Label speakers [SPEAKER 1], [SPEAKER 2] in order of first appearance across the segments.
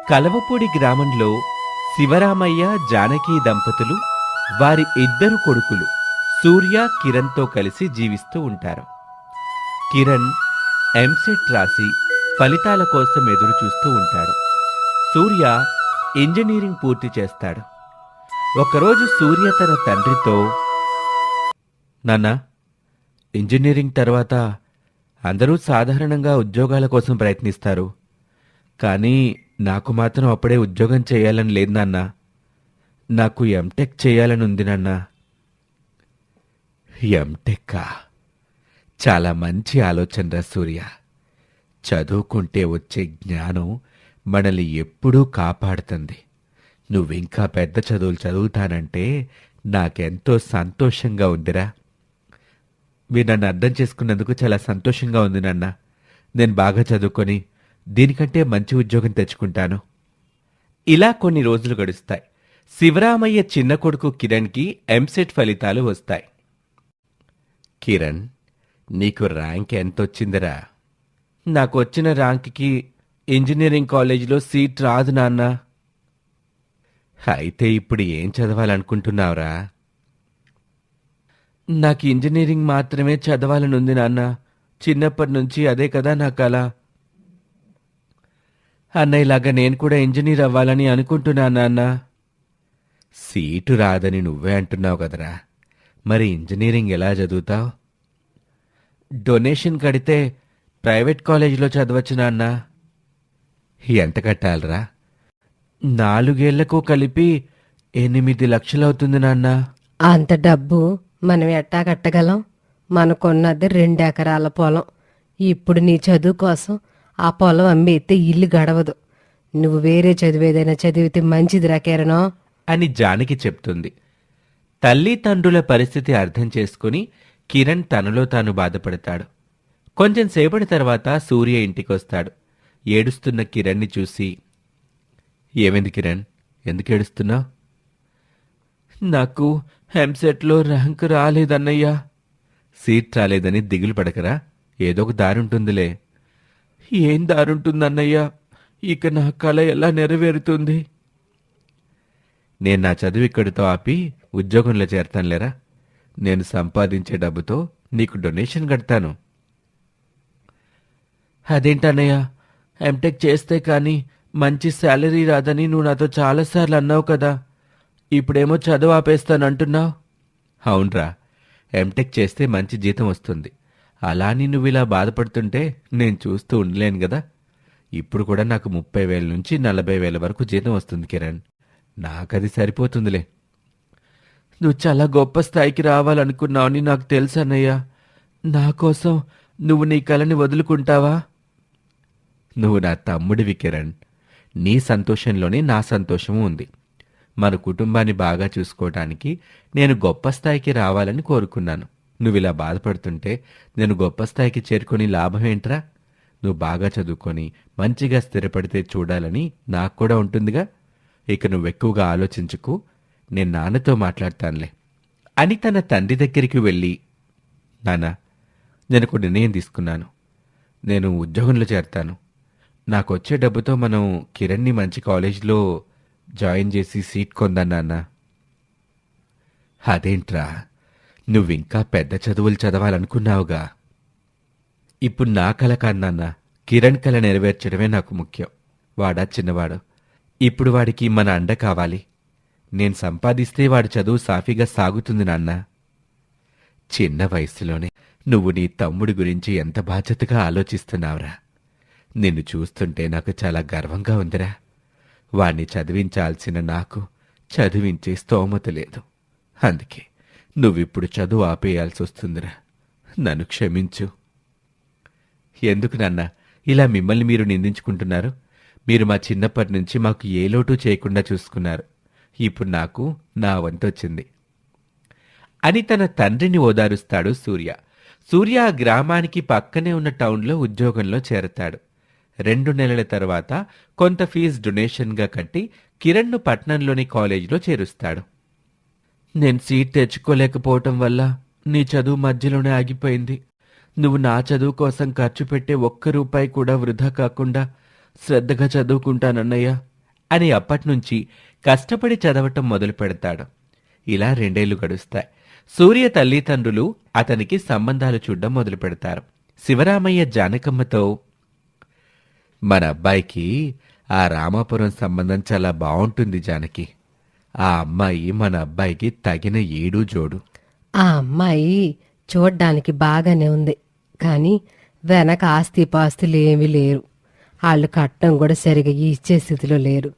[SPEAKER 1] కలవపూడి గ్రామంలో శివరామయ్య జానకి దంపతులు వారి ఇద్దరు కొడుకులు సూర్య కిరణ్తో కలిసి జీవిస్తూ ఉంటారు. కిరణ్ ఎంసెట్ రాసి ఫలితాల కోసం ఎదురు చూస్తూ ఉంటాడు. సూర్య ఇంజనీరింగ్ పూర్తి చేస్తాడు. ఒకరోజు సూర్య తన తండ్రితో, నాన్నా, ఇంజనీరింగ్ తర్వాత అందరూ సాధారణంగా ఉద్యోగాల కోసం ప్రయత్నిస్తారు. కానీ నాకు మాత్రం అప్పుడే ఉద్యోగం చేయాలని లేదు నాన్నా. నాకు ఎంటెక్ చేయాలని ఉంది నాన్నా. ఎంటెక్కా? చాలా మంచి ఆలోచనరా సూర్య. చదువుకుంటే వచ్చే జ్ఞానం మనల్ని ఎప్పుడూ కాపాడుతుంది. నువ్వింకా పెద్ద చదువులు చదువుతానంటే నాకెంతో సంతోషంగా ఉందిరా. మీరు నన్ను అర్థం చేసుకున్నందుకు చాలా సంతోషంగా ఉంది నాన్న. నేను బాగా చదువుకొని దీనికంటే మంచి ఉద్యోగం తెచ్చుకుంటాను. ఇలా కొన్ని రోజులు గడుస్తాయి. శివరామయ్య చిన్న కొడుకు కిరణ్కి ఎంసెట్ ఫలితాలు వస్తాయి. కిరణ్, నీకు ర్యాంక్ ఎంతొచ్చిందిరా? నాకు వచ్చిన ర్యాంక్కి ఇంజనీరింగ్ కాలేజీలో సీట్ రాదు నాన్న. అయితే ఇప్పుడు ఏం చదవాలనుకుంటున్నావురా? నాకు ఇంజనీరింగ్ మాత్రమే చదవాలనుంది నాన్న. చిన్నప్పటి నుంచి అదే కదా నా కల. అన్నయ్యలాగా నేను కూడా ఇంజనీర్ అవ్వాలని అనుకుంటున్నాను నాన్న. సీటు రాదని నువ్వే అంటున్నావు కదరా, మరి ఇంజనీరింగ్ ఎలా చదువుతావు? డొనేషన్ కడితే ప్రైవేట్ కాలేజీలో చదవచ్చు నాన్న. ఎంత కట్టాలరా? 4 ఏళ్లకు కలిపి 8 లక్షలవుతుంది నాన్న.
[SPEAKER 2] అంత డబ్బు మనం ఎట్టా కట్టగలం? మనకున్నది 2 ఎకరాల పొలం. ఇప్పుడు నీ చదువు కోసం ఆ పొలం అమ్మేస్తే ఇల్లు గడవదు. నువ్వు వేరే చదివేదైనా చదివితే మంచిదిరా కిరణం
[SPEAKER 1] అని జానకి చెప్తుంది. తల్లిదండ్రుల పరిస్థితి అర్థం చేసుకుని కిరణ్ తనలో తాను బాధపడతాడు. కొంచెం సేపటి తర్వాత సూర్య ఇంటికొస్తాడు. ఏడుస్తున్న కిరణ్ని చూసి, ఏమైంది కిరణ్, ఎందుకు ఏడుస్తున్నావు? నాకు ఎంసెట్లో ర్యాంకు రాలేదన్నయ్యా. సీట్ రాలేదని దిగులు పడకరా, ఏదో ఒక దారుంటుందిలే. ఏం దారుంటుందన్నయ్యా? ఇక నా కల ఎలా నెరవేరుతుంది? నేను నా చదువు ఇక్కడితో ఆపి ఉద్యోగంలో చేరతానులేరా. నేను సంపాదించే డబ్బుతో నీకు డొనేషన్ కడతాను. అదేంటన్నయ్య, ఎంటెక్ చేస్తే కానీ మంచి శాలరీ రాదని నువ్వు నాతో చాలాసార్లు అన్నావు కదా. ఇప్పుడేమో చదువు ఆపేస్తానంటున్నావు. అవునరా, ఎంటెక్ చేస్తే మంచి జీతం వస్తుంది. అలా నువ్వు ఇలా బాధపడుతుంటే నేను చూస్తూ ఉండలేను కదా. ఇప్పుడు కూడా నాకు 30,000 నుంచి 40,000 వరకు జీతం వస్తుంది కిరణ్. నాకది సరిపోతుందిలే. నువ్వు చాలా గొప్ప స్థాయికి రావాలనుకున్నావని నాకు తెలుసు అన్నయ్య. నా కోసం నువ్వు నీ కలని వదులుకుంటావా? నువ్వు నా తమ్ముడివి కిరణ్. నీ సంతోషంలోనే నా సంతోషము ఉంది. మన కుటుంబాన్ని బాగా చూసుకోవటానికి నేను గొప్ప స్థాయికి రావాలని కోరుకున్నాను. నువ్విలా బాధపడుతుంటే నేను గొప్ప స్థాయికి చేరుకొని లాభమేంట్రా? నువ్వు బాగా చదువుకొని మంచిగా స్థిరపడితే చూడాలని నాకు కూడా ఉంటుందిగా. ఇక నువ్వెక్కువగా ఆలోచించుకు, నేను నాన్నతో మాట్లాడతానులే అని తన తండ్రి దగ్గరికి వెళ్ళి, నాన్న, నేను ఒక నిర్ణయం తీసుకున్నాను. నేను ఉద్యోగంలో చేరతాను. నాకొచ్చే డబ్బుతో మనం కిరణ్ని మంచి కాలేజీలో జాయిన్ చేసి సీట్ కొందాం నాన్న. అదేంట్రా, నువ్వింకా పెద్ద చదువులు చదవాలనుకున్నావుగా. ఇప్పుడు నా కల కన్నా కిరణ్ కల నెరవేర్చడమే నాకు ముఖ్యం. వాడా చిన్నవాడు. ఇప్పుడు వాడికి మన అండ కావాలి. నేను సంపాదిస్తే వాడి చదువు సాఫీగా సాగుతుంది నాన్న. చిన్న వయసులోనే నువ్వు నీ తమ్ముడి గురించి ఎంత బాధ్యతగా ఆలోచిస్తున్నావురా. నిన్ను చూస్తుంటే నాకు చాలా గర్వంగా ఉందిరా. వాణ్ణి చదివించాల్సిన నాకు చదివించే స్తోమత లేదు. అందుకే నువ్విప్పుడు చదువు ఆపేయాల్సి వస్తుందిరా. నన్ను క్షమించు. ఎందుకు నాన్న ఇలా మిమ్మల్ని మీరు నిందించుకుంటున్నారు? మీరు మా చిన్నప్పటి నుంచి మాకు ఏ లోటు చేయకుండా చూసుకున్నారు. ఇప్పుడు నాకు నా వంతొచ్చింది అని తన తండ్రిని ఓదారుస్తాడు సూర్య. సూర్య ఆ గ్రామానికి పక్కనే ఉన్న టౌన్లో ఉద్యోగంలో చేరతాడు. 2 నెలల తర్వాత కొంత ఫీజు డొనేషన్గా కట్టి కిరణ్ను పట్నంలోని కాలేజీలో చేరుస్తాడు. నేను సీట్ తెచ్చుకోలేకపోవటం వల్ల నీ చదువు మధ్యలోనే ఆగిపోయింది. నువ్వు నా చదువు కోసం ఖర్చు పెట్టే 1 రూపాయి కూడా వృధా కాకుండా శ్రద్ధగా చదువుకుంటానన్నయ్య. అని అప్పట్నుంచి కష్టపడి చదవటం మొదలు పెడతాడు. ఇలా 2 ఏళ్లు గడుస్తాయి. సూర్య తల్లిదండ్రులు అతనికి సంబంధాలు చూడ్డం మొదలు పెడతారు. శివరామయ్య జానకమ్మతో, మన అబ్బాయికి ఆ రామాపురం సంబంధం చాలా బావుంటుంది జానకి. ఆ అమ్మాయి మన అబ్బాయికి తగిన ఏడు జోడు.
[SPEAKER 2] ఆ అమ్మాయి చూడ్డానికి బాగానే ఉంది, కానీ వెనక ఆస్తిపాస్తులు ఏమీ లేరు. వాళ్ళు కట్నం కూడా సరిగా ఇచ్చే స్థితిలో లేరు.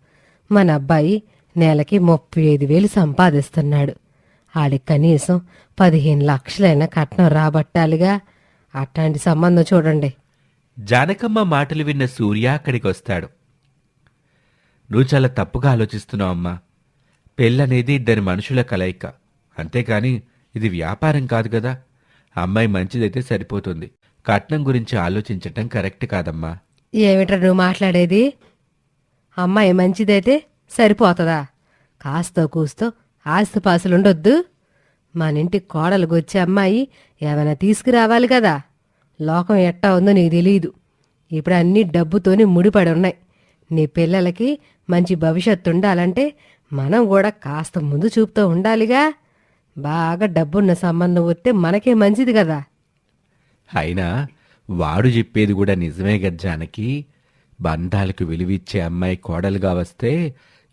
[SPEAKER 2] మన అబ్బాయి నెలకి 35,000 సంపాదిస్తున్నాడు. ఆడికి కనీసం 15 లక్షలైనా కట్నం రాబట్టాలిగా. అట్లాంటి సంబంధం చూడండి.
[SPEAKER 1] జానకమ్మ మాటలు విన్న సూర్య అక్కడికొస్తాడు. నువ్వు చాలా తప్పుగా ఆలోచిస్తున్నావు అమ్మా. పెళ్ళనేది 2 మనుషుల కలయిక, అంతేకాని ఇది వ్యాపారం కాదు కదా. అమ్మాయి మంచిదైతే సరిపోతుంది. కట్నం గురించి ఆలోచించటం కరెక్ట్ కాదమ్మా.
[SPEAKER 2] ఏమిట్రా నువ్వు మాట్లాడేది? అమ్మాయి మంచిదైతే సరిపోతుందా? కాస్తో కూస్తో ఆస్తిపాసులుండొద్దు? మన ఇంటి కోడలకు వచ్చే అమ్మాయి ఏమైనా తీసుకురావాలి కదా. లోకం ఎట్టా ఉందో నీకు తెలీదు. ఇప్పుడు అన్నీ డబ్బుతోనే ముడిపడి ఉన్నాయి. నీ పిల్లలకి మంచి భవిష్యత్తు ఉండాలంటే మనం కూడా కాస్త ముందు చూపుతూ ఉండాలిగా. బాగా డబ్బున్న సంబంధం వస్తే మనకే మంచిది కదా.
[SPEAKER 1] అయినా వాడు చెప్పేది కూడా నిజమే గజ్జానకి. బంధాలకు విలువిచ్చే అమ్మాయి కోడలుగా వస్తే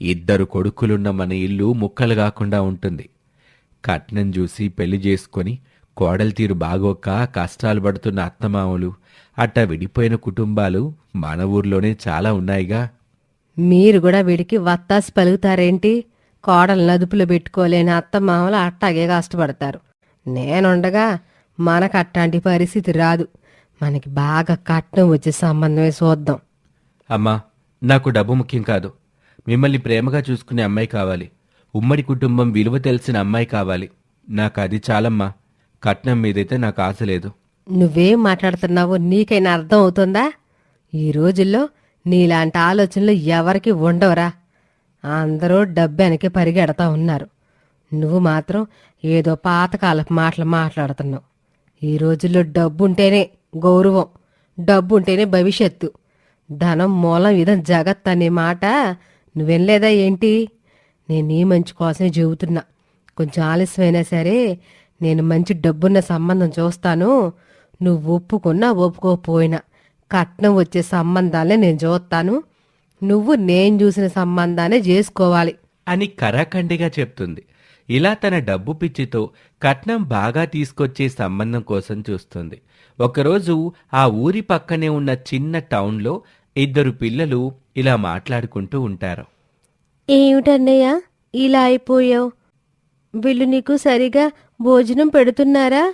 [SPEAKER 1] 2 కొడుకులున్న మన ఇల్లు ముక్కలు కాకుండా ఉంటుంది. కట్నం చూసి పెళ్లి చేసుకొని కోడలు తీరు బాగోక కష్టాలు పడుతున్న అత్తమామలు, అట్టా విడిపోయిన కుటుంబాలు మన ఊర్లోనే చాలా ఉన్నాయిగా.
[SPEAKER 2] మీరు కూడా వీడికి వత్తాసి పలుకుతారేంటి? కోడల్ని అదుపులో పెట్టుకోలేని అత్తమామలు అట్టాగే కష్టపడతారు. నేనుండగా మనకు అట్లాంటి పరిస్థితి రాదు. మనకి బాగా కట్నం వచ్చే సంబంధమే చూద్దాం.
[SPEAKER 1] అమ్మా, నాకు డబ్బు ముఖ్యం కాదు. మిమ్మల్ని ప్రేమగా చూసుకునే అమ్మాయి కావాలి. ఉమ్మడి కుటుంబం విలువ తెలిసిన అమ్మాయి కావాలి. నాకు అది చాలమ్మా. కట్నం మీదైతే నాకు ఆశ లేదు.
[SPEAKER 2] నువ్వేం మాట్లాడుతున్నావో నీకైనా అర్థం అవుతుందా? ఈ రోజుల్లో నీలాంటి ఆలోచనలు ఎవరికి ఉండవరా. అందరూ డబ్బెనకే పరిగెడతా ఉన్నారు. నువ్వు మాత్రం ఏదో పాతకాలపు మాటలు మాట్లాడుతున్నావు. ఈ రోజుల్లో డబ్బుంటేనే గౌరవం, డబ్బుంటేనే భవిష్యత్తు. ధనం మూలం ఇదం జగత్ అనే మాట నువ్వెనలేదా ఏంటి? నేను నీ మంచి కోసమే చెబుతున్నా. కొంచెం ఆలస్యమైనా సరే నేను మంచి డబ్బున్న సంబంధం చూస్తాను. నువ్వు ఒప్పుకున్నా ఒప్పుకోపోయినా కట్నం వచ్చే సంబంధాలే నేను చూస్తాను. నువ్వు నేను చూసిన సంబంధానే చేసుకోవాలి
[SPEAKER 1] అని కరాఖండిగా చెప్తుంది. ఇలా తన డబ్బు పిచ్చితో కట్నం బాగా తీసుకొచ్చే సంబంధం కోసం చూస్తుంది. ఒకరోజు ఆ ఊరి పక్కనే ఉన్న చిన్న టౌన్లో 2 పిల్లలు ఇలా మాట్లాడుకుంటూ ఉంటారు.
[SPEAKER 2] ఏమిటన్నయ్య ఇలా అయిపోయావు? వీళ్ళు నీకు సరిగా భోజనం పెడుతున్నారా?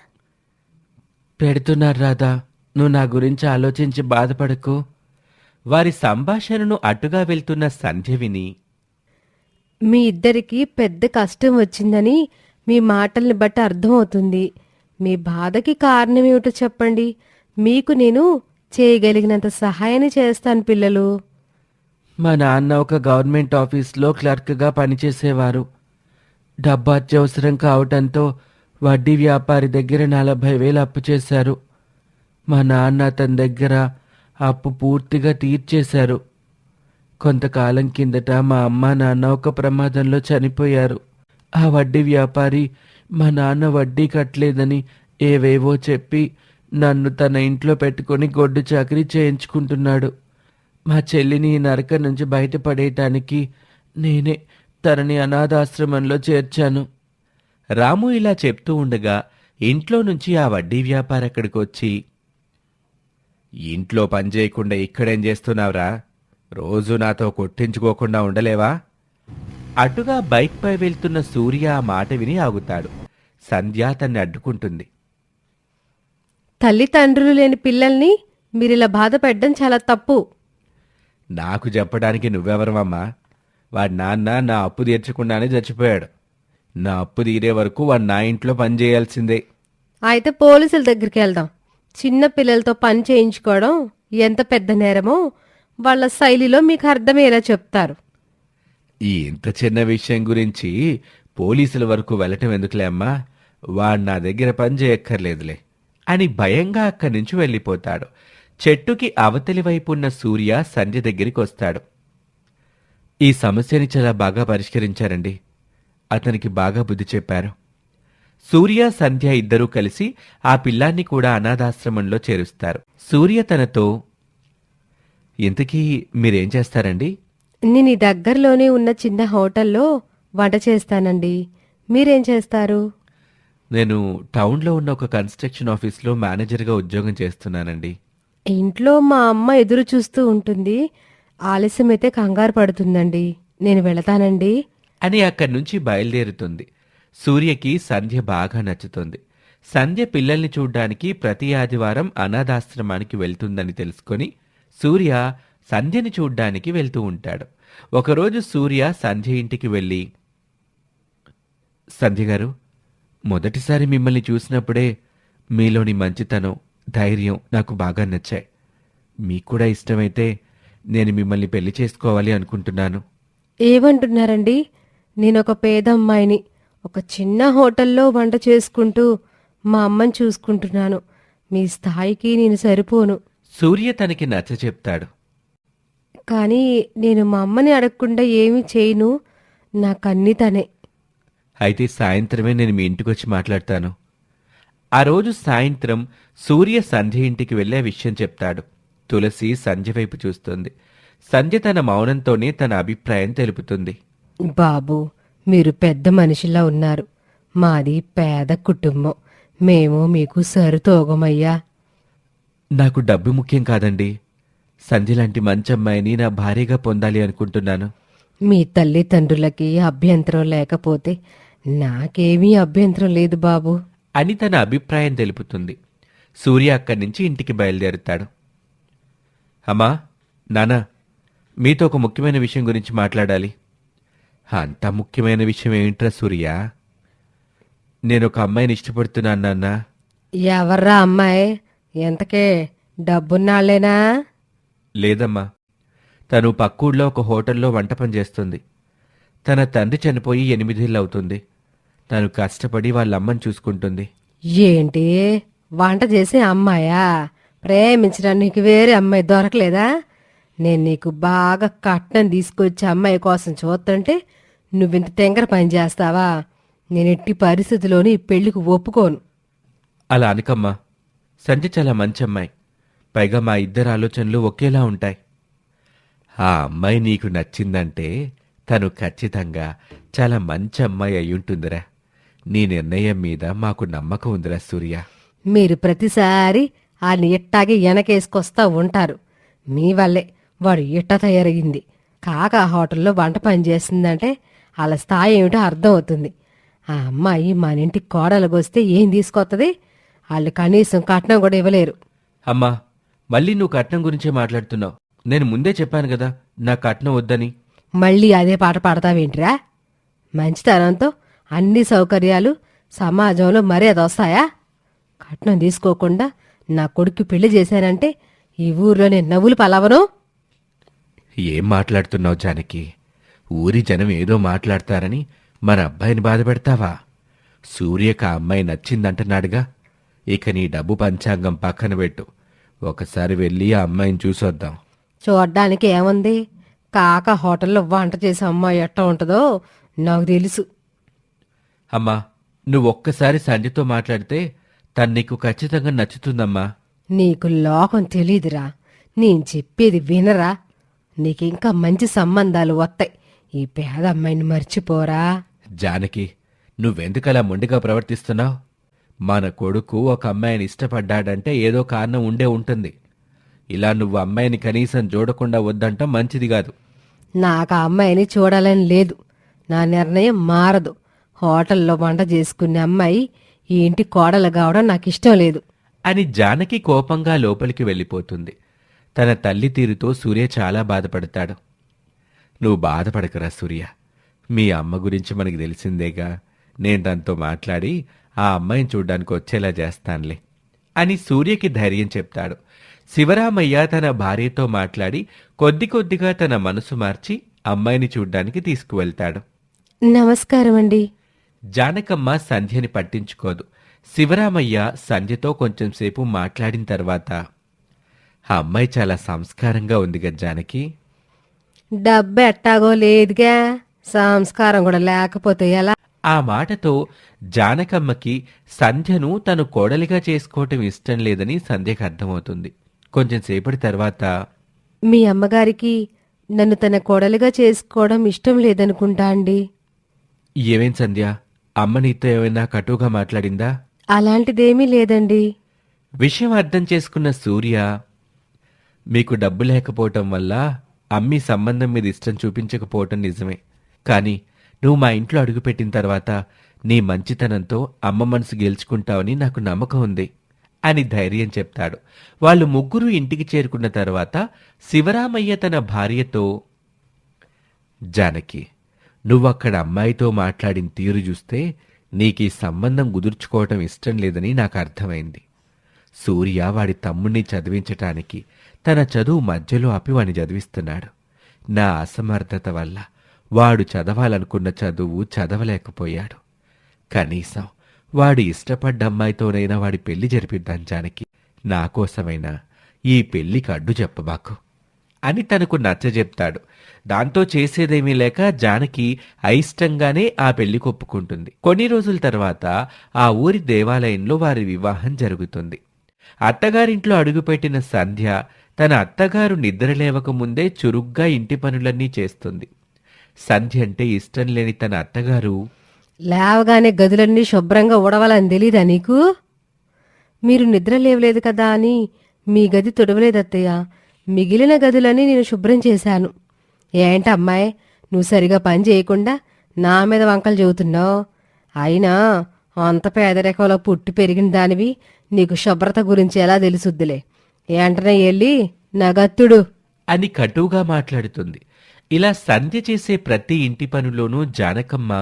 [SPEAKER 1] పెడుతున్నారు రాధా, నువ్వు నా గురించి ఆలోచించి బాధపడకు. వారి సంభాషణను అటుగా వెళ్తున్న సంధ్య విని,
[SPEAKER 2] మీ ఇద్దరికి పెద్ద కష్టం వచ్చిందని మీ మాటల్ని బట్టి అర్థమవుతుంది. మీ బాధకి కారణమేమిటో చెప్పండి. మీకు నేను చేయగలిగినంత సహాయాన్ని చేస్తాను పిల్లలు.
[SPEAKER 1] మా నాన్న ఒక గవర్నమెంట్ ఆఫీస్లో క్లర్క్గా పనిచేసేవారు. డబ్బు అత్యవసరం కావటంతో వడ్డీ వ్యాపారి దగ్గర 40,000 అప్పు చేశారు. మా నాన్న అతని దగ్గర అప్పు పూర్తిగా తీర్చేశారు. కొంతకాలం కిందట మా అమ్మ నాన్న ఒక ప్రమాదంలో చనిపోయారు. ఆ వడ్డీ వ్యాపారి మా నాన్న వడ్డీ కట్టలేదని ఏవేవో చెప్పి నన్ను తన ఇంట్లో పెట్టుకొని గొడ్డు చాకరీ చేయించుకుంటున్నాడు. మా చెల్లిని ఈ నరకం నుంచి బయటపడేయటానికి నేనే తనని అనాథాశ్రమంలో చేర్చాను. రాము ఇలా చెప్తూ ఉండగా ఇంట్లో నుంచి ఆ వడ్డీ వ్యాపారి అక్కడికి వచ్చి, ఇంట్లో పని చేయకుండా ఇక్కడేం చేస్తున్నావురా? రోజు నాతో కొట్టించుకోకుండా ఉండలేవా? అటుగా బైక్పై వెళ్తున్న సూర్య ఆ మాట విని ఆగుతాడు. సంధ్య తన్ని అడ్డుకుంటుంది.
[SPEAKER 2] తల్లిదండ్రులు లేని పిల్లల్ని మీరిలా బాధపెట్టడం చాలా తప్పు.
[SPEAKER 1] నాకు చెప్పడానికి నువ్వెవరమమ్మా? వాడి నాన్న నా అప్పు తీర్చకుండానే చచ్చిపోయాడు. నా అప్పు తీరే వరకు వాడు నా ఇంట్లో పని చేయాల్సిందే.
[SPEAKER 2] అయితే పోలీసుల దగ్గరికి వెళ్దాం. చిన్న పిల్లలతో పని చేయించుకోవడం ఎంత పెద్ద నేరమో వాళ్ళ శైలిలో మీకు అర్థమయ్యేలా చెప్తారు.
[SPEAKER 1] ఈ ఇంత చిన్న విషయం గురించి పోలీసుల వరకు వెళ్ళటం ఎందుకులే అమ్మా? వాడు నా దగ్గర పని చేయక్కర్లేదులే అని భయంగా అక్కడి నుంచి వెళ్ళిపోతాడు. చెట్టుకి అవతలి వైపు ఉన్న సూర్య సంధ్య దగ్గరికి వస్తాడు. ఈ సమస్యని చాలా బాగా పరిష్కరించారండి. అతనికి బాగా బుద్ధి చెప్పారు. సూర్య సంధ్య ఇద్దరూ కలిసి ఆ పిల్లాన్ని కూడా అనాథాశ్రమంలో చేరుస్తారు. సూర్య తనతో, ఇంతకీ మీరేం చేస్తారండి?
[SPEAKER 2] నేను ఈ దగ్గరలోనే ఉన్న చిన్న హోటల్లో వంట చేస్తానండి. మీరేం చేస్తారు?
[SPEAKER 1] నేను టౌన్లో ఉన్న ఒక కన్స్ట్రక్షన్ ఆఫీస్లో మేనేజర్గా ఉద్యోగం చేస్తున్నానండి.
[SPEAKER 2] ఇంట్లో మా అమ్మ ఎదురు చూస్తూ ఉంటుంది. ఆలస్యమైతే కంగారు పడుతుందండి. నేను వెళతానండి.
[SPEAKER 1] అని అక్కడి నుంచి బయలుదేరుతుంది. సూర్యకి సంధ్య బాగా నచ్చుతుంది. సంధ్య పిల్లల్ని చూడ్డానికి ప్రతి ఆదివారం అనాథాశ్రమానికి వెళ్తుందని తెలుసుకొని సూర్య సంధ్యని చూడ్డానికి వెళ్తూ ఉంటాడు. ఒకరోజు సూర్య సంధ్య ఇంటికి వెళ్ళి, సంధ్య గారు, మొదటిసారి మిమ్మల్ని చూసినప్పుడే మీలోని మంచితనం, ధైర్యం నాకు బాగా నచ్చాయి. మీకు కూడా ఇష్టమైతే నేను మిమ్మల్ని పెళ్లి చేసుకోవాలి అనుకుంటున్నాను.
[SPEAKER 2] ఏమంటున్నారండి? నేనొక పేదమ్మాయిని. ఒక చిన్న హోటల్లో వంట చేసుకుంటూ మా అమ్మని చూసుకుంటున్నాను. మీ స్థాయికి నేను సరిపోను.
[SPEAKER 1] సూర్య తనకి నచ్చ చెప్తాడు.
[SPEAKER 2] కానీ నేను మా అమ్మని అడగకుండా ఏమీ చేయను. నాకన్నీ తనే.
[SPEAKER 1] అయితే సాయంత్రమే నేను మీ ఇంటికొచ్చి మాట్లాడతాను. ఆ రోజు సాయంత్రం సూర్య సంధ్య ఇంటికి వెళ్ళే విషయం చెప్తాడు. తులసి సంధ్య వైపు చూస్తుంది. సంధ్య తన మౌనంతోనే తన అభిప్రాయం తెలుపుతుంది.
[SPEAKER 2] బాబు, మీరు పెద్ద మనిషిలా ఉన్నారు. మాది పేద కుటుంబం. మేము మీకు సరితోగమయ్యా.
[SPEAKER 1] నాకు డబ్బు ముఖ్యం కాదండి. సంధ్య లాంటి మంచి అమ్మాయిని నా భార్యగా పొందాలి అనుకుంటున్నాను.
[SPEAKER 2] మీ తల్లిదండ్రులకి అభ్యంతరం లేకపోతే నాకేమీ అభ్యంతరం లేదు బాబు.
[SPEAKER 1] అని తన అభిప్రాయం తెలుపుతుంది. సూర్య అక్కడి నుంచి ఇంటికి బయలుదేరుతాడు. అమ్మా, నానా, మీతో ఒక ముఖ్యమైన విషయం గురించి మాట్లాడాలి. అంత ముఖ్యమైన విషయం ఏంట్రా సూర్య? నేను ఒక అమ్మాయిని ఇష్టపడుతున్నాను నాన్న.
[SPEAKER 2] ఎవర్రా అమ్మాయి? ఎంతకే డబ్బున్నాళ్లేనా?
[SPEAKER 1] లేదమ్మా, తను పక్కూళ్ళో ఒక హోటల్లో వంట పని చేస్తుంది. తన తండ్రి చనిపోయి 8 ఏళ్ళు అవుతుంది. తను కష్టపడి వాళ్ళ అమ్మని చూసుకుంటుంది.
[SPEAKER 2] ఏంటి, వంట చేసే అమ్మాయా? ప్రేమించడానికి వేరే అమ్మాయి దొరకలేదా? నేను నీకు బాగా కట్నం తీసుకొచ్చి అమ్మాయి కోసం చూస్తుంటే నువ్వింత తెంగర పని చేస్తావా? నేను ఎట్టి పరిస్థితిలోని ఈ పెళ్లికి ఒప్పుకోను.
[SPEAKER 1] అలా అనకమ్మా. సంధ్య చాలా మంచి అమ్మాయి. పైగా మా ఇద్దరి ఆలోచనలు ఒకేలా ఉంటాయి. ఆ అమ్మాయి నీకు నచ్చిందంటే తను ఖచ్చితంగా చాలా మంచి అమ్మాయి అయ్యుంటుందిరా. నీ నిర్ణయం మీద మాకు నమ్మకం ఉందిరా సూర్య.
[SPEAKER 2] మీరు ప్రతిసారి ఆయన ఇట్టాగే వెనకేసుకొస్తా ఉంటారు. మీ వల్లే వాడు ఇట్ట తయారయ్యింది. కాకా హోటల్లో వంట పని చేస్తుందంటే వాళ్ళ స్థాయి ఏమిటో అర్థం అవుతుంది. ఆ అమ్మాయి మన ఇంటికి కోడలుగొస్తే ఏం తీసుకొస్తుంది? వాళ్ళు కనీసం కట్నం కూడా ఇవ్వలేరు.
[SPEAKER 1] అమ్మా, మళ్ళీ నువ్వు కట్నం గురించే మాట్లాడుతున్నావు. నేను ముందే చెప్పాను కదా నా కట్నం వద్దని.
[SPEAKER 2] మళ్ళీ అదే పాట పాడతావేంటిరా? మంచితనంతో అన్ని సౌకర్యాలు సమాజంలో మర్యాద వస్తాయా? కట్నం తీసుకోకుండా నా కొడుకు పెళ్లి చేశానంటే ఈ ఊర్లో నేను నవ్వులు పలవను.
[SPEAKER 1] ఏం మాట్లాడుతున్నావు జానకి? ఊరి జనం ఏదో మాట్లాడతారని మన అబ్బాయిని బాధపెడతావా? సూర్యకు ఆ అమ్మాయి నచ్చిందంటున్నాడుగా. ఇక నీ డబ్బు పంచాంగం పక్కన పెట్టు. ఒకసారి వెళ్ళి ఆ అమ్మాయిని చూసొద్దాం.
[SPEAKER 2] చూడ్డానికి ఏముంది? కాక హోటల్లో వంట చేసే అమ్మాయి ఎట్ట ఉంటుందో నాకు తెలుసు.
[SPEAKER 1] అమ్మా, నువ్వు ఒక్కసారి సంధ్యతో మాట్లాడితే తను నీకు ఖచ్చితంగా నచ్చుతుందమ్మా.
[SPEAKER 2] నీకు లోకం తెలీదురా. నేను చెప్పేది వినరా? నీకింకా మంచి సంబంధాలు వస్తాయి. ఈ పేద అమ్మాయిని మర్చిపోరా.
[SPEAKER 1] జానకి, నువ్వెందుకలా మొండిగా ప్రవర్తిస్తున్నావు? మన కొడుకు ఒక అమ్మాయిని ఇష్టపడ్డాడంటే ఏదో కారణం ఉండే ఉంటుంది. ఇలా నువ్వు అమ్మాయిని కనీసం చూడకుండా వద్దంటాం మంచిది కాదు.
[SPEAKER 2] నాకు ఆ అమ్మాయిని చూడాలని లేదు. నా నిర్ణయం మారదు. హోటల్లో వంట చేసుకునే అమ్మాయి ఈ ఇంటి కోడలు కావడం నాకు ఇష్టం లేదు.
[SPEAKER 1] అని జానకి కోపంగా లోపలికి వెళ్ళిపోతుంది. తన తల్లి తీరుతో సూర్య చాలా బాధపడతాడు. నువ్వు బాధపడకరా సూర్య. మీ అమ్మ గురించి మనకి తెలిసిందేగా. నేను తనతో మాట్లాడి ఆ అమ్మాయిని చూడ్డానికి వచ్చేలా చేస్తానులే అని సూర్యకి ధైర్యం చెప్తాడు. శివరామయ్య తన భార్యతో మాట్లాడి కొద్ది కొద్దిగా తన మనసు మార్చి అమ్మాయిని చూడ్డానికి తీసుకువెళ్తాడు.
[SPEAKER 2] నమస్కారం అండి.
[SPEAKER 1] జానకమ్మ సంధ్యని పట్టించుకోదు. శివరామయ్య సంధ్యతో కొంచెం సేపు మాట్లాడిన తర్వాత, ఆ అమ్మాయి చాలా సంస్కారంగా ఉంది కదా జానకి.
[SPEAKER 2] డబ్బు ఎట్టాగో లేదుగా, సంస్కారం కూడా లేకపోతే ఎలా?
[SPEAKER 1] ఆ మాటతో జానకమ్మకి సంధ్యను తను కోడలిగా చేసుకోవటం ఇష్టం లేదని సంధ్యకు అర్థమవుతుంది. కొంచెం సేపటి తర్వాత,
[SPEAKER 2] మీ అమ్మగారికి నన్ను తన కోడలిగా చేసుకోవడం ఇష్టం లేదనుకుంటా అండి.
[SPEAKER 1] ఏమేం సంధ్య, అమ్మ నీతో ఏమైనా కటువుగా మాట్లాడిందా?
[SPEAKER 2] అలాంటిదేమీ లేదండి.
[SPEAKER 1] విషయం అర్థం చేసుకున్న సూర్య, మీకు డబ్బు లేకపోవటం వల్ల అమ్మి సంబంధం మీద ఇష్టం చూపించకపోవటం నిజమే. కానీ నువ్వు మా ఇంట్లో అడుగుపెట్టిన తర్వాత నీ మంచితనంతో అమ్మ మనసు గెలుచుకుంటావని నాకు నమ్మకం ఉంది అని ధైర్యం చెప్తాడు. వాళ్ళు ముగ్గురు ఇంటికి చేరుకున్న తర్వాత శివరామయ్య తన భార్యతో, జానకి, నువ్వక్కడ అమ్మాయితో మాట్లాడిన తీరు చూస్తే నీకీ సంబంధం కుదుర్చుకోవటం ఇష్టం లేదని నాకు అర్థమైంది. సూర్య వాడి తమ్ముణ్ణి చదివించటానికి తన చదువు మధ్యలో ఆపి వాణ్ణి చదివిస్తున్నాడు. నా అసమర్థత వల్ల వాడు చదవాలనుకున్న చదువు చదవలేకపోయాడు. కనీసం వాడు ఇష్టపడ్డ అమ్మాయితోనైనా వాడి పెళ్లి జరిపిద్దాం జానకి. నా కోసమైనా ఈ పెళ్లికి అడ్డు చెప్పబాకు అని తనకు నచ్చజెప్తాడు. దాంతో చేసేదేమీ లేక జానకి అయిష్టంగానే ఆ పెళ్లి ఒప్పుకుంటుంది. కొన్ని రోజుల తర్వాత ఆ ఊరి దేవాలయంలో వారి వివాహం జరుగుతుంది. అత్తగారింట్లో అడుగుపెట్టిన సంధ్య తన అత్తగారు నిద్రలేవకముందే చురుగ్గా ఇంటి పనులన్నీ చేస్తుంది. సంధ్య అంటే ఇష్టం లేని తన అత్తగారు,
[SPEAKER 2] లేవగానే గదులన్నీ శుభ్రంగా ఉడవాలని తెలీదా నీకు? మీరు నిద్ర లేవలేదు కదా అని మీ గది తుడవలేదత్తయ్య. మిగిలిన గదులని నేను శుభ్రం చేశాను. ఏంటమ్మాయి, నువ్వు సరిగా పని చేయకుండా నా మీద వంకలు చెబుతున్నావు? అయినా అంత పేదరికంలో పుట్టి పెరిగిన దానివి, నీకు శుభ్రత గురించి ఎలా తెలుసుద్దులే. ఏంటనే వెళ్ళి నా గత్తుడు
[SPEAKER 1] అని కటువుగా మాట్లాడుతుంది. ఇలా సంధ్య చేసే ప్రతి ఇంటి పనిలోనూ జానకమ్మ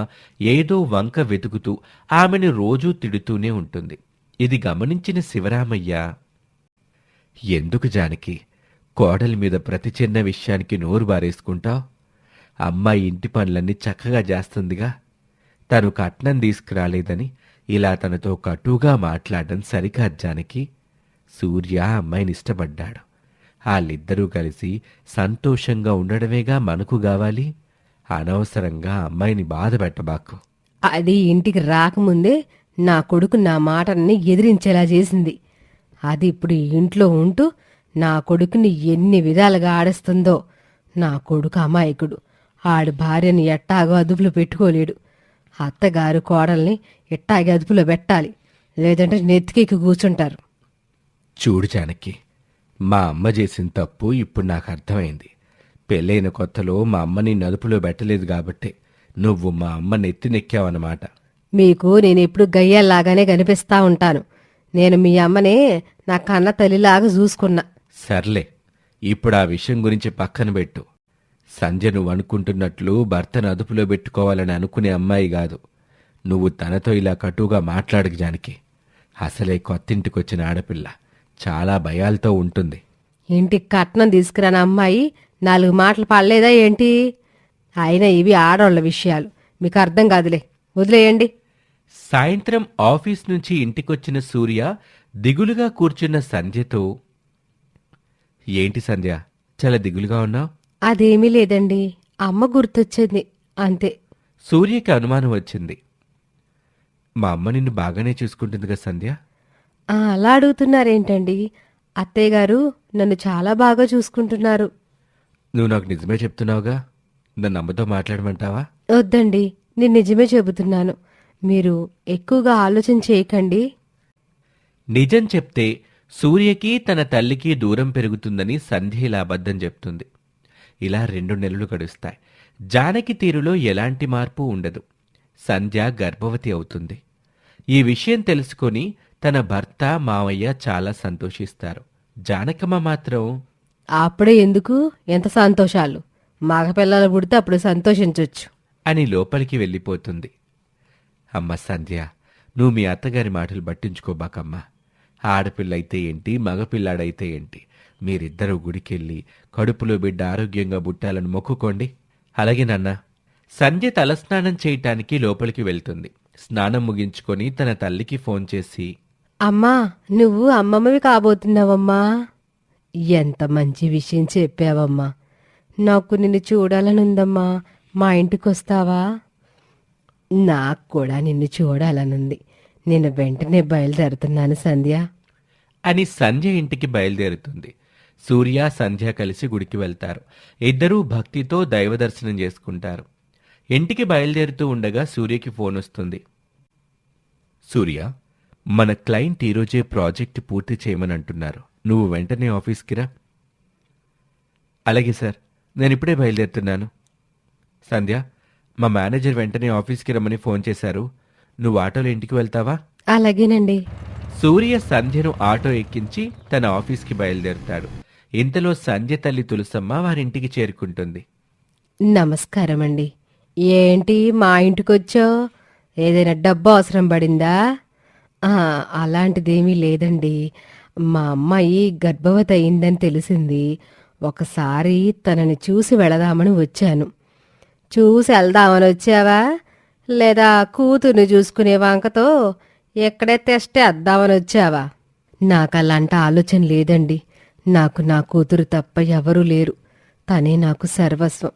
[SPEAKER 1] ఏదో వంక వెతుకుతూ ఆమెను రోజూ తిడుతూనే ఉంటుంది. ఇది గమనించిన శివరామయ్య, ఎందుకు జానకి కోడలి మీద ప్రతి చిన్న విషయానికి నోరు బారేసుకుంటావు? అమ్మాయి ఇంటి పనులన్నీ చక్కగా చేస్తుందిగా. తను కట్నం తీసుకురాలేదని ఇలా తనతో కటువుగా మాట్లాడడం సరికాదు జానకి. సూర్య అమ్మాయిని ఇష్టపడ్డాడు. వాళ్ళిద్దరూ కలిసి సంతోషంగా ఉండడమేగా మనకు కావాలి. అనవసరంగా అమ్మాయిని బాధ పెట్టబాకు.
[SPEAKER 2] అది ఇంటికి రాకముందే నా కొడుకు నా మాటని ఎదిరించేలా చేసింది. అది ఇప్పుడు ఈ ఇంట్లో ఉంటూ నా కొడుకుని ఎన్ని విధాలుగా ఆడిస్తుందో. నా కొడుకు అమాయకుడు. ఆడి భార్యని ఎట్టాగో అదుపులో పెట్టుకోలేడు. అత్తగారు కోడల్ని ఎట్టాగే అదుపులో పెట్టాలి, లేదంటే నెత్తికెక్కి కూర్చుంటారు.
[SPEAKER 1] చూడు జానకి, మా అమ్మ చేసిన తప్పు ఇప్పుడు నాకు అర్థమైంది. పెళ్ళైన కొత్తలో మా అమ్మని నదుపులో పెట్టలేదు కాబట్టే నువ్వు మా అమ్మ నెత్తినెక్కావన్నమాట.
[SPEAKER 2] మీకు నేను ఎప్పుడు గయ్యల్లాగానే కనిపిస్తా ఉంటాను. నేను మీ అమ్మనే నా కన్న తల్లిలాగా చూసుకున్నా.
[SPEAKER 1] సర్లే, ఇప్పుడు ఆ విషయం గురించి పక్కన పెట్టు. సంధ్య నువ్వు అనుకుంటున్నట్లు భర్తను అదుపులో పెట్టుకోవాలని అనుకునే అమ్మాయి కాదు. నువ్వు తనతో ఇలా కటువుగా మాట్లాడకు జానకి. అసలే కొత్తింటికొచ్చిన ఆడపిల్ల చాలా భయాలతో ఉంటుంది.
[SPEAKER 2] ఇంటికి కట్నం తీసుకురాని అమ్మాయి 4 మాటలు పడలేదా ఏంటి? అయినా ఇవి ఆడోళ్ల విషయాలు, మీకు అర్థం కాదులే, వదిలేయండి.
[SPEAKER 1] సాయంత్రం ఆఫీస్ నుంచి ఇంటికొచ్చిన సూర్య దిగులుగా కూర్చున్న సంధ్యతో, ఏంటి సంధ్య, చాలా దిగులుగా ఉన్నావు?
[SPEAKER 2] అదేమీ లేదండి, అమ్మ గుర్తొచ్చింది అంతే.
[SPEAKER 1] సూర్యకి అనుమానం వచ్చింది. మా అమ్మ నిన్ను బాగానే చూసుకుంటుందిగా సంధ్య?
[SPEAKER 2] అలా అడుగుతున్నారేంటండి? అత్తయ్య గారు నన్ను చాలా బాగా చూసుకుంటున్నారు.
[SPEAKER 1] నువ్వు నాకు నిజమే చెప్తున్నావుగా. నన్ను అమ్మతో మాట్లాడమంటావా?
[SPEAKER 2] వద్దండి, నేను నిజమే చెబుతున్నాను. మీరు ఎక్కువగా ఆలోచన చేయకండి.
[SPEAKER 1] నిజం చెప్తే సూర్యకి తన తల్లికి దూరం పెరుగుతుందని సంధ్య ఇలా అబద్ధం చెప్తుంది. ఇలా 2 నెలలు గడుస్తాయి. జానకి తీరులో ఎలాంటి మార్పు ఉండదు. సంధ్య గర్భవతి అవుతుంది. ఈ విషయం తెలుసుకొని తన భర్త మావయ్య చాలా సంతోషిస్తారు. జానకమ్మ మాత్రం,
[SPEAKER 2] అప్పుడే ఎందుకు ఎంత సంతోషాలు, మగపిల్లలు పుడితే అప్పుడు సంతోషించొచ్చు
[SPEAKER 1] అని లోపలికి వెళ్ళిపోతుంది. అమ్మ సంధ్య, నువ్వు మీ అత్తగారి మాటలు పట్టించుకోబాకమ్మా. ఆడపిల్లయితే ఏంటి, మగపిల్లాడైతే ఏంటి, మీరిద్దరూ గుడికెళ్ళి కడుపులో బిడ్డ ఆరోగ్యంగా పుట్టాలని మొక్కుకోండి. అలాగే నాన్న. సంధ్య తలస్నానం చేయటానికి లోపలికి వెళ్తుంది. స్నానం ముగించుకొని తన తల్లికి ఫోన్ చేసి,
[SPEAKER 2] అమ్మా, నువ్వు అమ్మమ్మవి కాబోతున్నావమ్మా. ఎంత మంచి విషయం చెప్పావమ్మా. నాకు నిన్ను చూడాలనుందమ్మా, మా ఇంటికి వస్తావా? నాకు కూడా నిన్ను చూడాలనుంది. నేను వెంటనే బయలుదేరుతున్నాను సంధ్య.
[SPEAKER 1] అని సంధ్య ఇంటికి బయలుదేరుతుంది. సూర్య, సంధ్య కలిసి గుడికి వెళ్తారు. ఇద్దరూ భక్తితో దైవ దర్శనం చేసుకుంటారు. ఇంటికి బయలుదేరుతూ ఉండగా సూర్యకి ఫోన్ వస్తుంది. సూర్య, మన క్లయింట్ ఈరోజే ప్రాజెక్ట్ పూర్తి చేయమని అంటున్నారు. నువ్వు వెంటనే ఆఫీస్కి రా. అలాగే సార్, నేను ఇప్పుడే బయలుదేరుతున్నాను. సంధ్య, మా మేనేజర్ వెంటనే ఆఫీస్కి రమ్మని ఫోన్ చేశారు. నువ్వు ఆటోలో ఇంటికి వెళ్తావా?
[SPEAKER 2] అలాగేనండి.
[SPEAKER 1] సూర్య సంధ్యను ఆటో ఎక్కించి తన ఆఫీస్కి బయలుదేరుతాడు. ఇంతలో సంధ్య తల్లి తులసమ్మ వారింటికి చేరుకుంటుంది.
[SPEAKER 2] నమస్కారం అండి. ఏంటి మా ఇంటికొచ్చావు? ఏదైనా డబ్బు అవసరం పడిందా? అలాంటిదేమీ లేదండి. మా అమ్మాయి గర్భవతి అయిందని తెలిసింది. ఒకసారి తనని చూసి వెళదామని వచ్చాను. చూసి వెళ్దామని వచ్చావా, లేదా కూతుర్ని చూసుకునే వంకతో ఎక్కడే తెస్టేద్దామని వచ్చావా? నాకు అలాంటి ఆలోచన లేదండి. నాకు నా కూతురు తప్ప ఎవరూ లేరు. తనే నాకు సర్వస్వం.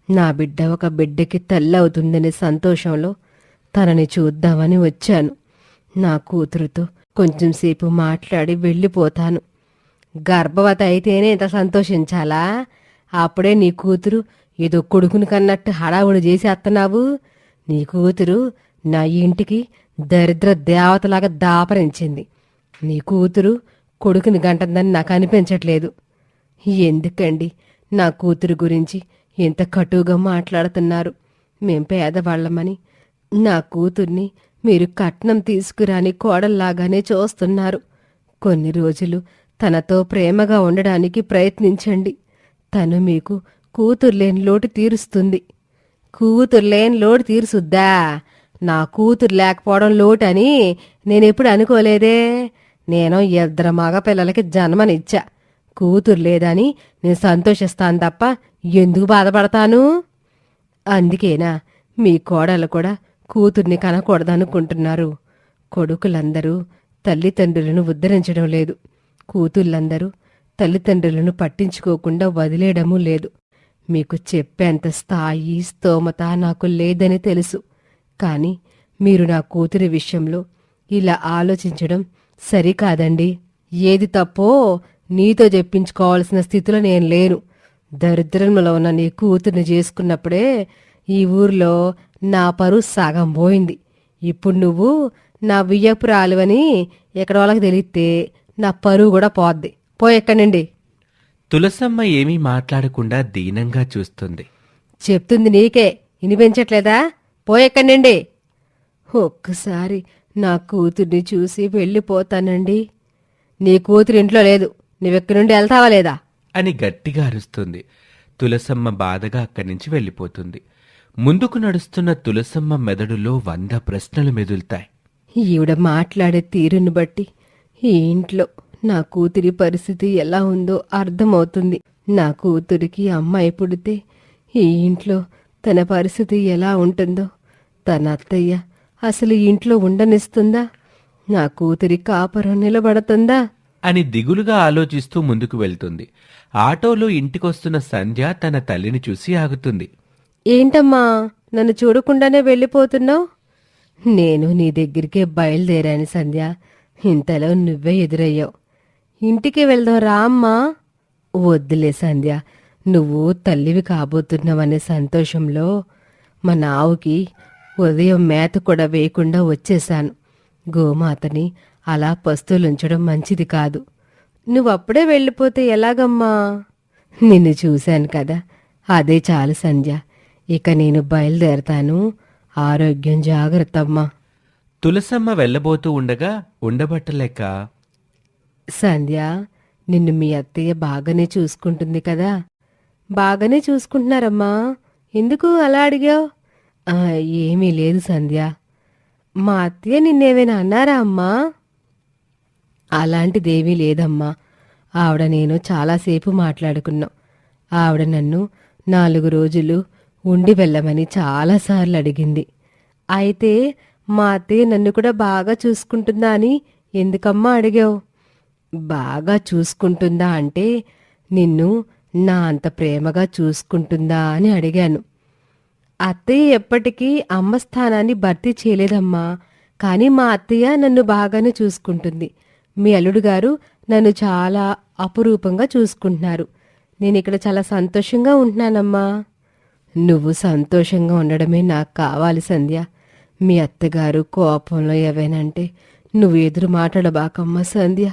[SPEAKER 2] నా బిడ్డ ఒక బిడ్డకి తల్లి అవుతుందనే సంతోషంలో తనని చూద్దామని వచ్చాను. నా కూతురుతో కొంచెంసేపు మాట్లాడి వెళ్ళిపోతాను. గర్భవతి అయితేనే ఇంత సంతోషించాలా? అప్పుడే నీ కూతురు ఏదో కొడుకుని కన్నట్టు హడావుడి చేసేస్తున్నావు. నీ కూతురు నా ఇంటికి దరిద్ర దేవతలాగా దాపరించింది. నీ కూతురు కొడుకుని గంటందని నాకు అనిపించట్లేదు. ఎందుకండి నా కూతురు గురించి ఇంత కటువుగా మాట్లాడుతున్నారు? మేం పేదవాళ్లమని నా కూతుర్ని మీరు కట్నం తీసుకురాని కోడల్లాగానే చూస్తున్నారు. కొన్ని రోజులు తనతో ప్రేమగా ఉండడానికి ప్రయత్నించండి. తను మీకు కూతుర్లేని లోటు తీరుస్తుంది. కూతుర్లేని లోటు తీరుసుద్దా? నా కూతురు లేకపోవడం లోటని నేనెప్పుడు అనుకోలేదే. నేను ఇద్దరు మగ పిల్లలకి జన్మనిచ్చా. కూతురు లేదని నేను సంతోషిస్తాను తప్ప ఎందుకు బాధపడతాను? అందుకేనా మీ కోడలు కూడా కూతుర్ని కనకూడదనుకుంటున్నారు? కొడుకులందరూ తల్లిదండ్రులను ఉద్ధరించడం లేదు. కూతుళ్ళందరూ తల్లిదండ్రులను పట్టించుకోకుండా వదిలేయడమూ లేదు. మీకు చెప్పేంత స్థాయి స్తోమత నాకు లేదని తెలుసు. కాని మీరు నా కూతురి విషయంలో ఇలా ఆలోచించడం సరికాదండి. ఏది తప్పో నీతో చెప్పించుకోవాల్సిన స్థితిలో నేను లేను. దరిద్రంలో ఉన్న నీ కూతుర్ని చేసుకున్నప్పుడే ఈ ఊర్లో నా పరువు సగం పోయింది. ఇప్పుడు నువ్వు నా వియ్యపురాలువని ఎక్కడ వాళ్ళకి తెలిస్తే నా పరువు కూడా పోద్ది. పోయెక్కడండి.
[SPEAKER 1] తులసమ్మ ఏమీ మాట్లాడకుండా దీనంగా చూస్తుంది.
[SPEAKER 2] చెప్తుంది నీకే వినిపించట్లేదా? పోయెక్కడండి. ఒక్కసారి నా కూతుర్ని చూసి వెళ్ళిపోతానండి. నీ కూతురు ఇంట్లో లేదు. నువ్వెక్కడి నుండి వెళ్తావా లేదా?
[SPEAKER 1] అని గట్టిగా అరుస్తుంది. తులసమ్మ బాధగా అక్కడి నుంచి వెళ్ళిపోతుంది. ముందుకు నడుస్తున్న తులసమ్మ మెదడులో 100 ప్రశ్నలు మెదులుతాయి.
[SPEAKER 2] ఈవిడ మాట్లాడే తీరును బట్టి ఈ ఇంట్లో నా కూతురి పరిస్థితి ఎలా ఉందో అర్థమవుతుంది. నా కూతురికి అమ్మాయి పుడితే ఈ ఇంట్లో తన పరిస్థితి ఎలా ఉంటుందో, తన అత్తయ్య అసలు ఈ ఇంట్లో ఉండనిస్తుందా? నా కూతురి కాపురం నిలబడుతుందా
[SPEAKER 1] అని దిగులుగా ఆలోచిస్తూ ముందుకు వెళ్తుంది. ఆటోలో ఇంటికొస్తున్న సంధ్య తన తల్లిని చూసి ఆగుతుంది.
[SPEAKER 2] ఏంటమ్మా, నన్ను చూడకుండానే వెళ్ళిపోతున్నావు? నేను నీ దగ్గరికే బయలుదేరాను సంధ్య. ఇంతలో నువ్వే ఎదురయ్యావు. ఇంటికి వెళ్దాం రా అమ్మా. వద్దులే సంధ్య, నువ్వు తల్లివి కాబోతున్నావనే సంతోషంలో మా ఆవుకి ఉదయం మేత కూడా వేయకుండా వచ్చేశాను. గోమాతని అలా పస్తులుంచడం మంచిది కాదు. నువ్వప్పుడే వెళ్ళిపోతే ఎలాగమ్మా? నిన్ను చూశాను కదా, అదే చాలు సంధ్య. ఇక నేను బయలుదేరతాను. ఆరోగ్యం జాగ్రత్తమ్మా.
[SPEAKER 1] తులసమ్మ వెళ్ళబోతూ ఉండగా ఉండబట్టలేక,
[SPEAKER 2] సంధ్య, నిన్ను మీ అత్తయ్య బాగానే చూసుకుంటుంది కదా? బాగానే చూసుకుంటున్నారమ్మా. ఎందుకు అలా అడిగావు? ఏమీ లేదు సంధ్య. మా అత్తయ్య నిన్నేమైనా అన్నారా అమ్మా? అలాంటిదేమీ లేదమ్మా. ఆవిడ నేను చాలాసేపు మాట్లాడుకున్నాం. ఆవిడ నన్ను 4 రోజులు ఉండి వెళ్ళమని చాలాసార్లు అడిగింది. అయితే మా అత్తయ్య నన్ను కూడా బాగా చూసుకుంటుందా అని ఎందుకమ్మా అడిగావు? బాగా చూసుకుంటుందా అంటే నిన్ను నా అంత ప్రేమగా చూసుకుంటుందా అని అడిగాను. అత్తయ్య ఎప్పటికీ అమ్మ స్థానాన్ని భర్తీ చేయలేదమ్మా. కానీ మా అత్తయ్య నన్ను బాగానే చూసుకుంటుంది. మీ అల్లుడు గారు నన్ను చాలా అపురూపంగా చూసుకుంటున్నారు. నేనిక్కడ చాలా సంతోషంగా ఉంటున్నానమ్మా. నువ్వు సంతోషంగా ఉండడమే నాకు కావాలి సంధ్య. మీ అత్తగారు కోపంలో ఏవైనంటే నువ్వు ఎదురు మాట్లాడబాకమ్మా సంధ్య.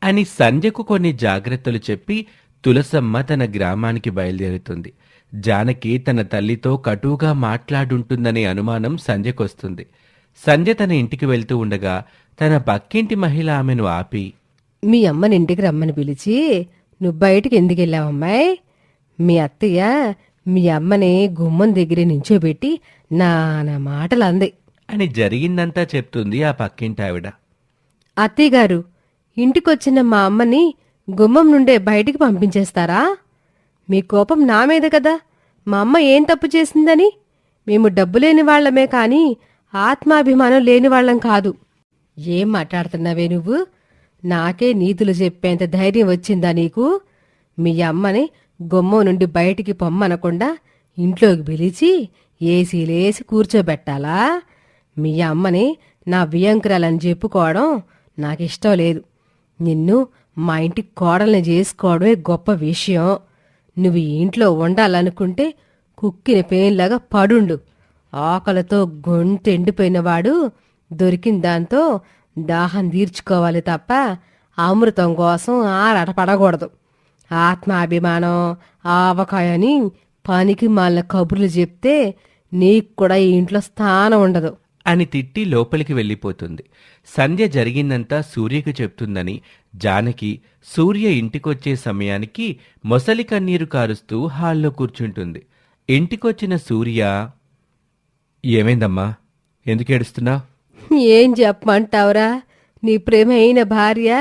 [SPEAKER 1] అని సంధ్యకు కొన్ని జాగ్రత్తలు చెప్పి తులసమ్మ తన గ్రామానికి బయలుదేరుతుంది. జానకి తన తల్లితో కటువుగా మాట్లాడుంటుందనే అనుమానం సంధ్యకొస్తుంది. సంధ్య తన ఇంటికి వెళ్తూ ఉండగా తన పక్కింటి మహిళ ఆమెను ఆపి,
[SPEAKER 2] మీ అమ్మని ఇంటికి రమ్మని పిలిచి నువ్వు బయటికి ఎందుకు వెళ్ళావమ్మాయి? మీ అత్తయ్య మీ అమ్మని గుమ్మం దగ్గర నించోబెట్టి నానా మాటలు అంది
[SPEAKER 1] అని జరిగిందంతా చెప్తుంది ఆ పక్కింటి ఆవిడ.
[SPEAKER 2] అత్తయ్య గారు, ఇంటికొచ్చిన మా అమ్మని గుమ్మం నుండే బయటికి పంపించేస్తారా? మీ కోపం నా మీద కదా. మా అమ్మ ఏం తప్పు చేసిందని? మేము డబ్బు లేని వాళ్లమే కాని ఆత్మాభిమానం లేని వాళ్ళం కాదు. ఏం మాట్లాడుతున్నావే నువ్వు? నాకే నీతులు చెప్పేంత ధైర్యం వచ్చిందా నీకు? మీ అమ్మని గుమ్మం నుండి బయటికి పొమ్మనకుండా ఇంట్లోకి పిలిచి ఏసీలేసి కూర్చోబెట్టాలా? మీ అమ్మని నా వియంకురాలని చెప్పుకోవడం నాకిష్టం లేదు. నిన్ను మా ఇంటి కోడల్ని చేసుకోవడమే గొప్ప విషయం. నువ్వు ఈ ఇంట్లో ఉండాలనుకుంటే కుక్కిన పేన్లాగా పడుండు. ఆకలితో గొంతెండిపోయినవాడు దొరికిన దాంతో దాహం తీర్చుకోవాలి తప్ప అమృతం కోసం ఆరాటపడకూడదు. ఆత్మాభిమానం ఆవకాయని పనికి మాలిన కబుర్లు చెప్తే నీకు కూడా ఈ ఇంట్లో స్థానం ఉండదు
[SPEAKER 1] అని తిట్టి లోపలికి వెళ్ళిపోతుంది. సంధ్య జరిగిందంతా సూర్యకు చెప్తుందని జానకి సూర్య ఇంటికొచ్చే సమయానికి మొసలి కన్నీరు కారుస్తూ హాల్లో కూర్చుంటుంది. ఇంటికొచ్చిన సూర్య, ఏమైందమ్మా, ఎందుకు ఏడుస్తున్నావు?
[SPEAKER 2] ఏం చెప్పమంటావురా? నీ ప్రేమ అయిన భార్య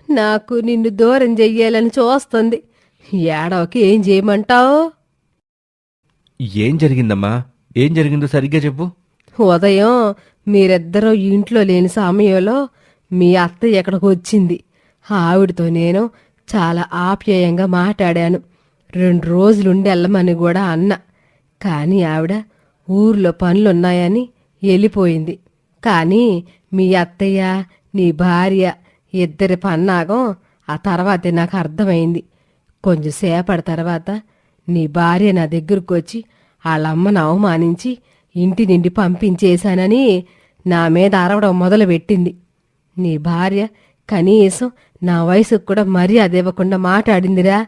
[SPEAKER 2] నాకు నిన్ను దూరం చెయ్యాలని చూస్తుంది. ఏడవకి ఏం చేయమంటావు?
[SPEAKER 1] ఏం జరిగిందమ్మా, ఏం జరిగిందో సరిగ్గా చెప్పు.
[SPEAKER 2] ఉదయం మీరిద్దరూ ఇంట్లో లేని సమయంలో మీ అత్త ఎక్కడికి వచ్చింది. ఆవిడతో నేను చాలా ఆప్యాయంగా మాట్లాడాను. 2 రోజులుండి వెళ్ళమని కూడా అన్నా. కానీ ఆవిడ ఊర్లో పనులున్నాయని వెళ్ళిపోయింది. కానీ మీ అత్తయ్య నీ భార్య ఇద్దరి పన్నాగం ఆ తర్వాతే నాకు అర్థమైంది. కొంచెంసేపటి తర్వాత నీ భార్య నా దగ్గరకు వచ్చి వాళ్ళమ్మను అవమానించి ఇంటి నుండి పంపించేశానని నా మీద అరవడం మొదలుపెట్టింది. నీ భార్య కనీసం నా వయసుకు కూడా మర్యాద ఇవ్వకుండా మాట్లాడిందిరా.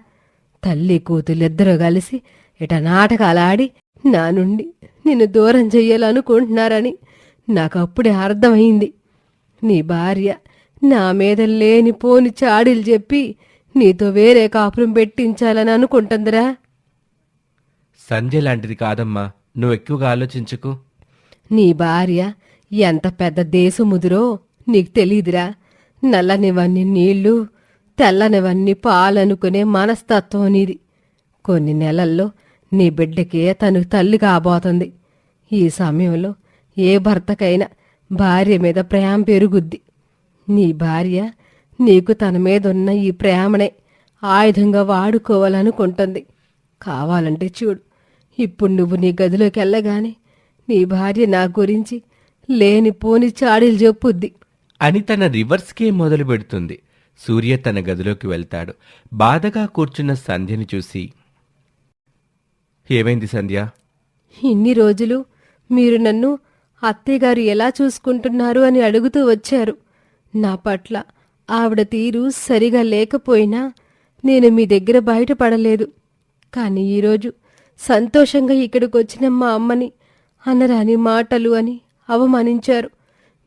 [SPEAKER 2] తల్లి కూతుళ్ళిద్దరూ కలిసి ఇట నాటకాలాడి నా నుండి నిన్ను దూరం చెయ్యాలనుకుంటున్నారని నాకప్పుడే అర్థమైంది. నీ భార్య నా మీద లేని పోని చాడీలు చెప్పి నీతో వేరే కాపురం పెట్టించాలని అనుకుంటుందిరా.
[SPEAKER 1] సంధ్య లాంటిది కాదమ్మా, నువ్వు ఎక్కువగా ఆలోచించుకు.
[SPEAKER 2] నీ భార్య ఎంత పెద్ద దేశముదురో నీకు తెలీదురా. నల్లనివన్నీ నీళ్లు, తెల్లనివన్నీ పాలనుకునే మనస్తత్వం నీది. కొన్ని నెలల్లో నీ బిడ్డకే తను తల్లి కాబోతుంది. ఈ సమయంలో ఏ భర్తకైనా భార్య మీద ప్రేమ పెరుగుద్ది. నీ భార్య నీకు తన మీదున్న ఈ ప్రేమనే ఆయుధంగా వాడుకోవాలనుకుంటుంది. కావాలంటే చూడు, ఇప్పుడు నువ్వు నీ గదిలోకి వెళ్ళగానే నీ భార్య నా గురించి లేనిపోని చాడీలు చెప్పుద్ది
[SPEAKER 1] అని తన రివర్స్ గేమ్ మొదలు పెడుతుంది. సూర్య తన గదిలోకి వెళ్తాడు. బాధగా కూర్చున్న సంధ్యని చూసి, ఏమైంది సంధ్య?
[SPEAKER 2] ఇన్ని రోజులు మీరు నన్ను అత్తయ్యగారు ఎలా చూసుకుంటున్నారు అని అడుగుతూ వచ్చారు. నా పట్ల ఆవిడ తీరు సరిగా లేకపోయినా నేను మీ దగ్గర బయటపడలేదు. కానీ ఈరోజు సంతోషంగా ఇక్కడికి వచ్చిన మా అమ్మని అనరాని మాటలు అని అవమానించారు.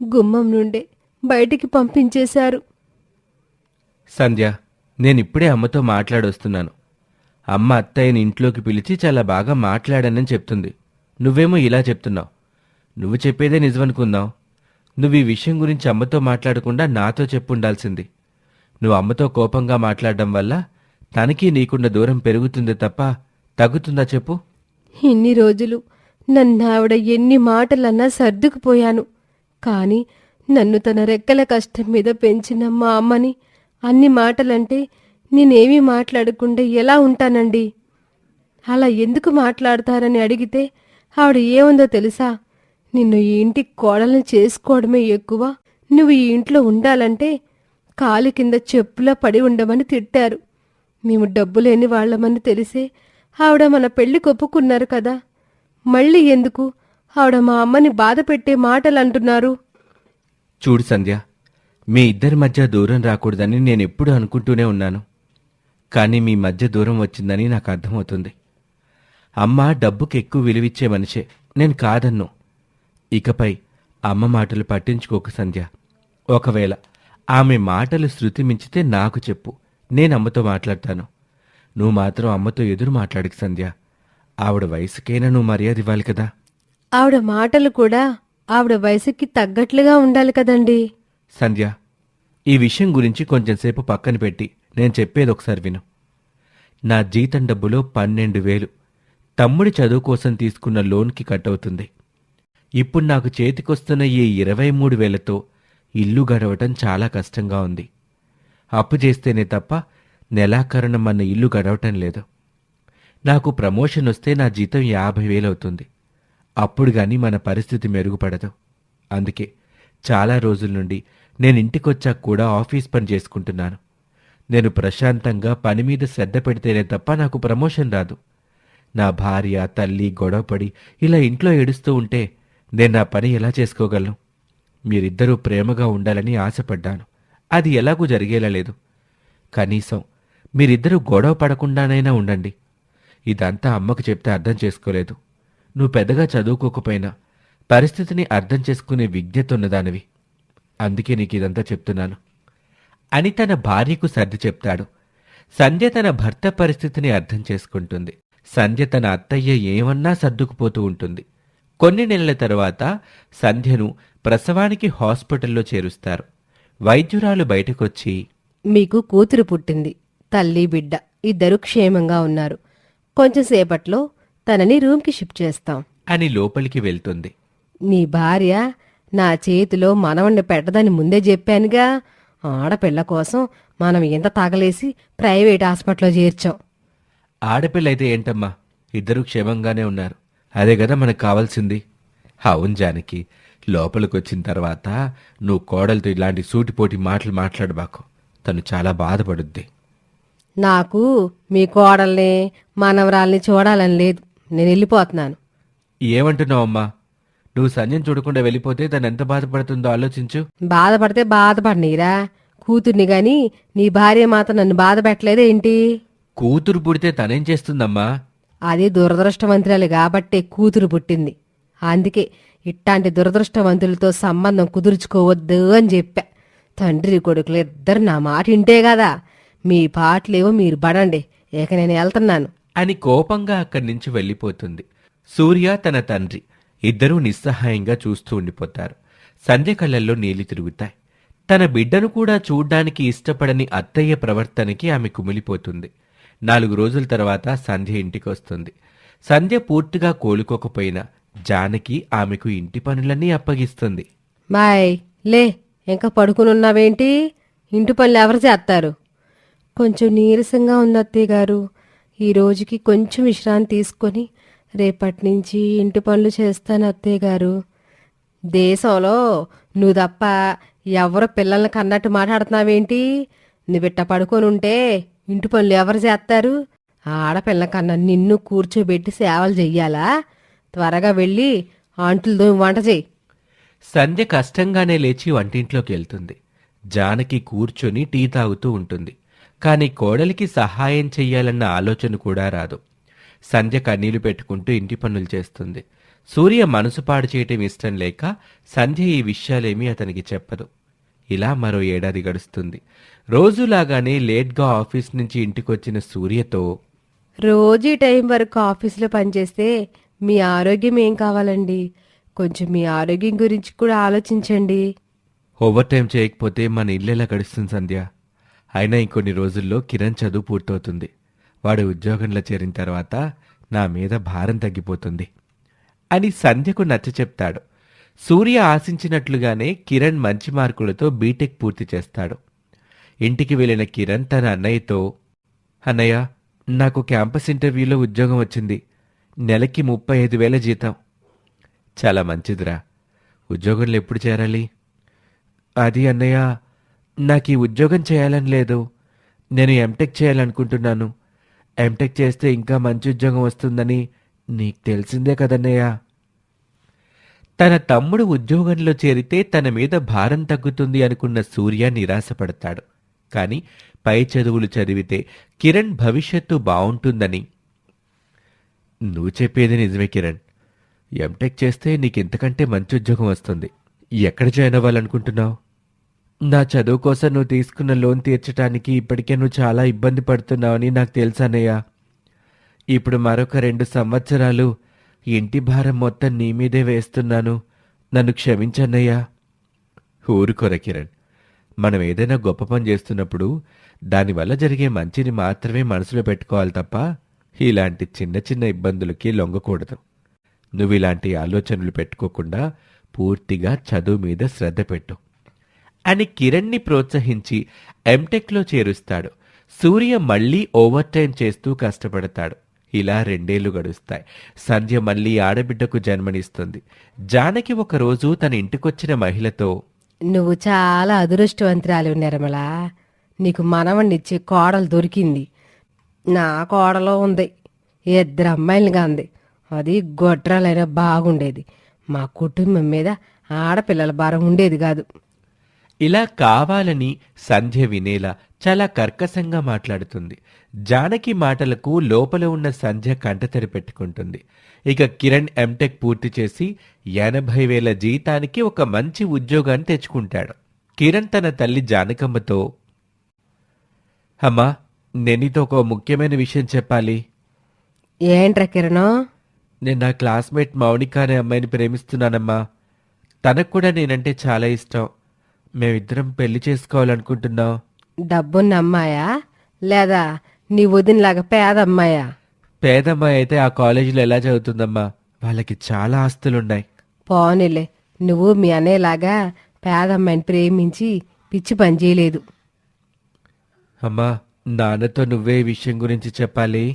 [SPEAKER 2] గుమ్మం నుండే బయటికి పంపించేశారు.
[SPEAKER 1] సంధ్య, నేనిప్పుడే అమ్మతో మాట్లాడొస్తున్నాను. అమ్మ అత్తయ్యని ఇంట్లోకి పిలిచి చాలా బాగా మాట్లాడానని చెప్తుంది. నువ్వేమో ఇలా చెప్తున్నావు. నువ్వు చెప్పేదే నిజమనుకుందాం. నువ్వు ఈ విషయం గురించి అమ్మతో మాట్లాడకుండా నాతో చెప్పుండాల్సింది. నువ్వు అమ్మతో కోపంగా మాట్లాడడం వల్ల తనకి నీకున్న దూరం పెరుగుతుంది తప్ప తగ్గుతుందా చెప్పు?
[SPEAKER 2] ఇన్ని రోజులు నన్ను ఆవిడ ఎన్ని మాటలన్నా సర్దుకుపోయాను. కాని నన్ను తన రెక్కల కష్టం మీద పెంచిన మా అమ్మని అన్ని మాటలంటే నేనేమీ మాట్లాడకుండా ఎలా ఉంటానండి? అలా ఎందుకు మాట్లాడతారని అడిగితే ఆవిడ ఏముందో తెలుసా? నిన్ను ఈ ఇంటికి కోడల్ని చేసుకోవడమే ఎక్కువ, నువ్వు ఈ ఇంట్లో ఉండాలంటే కాలి కింద చెప్పులా పడి ఉండమని తిట్టారు. మేము డబ్బు లేని వాళ్ళమని తెలిసే ఆవిడ మన పెళ్లి ఒప్పుకున్నారు కదా. మళ్ళీ ఎందుకు ఆవిడ మా అమ్మని బాధ పెట్టే మాటలు అంటున్నారు?
[SPEAKER 1] చూడు సంధ్య, మీ ఇద్దరి మధ్య దూరం రాకూడదని నేనెప్పుడూ అనుకుంటూనే ఉన్నాను. కానీ మీ మధ్య దూరం వచ్చిందని నాకు అర్థమవుతుంది. అమ్మ డబ్బుకి ఎక్కువ విలువిచ్చే మనిషే, నేను కాదన్ను. ఇకపై అమ్మ మాటలు పట్టించుకోకు సంధ్య. ఒకవేళ ఆమె మాటలు శృతి మించితే నాకు చెప్పు, నేను అమ్మతో మాట్లాడతాను. నువ్వు మాత్రం అమ్మతో ఎదురు మాట్లాడకు సంధ్య. ఆవిడ వయసుకైనా నువ్వు మర్యాద ఇవ్వాలి కదా.
[SPEAKER 2] ఆవిడ మాటలు కూడా ఆవిడ వయసుకి తగ్గట్లుగా ఉండాలి కదండి.
[SPEAKER 1] సంధ్య, ఈ విషయం గురించి కొంచెంసేపు పక్కన పెట్టి నేను చెప్పేది ఒకసారి విను. నా జీతం డబ్బులో 12,000 తమ్ముడి చదువు కోసం తీసుకున్న లోన్కి కట్ అవుతుంది. ఇప్పుడు నాకు చేతికొస్తున్న ఈ 23,000తో ఇల్లు గడవటం చాలా కష్టంగా ఉంది. అప్పు చేస్తేనే తప్ప నెలాఖరున మన ఇల్లు గడవటం లేదు. నాకు ప్రమోషన్ వస్తే నా జీతం 50,000 అవుతుంది. అప్పుడు గాని మన పరిస్థితి మెరుగుపడదు. అందుకే చాలా రోజుల నుండి నేను ఇంటికొచ్చాక కూడా ఆఫీస్ పని చేసుకుంటున్నాను. నేను ప్రశాంతంగా పని మీద శ్రద్ధ పెడితేనే తప్ప నాకు ప్రమోషన్ రాదు. నా భార్య, తల్లి గొడవపడి ఇలా ఇంట్లో ఏడుస్తూ ఉంటే నేను నా పని ఎలా చేసుకోగలను? మీరిద్దరూ ప్రేమగా ఉండాలని ఆశపడ్డాను. అది ఎలాగూ జరిగేలా లేదు. కనీసం మీరిద్దరూ గొడవ పడకుండానైనా ఉండండి. ఇదంతా అమ్మకు చెప్తే అర్థం చేసుకోలేదు. నువ్వు పెద్దగా చదువుకోకపోయినా పరిస్థితిని అర్థం చేసుకునే విజ్ఞత ఉన్నదానివి. అందుకే నీకు ఇదంతా చెప్తున్నాను అని తన భార్యకు సర్ది చెప్తాడు. సంధ్య తన భర్త పరిస్థితిని అర్థం చేసుకుంటుంది. సంధ్య తన అత్తయ్య ఏమన్నా సర్దుకుపోతూ ఉంటుంది. కొన్ని నెలల తరువాత సంధ్యను ప్రసవానికి హాస్పిటల్లో చేరుస్తారు. వైద్యురాలు బయటకొచ్చి,
[SPEAKER 2] మీకు కూతురు పుట్టింది. తల్లి బిడ్డ ఇద్దరు క్షేమంగా ఉన్నారు. కొంచెం సేపట్లో తనని రూమ్కి షిఫ్ట్ చేస్తాం
[SPEAKER 1] అని లోపలికి వెళ్తుంది.
[SPEAKER 2] నీ భార్య నా చేతిలో మనవణ్ణి పెట్టదని ముందే చెప్పానుగా. ఆడపిల్ల కోసం మనం ఎంత తగలేసి ప్రైవేట్ హాస్పిటల్లో చేర్చాం.
[SPEAKER 1] ఆడపిల్లయితే ఏంటమ్మా, ఇద్దరూ క్షేమంగానే ఉన్నారు. అదే కదా మనకు కావాల్సింది. అవును జానకి, లోపలికొచ్చిన తర్వాత నువ్వు కోడలతో ఇలాంటి సూటిపోటి మాటలు మాట్లాడబాకు. తను చాలా బాధపడుద్ది.
[SPEAKER 2] నాకు మీ కోడల్ని మనవరాల్ని చూడాలని లేదు. నేను వెళ్ళిపోతున్నాను.
[SPEAKER 1] ఏమంటున్నావమ్మా? నువ్వు సంజయ్ చూడకుండా వెళ్ళిపోతే తను ఎంత బాధపడుతుందో ఆలోచించు.
[SPEAKER 2] బాధపడితే బాధపడనీరా, కూతుర్ని గాని నీ భార్య మాత్రం నన్ను బాధ పెట్టలేదేంటి?
[SPEAKER 1] కూతురు పుడితే తనేం చేస్తుందమ్మా?
[SPEAKER 2] అది దురదృష్టవంతురాలు కాబట్టే కూతురు పుట్టింది. అందుకే ఇట్లాంటి దురదృష్టవంతులతో సంబంధం కుదుర్చుకోవద్దు అని చెప్పా. తండ్రి కొడుకులు ఇద్దరు నా మాట ఇంటే కదా. మీ పాటలేవో మీరు పడండి, ఇక నేను వెళ్తున్నాను
[SPEAKER 1] అని కోపంగా అక్కడి నుంచి వెళ్ళిపోతుంది. సూర్య తన తండ్రి ఇద్దరూ నిస్సహాయంగా చూస్తూ ఉండిపోతారు. సంధ్య కళ్ళల్లో నీళ్లు తిరుగుతాయి. తన బిడ్డను కూడా చూడ్డానికి ఇష్టపడని అత్తయ్య ప్రవర్తనకి ఆమె కుమిలిపోతుంది. 4 రోజుల తర్వాత సంధ్య ఇంటికొస్తుంది. సంధ్య పూర్తిగా కోలుకోకపోయినా జానకి ఆమెకు ఇంటి పనులన్నీ అప్పగిస్తుంది.
[SPEAKER 2] మాయ్ లే, ఇంకా పడుకునున్నావేంటి? ఇంటి పనులు ఎవరు చేస్తారు? కొంచెం నీరసంగా ఉంది అత్తయ్య గారు. ఈ రోజుకి కొంచెం విశ్రాంతి తీసుకొని రేపటి నుంచి ఇంటి పనులు చేస్తాను అత్తయ్య గారు. దేశంలో నువ్వు తప్ప ఎవరు పిల్లల్ని కన్నట్టు మాట్లాడుతున్నావేంటి? నువ్విట్ట పడుకొనుంటే ఇంటి పనులు ఎవరు చేస్తారు? ఆడపిల్ల కన్నా నిన్ను కూర్చోబెట్టి సేవలు చెయ్యాలా? త్వరగా వెళ్ళి ఆంటులతో వంట చెయ్యి.
[SPEAKER 1] సంధ్య కష్టంగానే లేచి వంటింట్లోకి వెళ్తుంది. జానకి కూర్చొని టీ తాగుతూ ఉంటుంది. కాని కోడలికి సహాయం చెయ్యాలన్న ఆలోచన కూడా రాదు. సంధ్య కన్నీళ్లు పెట్టుకుంటూ ఇంటి పనులు చేస్తుంది. సూర్య మనసు పాడు చేయటం ఇష్టం లేక సంధ్య ఈ విషయాలేమీ అతనికి చెప్పదు. ఇలా మరో ఏడాది గడుస్తుంది. రోజులాగానే లేట్గా ఆఫీస్ నుంచి ఇంటికొచ్చిన సూర్యతో,
[SPEAKER 2] రోజు ఈ టైం వరకు ఆఫీసులో పనిచేస్తే మీ ఆరోగ్యం ఏం కావాలండి? కొంచెం మీ ఆరోగ్యం గురించి కూడా ఆలోచించండి.
[SPEAKER 1] ఓవర్ టైం చేయకపోతే మన ఇల్లెలా గడుస్తుంది సంధ్య? అయినా ఇంకొన్ని రోజుల్లో కిరణ్ చదువు పూర్తవుతుంది. వాడు ఉద్యోగంలో చేరిన తర్వాత నా మీద భారం తగ్గిపోతుంది అని సంధ్యకు నచ్చ చెప్తాడు. సూర్య ఆశించినట్లుగానే కిరణ్ మంచి మార్కులతో బీటెక్ పూర్తి చేస్తాడు. ఇంటికి వెళ్ళిన కిరణ్ తన అన్నయ్యతో, అన్నయ్య, నాకు క్యాంపస్ ఇంటర్వ్యూలో ఉద్యోగం వచ్చింది. నెలకి 35,000 జీతం. చాలా మంచిదిరా. ఉద్యోగంలో ఎప్పుడు చేరాలి? అది అన్నయ్య, నాకు ఈ ఉద్యోగం చేయాలని లేదు. నేను ఎంటెక్ చేయాలనుకుంటున్నాను. ఎంటెక్ చేస్తే ఇంకా మంచి ఉద్యోగం వస్తుందని నీకు తెలిసిందే కదన్నయ్య. తన తమ్ముడు ఉద్యోగంలో చేరితే తన మీద భారం తగ్గుతుంది అనుకున్న సూర్య నిరాశపడతాడు. కాని పై చదువులు చదివితే కిరణ్ భవిష్యత్తు బావుంటుందని. నువ్వు చెప్పేది నిజమే కిరణ్. ఎంటెక్ చేస్తే నీకింతకంటే మంచి ఉద్యోగం వస్తుంది. ఎక్కడ జాయిన్ అవ్వాలనుకుంటున్నావు? నా చదువు కోసం నువ్వు తీసుకున్న లోన్ తీర్చడానికి ఇప్పటికే నువ్వు చాలా ఇబ్బంది పడుతున్నావని నాకు తెలుసన్నయ్య. ఇప్పుడు మరొక 2 సంవత్సరాలు ఇంటి భారం మొత్తం నీ మీదే వేస్తున్నాను. నన్ను క్షమించన్నయ్యా. ఊరుకోర కిరణ్. మనం ఏదైనా గొప్ప పని చేస్తున్నప్పుడు దానివల్ల జరిగే మంచిని మాత్రమే మనసులో పెట్టుకోవాలి తప్ప ఇలాంటి చిన్న చిన్న ఇబ్బందులకి లొంగకూడదు. నువ్వు ఇలాంటి ఆలోచనలు పెట్టుకోకుండా పూర్తిగా చదువు మీద శ్రద్ధ పెట్టు అని కిరణ్ని ప్రోత్సహించి ఎంటెక్లో చేరుస్తాడు. సూర్య మళ్లీ ఓవర్ టైం చేస్తూ కష్టపడతాడు. ఇలా 2 ఏళ్లు గడుస్తాయి. సంధ్య మళ్లీ ఆడబిడ్డకు జన్మనిస్తుంది. జానకి ఒకరోజు తన ఇంటికొచ్చిన మహిళతో,
[SPEAKER 2] నువ్వు చాలా అదృష్టవంతురాలు నిర్మల. నీకు మనవణ్ణిచ్చే కోడలు దొరికింది. నా కోడలో ఉంది. 2 అమ్మాయిలుగా ఉంది. అది గొడ్రాలైనా బాగుండేది. మా కుటుంబం మీద ఆడపిల్లల భారం ఉండేది కాదు.
[SPEAKER 1] ఇలా కావాలని సంధ్య వినేలా చాలా కర్కశంగా మాట్లాడుతుంది. జానకి మాటలకు లోపల ఉన్న సంధ్య కంటతడి పెట్టుకుంటుంది. ఇక కిరణ్ ఎంటెక్ పూర్తి చేసి 80,000 జీతానికి ఒక మంచి ఉద్యోగాన్ని తెచ్చుకుంటాడు. కిరణ్ తన తల్లి జానకమ్మతో, అమ్మా, నేనితో ఒక ముఖ్యమైన విషయం చెప్పాలి.
[SPEAKER 2] ఏంట్రా కిరణం?
[SPEAKER 1] నేను నా క్లాస్మేట్ మౌనిక అనే అమ్మాయిని ప్రేమిస్తున్నానమ్మా. తనకు కూడా నేనంటే చాలా ఇష్టం. మేమిద్దరం పెళ్లి చేసుకోవాలనుకుంటున్నాం.
[SPEAKER 2] డబ్బున్న అమ్మాయా లేదా నీ వదినలాగా పేదమ్మాయా?
[SPEAKER 1] పేదమ్మాయి అయితే ఆ కాలేజీలో ఎలా చదువుతుందమ్మా? వాళ్ళకి చాలా ఆస్తులున్నాయి.
[SPEAKER 2] పోనీలే, నువ్వు మీ అన్నయ్యలాగా పేదమ్మాయిని ప్రేమించి పిచ్చి పని చేయలేదు.
[SPEAKER 1] అమ్మా, నాన్నతో నువ్వే ఈ విషయం గురించి చెప్పాలి.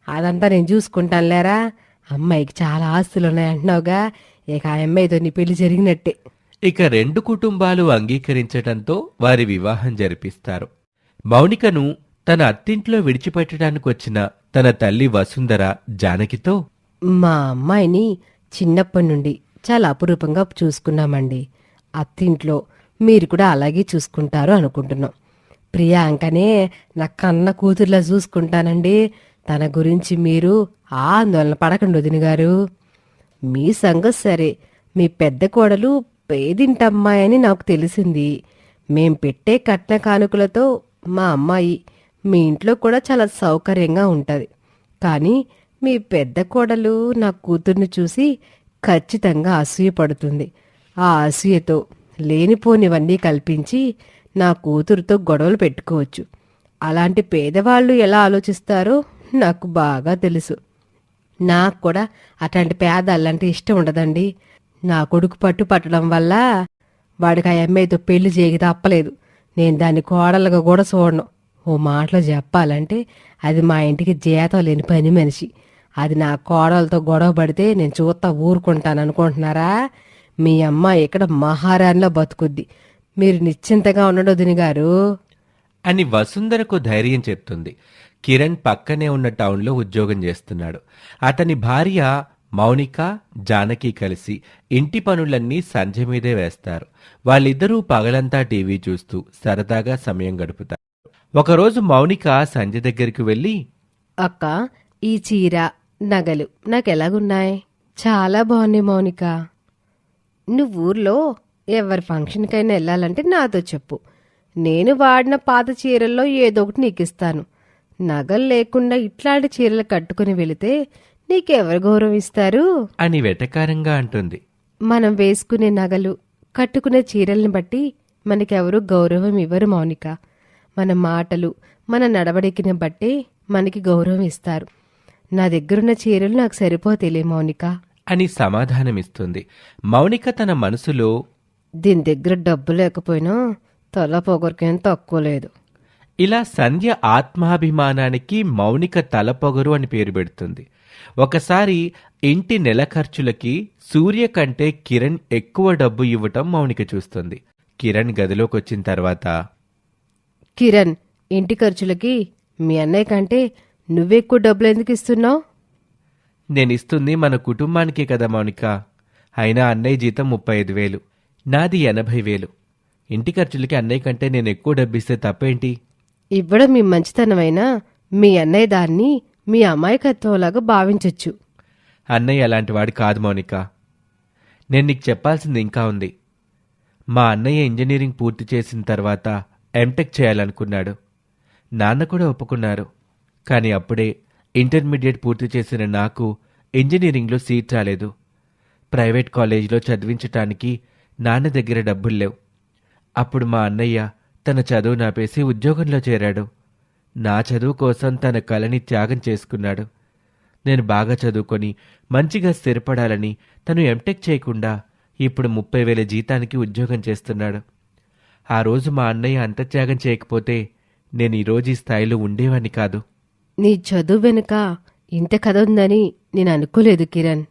[SPEAKER 2] అదంతా నేను చూసుకుంటాను లేరా. అమ్మాయికి చాలా ఆస్తులు ఉన్నాయంటున్నావుగా, ఇక ఆ అమ్మాయితో నీ పెళ్లి జరిగినట్టే.
[SPEAKER 1] ఇక 2 కుటుంబాలు అంగీకరించటంతో వారి వివాహం జరిపిస్తారు. మౌనికను తన అత్తింట్లో విడిచిపెట్టడానికి వచ్చిన తన తల్లి వసుంధర జానకితో,
[SPEAKER 2] మా అమ్మాయిని చిన్నప్పటి నుండి చాలా అపురూపంగా చూసుకున్నామండి. అత్తింట్లో మీరు కూడా అలాగే చూసుకుంటారు అనుకుంటున్నాం. ప్రియాంకనే నా కన్న కూతుర్లా చూసుకుంటానండి. తన గురించి మీరు ఆందోళన పడకండి వదిన గారు. మీ సంగతి సరే, మీ పెద్ద కోడలు పేదింటమ్మాయని నాకు తెలిసింది. మేం పెట్టే కట్న కానుకలతో మా అమ్మాయి మీ ఇంట్లో కూడా చాలా సౌకర్యంగా ఉంటుంది. కానీ మీ పెద్ద కోడలు నా కూతుర్ని చూసి ఖచ్చితంగా అసూయపడుతుంది. ఆ అసూయతో లేనిపోనివన్నీ కల్పించి నా కూతురుతో గొడవలు పెట్టుకోవచ్చు. అలాంటి పేదవాళ్ళు ఎలా ఆలోచిస్తారో నాకు బాగా తెలుసు. నాకు కూడా అట్లాంటి పేదళ్ళంటే ఇష్టం ఉండదండి. నా కొడుకు పట్టడం వల్ల వాడికి ఆ అమ్మాయితో పెళ్లి చేయక తప్పలేదు. నేను దాన్ని కోడలుగా కూడా చూడను. ఓ మాటలో చెప్పాలంటే అది మా ఇంటికి జీతం లేని పని మనిషి. అది నా కోడలతో గొడవ పడితే నేను చూస్తా ఊరుకుంటాను అనుకుంటున్నారా? మీ అమ్మాయి ఇక్కడ మహారాణిలో బతుకుద్ది. మీరు నిశ్చింతగా ఉండడు వదిన గారు
[SPEAKER 1] అని వసుంధరకు ధైర్యం చెప్తుంది. కిరణ్ పక్కనే ఉన్న టౌన్లో ఉద్యోగం చేస్తున్నాడు. అతని భార్య మౌనిక, జానకి కలిసి ఇంటి పనులన్నీ సంధ్య మీదే వేస్తారు. వాళ్ళిద్దరూ పగలంతా టీవీ చూస్తూ సరదాగా సమయం గడుపుతారు. ఒకరోజు మౌనిక సంధ్య దగ్గరికి వెళ్ళి,
[SPEAKER 2] అక్క, ఈ చీర నగలు నాకెలాగున్నాయి? చాలా బాగున్నాయి మౌనిక. నువ్వు ఊర్లో ఎవరి ఫంక్షన్కైనా వెళ్ళాలంటే నాతో చెప్పు. నేను వాడిన పాత చీరల్లో ఏదో ఒకటి నీకిస్తాను. నగలు లేకుండా ఇట్లాంటి చీరలు కట్టుకుని వెళితే నీకెవరు గౌరవం ఇస్తారు
[SPEAKER 1] అని వెటకారంగా అంటుంది.
[SPEAKER 2] మనం వేసుకునే నగలు, కట్టుకునే చీరల్ని బట్టి మనకెవరూ గౌరవం ఇవ్వరు మౌనిక. మన మాటలు, మన నడవడికిని బట్టే మనకి గౌరవం ఇస్తారు. నా దగ్గరున్న చీరలు నాకు సరిపోతేలే మౌనిక
[SPEAKER 1] అని సమాధానమిస్తుంది. మౌనిక తన మనసులో,
[SPEAKER 2] దీని దగ్గర డబ్బు లేకపోయినా తల పొగరికేం తక్కువ లేదు.
[SPEAKER 1] ఇలా సంధ్య ఆత్మాభిమానానికి మౌనిక తలపొగరు అని పేరు పెడుతుంది. ఒకసారి ఇంటి నెల ఖర్చులకి సూర్య కంటే కిరణ్ ఎక్కువ డబ్బు ఇవ్వటం మౌనిక చూస్తుంది. కిరణ్ గదిలోకొచ్చిన తర్వాత,
[SPEAKER 2] కిరణ్, ఇంటి ఖర్చులకి మీ అన్నయ్య కంటే నువ్వెక్కువ డబ్బులు ఎందుకు ఇస్తున్నావు?
[SPEAKER 1] నేనిస్తుంది మన కుటుంబానికే కదా మౌనిక. అయినా అన్నయ్య జీతం 35,000, నాది 80,000. ఇంటి ఖర్చులకి అన్నయ్య కంటే నేను ఎక్కువ డబ్బిస్తే తప్పేంటి?
[SPEAKER 2] ఇవ్వడం మీ మంచితనమైనా మీ అన్నయ్య దాన్ని మీ అమాయకత్వంలాగా భావించొచ్చు.
[SPEAKER 1] అన్నయ్య అలాంటివాడు కాదు మౌనిక. నేను నీకు చెప్పాల్సింది ఇంకా ఉంది. మా అన్నయ్య ఇంజనీరింగ్ పూర్తి చేసిన తర్వాత ఎంటెక్ చేయాలనుకున్నాడు. నాన్న కూడా ఒప్పుకున్నారు. కానీ అప్పుడే ఇంటర్మీడియట్ పూర్తి చేసిన నాకు ఇంజనీరింగ్లో సీట్ రాలేదు. ప్రైవేట్ కాలేజీలో చదివించటానికి నాన్న దగ్గర డబ్బులు లేవు. అప్పుడు మా అన్నయ్య తన చదువు నాపేసి ఉద్యోగంలో చేరాడు. నా చదువు కోసం తన కలని త్యాగం చేసుకున్నాడు. నేను బాగా చదువుకొని మంచిగా స్థిరపడాలని తను ఎంటెక్ చేయకుండా ఇప్పుడు 30,000 జీతానికి ఉద్యోగం చేస్తున్నాడు. ఆ రోజు మా అన్నయ్య అంత త్యాగం చేయకపోతే నేను ఈరోజు ఈ స్థాయిలో ఉండేవాణ్ణి కాదు.
[SPEAKER 2] నీ చదువు వెనుక ఇంత కథ ఉందని నేను అనుకోలేదు కిరణ్.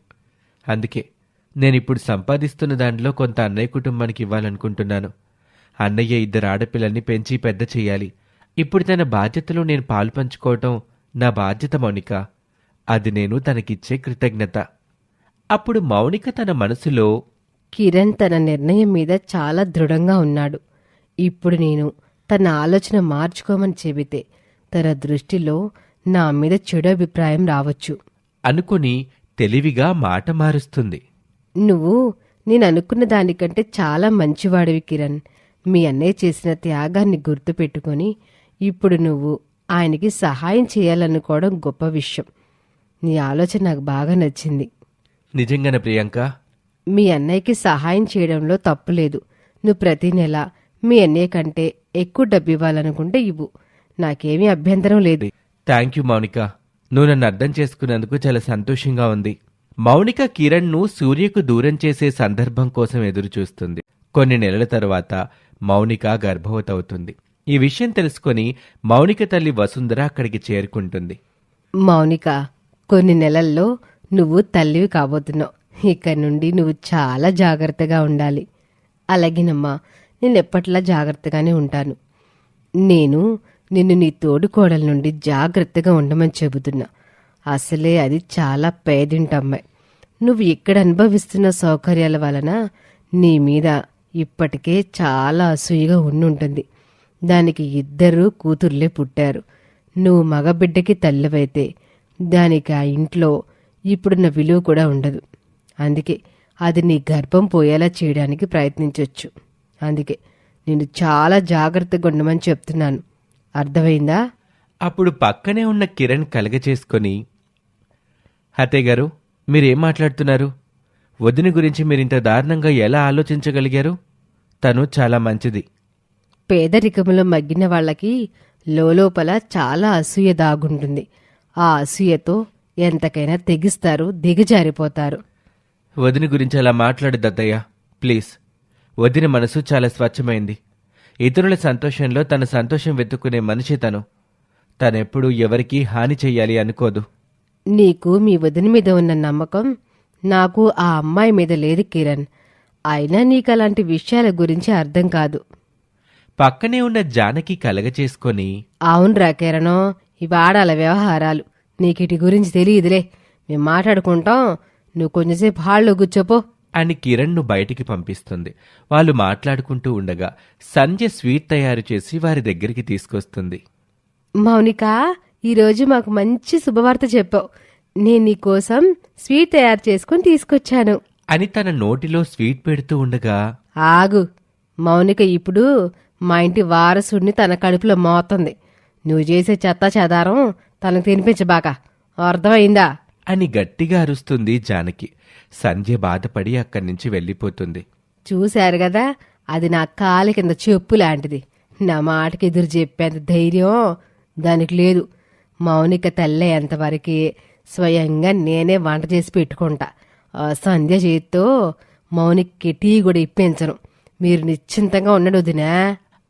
[SPEAKER 1] అందుకే నేనిప్పుడు సంపాదిస్తున్న దాంట్లో కొంత అన్నయ్య కుటుంబానికి ఇవ్వాలనుకుంటున్నాను. అన్నయ్య 2 ఆడపిల్లల్ని పెంచి పెద్ద చెయ్యాలి. ఇప్పుడు తన బాధ్యతలో నేను పాలు పంచుకోవటం నా బాధ్యత మౌనిక. అది నేను తనకిచ్చే కృతజ్ఞత. అప్పుడు మౌనిక తన మనసులో,
[SPEAKER 2] కిరణ్ తన నిర్ణయం మీద చాలా దృఢంగా ఉన్నాడు. ఇప్పుడు నేను తన ఆలోచన మార్చుకోమని చెబితే తన దృష్టిలో నా మీద చెడు అభిప్రాయం రావచ్చు
[SPEAKER 1] అనుకుని తెలివిగా మాట మారుస్తుంది.
[SPEAKER 2] నువ్వు నేను అనుకున్న దానికంటే చాలా మంచివాడివి కిరణ్. మీ అన్నయ్య చేసిన త్యాగాన్ని గుర్తుపెట్టుకొని ఇప్పుడు నువ్వు ఆయనకి సహాయం చేయాలనుకోవడం గొప్ప విషయం. నీ ఆలోచన నాకు బాగా నచ్చింది.
[SPEAKER 1] నిజంగానే ప్రియాంక?
[SPEAKER 2] మీ అన్నయ్యకి సహాయం చేయడంలో తప్పులేదు. నువ్వు ప్రతి నెల మీ అన్నయ్య కంటే ఎక్కువ డబ్బు ఇవ్వాలనుకుంటే ఇవ్వు, నాకేమీ అభ్యంతరం లేదు.
[SPEAKER 1] Thank you Mounika. నువ్వు నన్ను అర్థం చేసుకున్నందుకు చాలా సంతోషంగా ఉంది. మౌనిక కిరణ్ను సూర్యకు దూరం చేసే సందర్భం కోసం ఎదురుచూస్తుంది. కొన్ని నెలల తరువాత మౌనిక గర్భవతవుతుంది. ఈ విషయం తెలుసుకొని మౌనిక తల్లి వసుంధర అక్కడికి చేరుకుంటుంది.
[SPEAKER 2] మౌనిక, కొన్ని నెలల్లో నువ్వు తల్లివి కాబోతున్నావు. ఇక్కడి నుండి నువ్వు చాలా జాగ్రత్తగా ఉండాలి. అలాగేనమ్మా, నేను ఎప్పట్లా జాగ్రత్తగానే ఉంటాను. నేను నిన్ను నీ తోడుకోడల నుండి జాగ్రత్తగా ఉండమని చెబుతున్నా. అసలే అది చాలా పేదింటమ్మాయి. నువ్వు ఇక్కడ అనుభవిస్తున్న సౌకర్యాల వలన నీ మీద ఇప్పటికే చాలా అసూయగా ఉండుంటుంది. దానికి 2 కూతుర్లే పుట్టారు. నువ్వు మగబిడ్డకి తల్లివైతే దానికి ఆ ఇంట్లో ఇప్పుడున్న విలువ కూడా ఉండదు. అందుకే అది నీ గర్భం పోయేలా చేయడానికి ప్రయత్నించవచ్చు. అందుకే నేను చాలా జాగ్రత్తగా ఉండమని చెప్తున్నాను. అర్థమైందా?
[SPEAKER 1] అప్పుడు పక్కనే ఉన్న కిరణ్ కలగచేసుకొని, అత్తయ్య గారు, మీరేం మాట్లాడుతున్నారు? వదిన గురించి మీరింత దారుణంగా ఎలా ఆలోచించగలిగారు? తను చాలా మంచిది.
[SPEAKER 2] పేదరికంలో మగ్గిన వాళ్ళకి లోపల చాలా అసూయ దాగుంటుంది. ఆ అసూయతో ఎంతకైనా తెగిస్తారు, దిగజారిపోతారు.
[SPEAKER 1] వదిన గురించి అలా మాట్లాడద్దు అత్తయ్య, ప్లీజ్. వదిన మనసు చాలా స్వచ్ఛమైంది. ఇతరుల సంతోషంలో తన సంతోషం వెతుక్కునే మనిషి తను. తనెప్పుడూ ఎవరికీ హాని చెయ్యాలి అనుకోదు.
[SPEAKER 2] నీకు మీ వదిన మీద ఉన్న నమ్మకం నాకు ఆ అమ్మాయి మీద లేదు కిరణ్. అయినా నీకు అలాంటి విషయాల గురించి అర్థం కాదు.
[SPEAKER 1] పక్కనే ఉన్న జానకి కలగచేసుకొని,
[SPEAKER 2] అవునరా కిరణం, ఇవి ఆడాల వ్యవహారాలు. నీకిటి గురించి తెలియదులే. మేం మాట్లాడుకుంటాం, నువ్వు కొంచెంసేపు హాల్లో కూర్చోపో
[SPEAKER 1] అని కిరణ్ను బయటికి పంపిస్తుంది. వాళ్ళు మాట్లాడుకుంటూ ఉండగా సంధ్య స్వీట్ తయారు చేసి వారి దగ్గరికి తీసుకొస్తుంది.
[SPEAKER 2] మౌనిక, ఈరోజు మాకు మంచి శుభవార్త చెప్పావు. నేను నీకోసం స్వీట్ తయారు చేసుకుని తీసుకొచ్చాను
[SPEAKER 1] అని తన నోటిలో స్వీట్ పెడుతూ ఉండగా,
[SPEAKER 2] ఆగు. మౌనిక ఇప్పుడు మా ఇంటి వారసుడిని తన కడుపులో మోతుంది. నువ్వు చేసే చెత్త చెదారం తనకు తినిపించబాక, అర్థమైందా?
[SPEAKER 1] అని గట్టిగా అరుస్తుంది జానకి. సంధ్య బాధపడి అక్కడి నుంచి వెళ్ళిపోతుంది.
[SPEAKER 2] చూశారు కదా, అది నా కాలి కింద చెప్పు లాంటిది. నా మాటకి ఎదురు చెప్పేంత ధైర్యం దానికి లేదు. మౌనిక తల్లే ఎంతవరకు స్వయంగా నేనే వంట చేసి పెట్టుకుంటా. సంధ్య చేతితో మౌనికకి టీ కూడా ఇప్పించను. మీరు నిశ్చింతంగా ఉండడు వదినా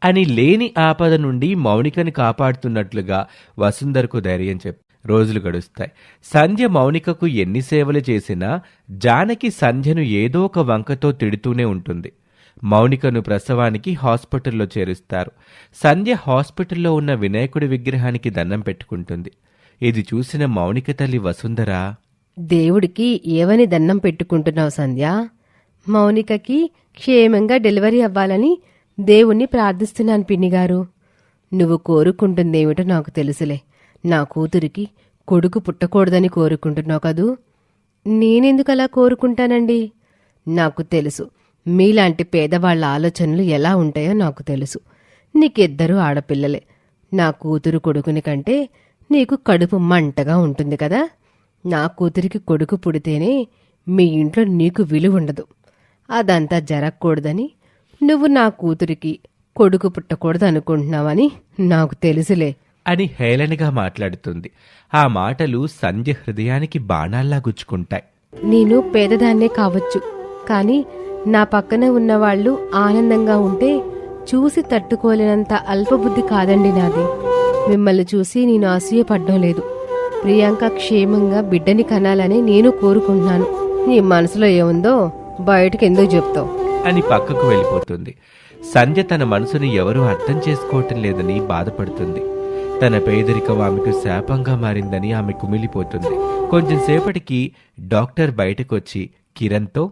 [SPEAKER 1] అని లేని ఆపద నుండి మౌనికని కాపాడుతున్నట్లుగా వసుంధరకు ధైర్యం రోజులు గడుస్తాయి. సంధ్య మౌనికకు ఎన్ని సేవలు చేసినా జానకి సంధ్యను ఏదో ఒక వంకతో తిడుతూనే ఉంటుంది. మౌనికను ప్రసవానికి హాస్పిటల్లో చేరుస్తారు. సంధ్య హాస్పిటల్లో ఉన్న వినాయకుడి విగ్రహానికి దండం పెట్టుకుంటుంది. ఇది చూసిన మౌనిక తల్లి వసుంధర,
[SPEAKER 2] దేవుడికి ఏవని దండం పెట్టుకుంటున్నావు సంధ్య? మౌనికకి క్షేమంగా డెలివరీ అవ్వాలని దేవుణ్ణి ప్రార్థిస్తున్నాను పిన్నిగారు. నువ్వు కోరుకుంటుందేమిటో నాకు తెలుసులే. నా కూతురికి కొడుకు పుట్టకూడదని కోరుకుంటున్నావు కదూ? నేనెందుకలా కోరుకుంటానండి? నాకు తెలుసు మీలాంటి పేదవాళ్ల ఆలోచనలు ఎలా ఉంటాయో నాకు తెలుసు. నీకిద్దరూ ఆడపిల్లలే. నా కూతురు కొడుకుని కంటే నీకు కడుపు మంటగా ఉంటుంది కదా. నా కూతురికి కొడుకు పుడితేనే మీ ఇంట్లో నీకు విలువ ఉండదు. అదంతా జరగకూడదని నువ్వు నా కూతురికి కొడుకు పుట్టకూడదు అనుకుంటున్నావని నాకు తెలుసులే
[SPEAKER 1] అని హేళనగా మాట్లాడుతుంది. ఆ మాటలు సంధ్య హృదయానికి బాణాల్లా గుచ్చుకుంటాయి.
[SPEAKER 2] నేను పేదదాన్నే కావచ్చు, కానీ నా పక్కన ఉన్నవాళ్లు ఆనందంగా ఉంటే చూసి తట్టుకోలేనంత అల్పబుద్ధి కాదండి నాది. మిమ్మల్ని చూసి నేను అసూయపడ్డం లేదు. ప్రియాంక క్షేమంగా బిడ్డని కనాలని నేను కోరుకుంటున్నాను. నీ మనసులో ఏముందో బయటకు ఎందుకు చెప్తావు
[SPEAKER 1] అని పక్కకు వెళ్ళిపోతుంది. సంధ్య తన మనసుని ఎవరూ అర్థం చేసుకోవటం లేదని బాధపడుతుంది. తన పేదరికం ఆమెకు శాపంగా మారిందని ఆమె కుమిలిపోతుంది. కొంచెం సేపటికి డాక్టర్ బయటకొచ్చి కిరణ్తో,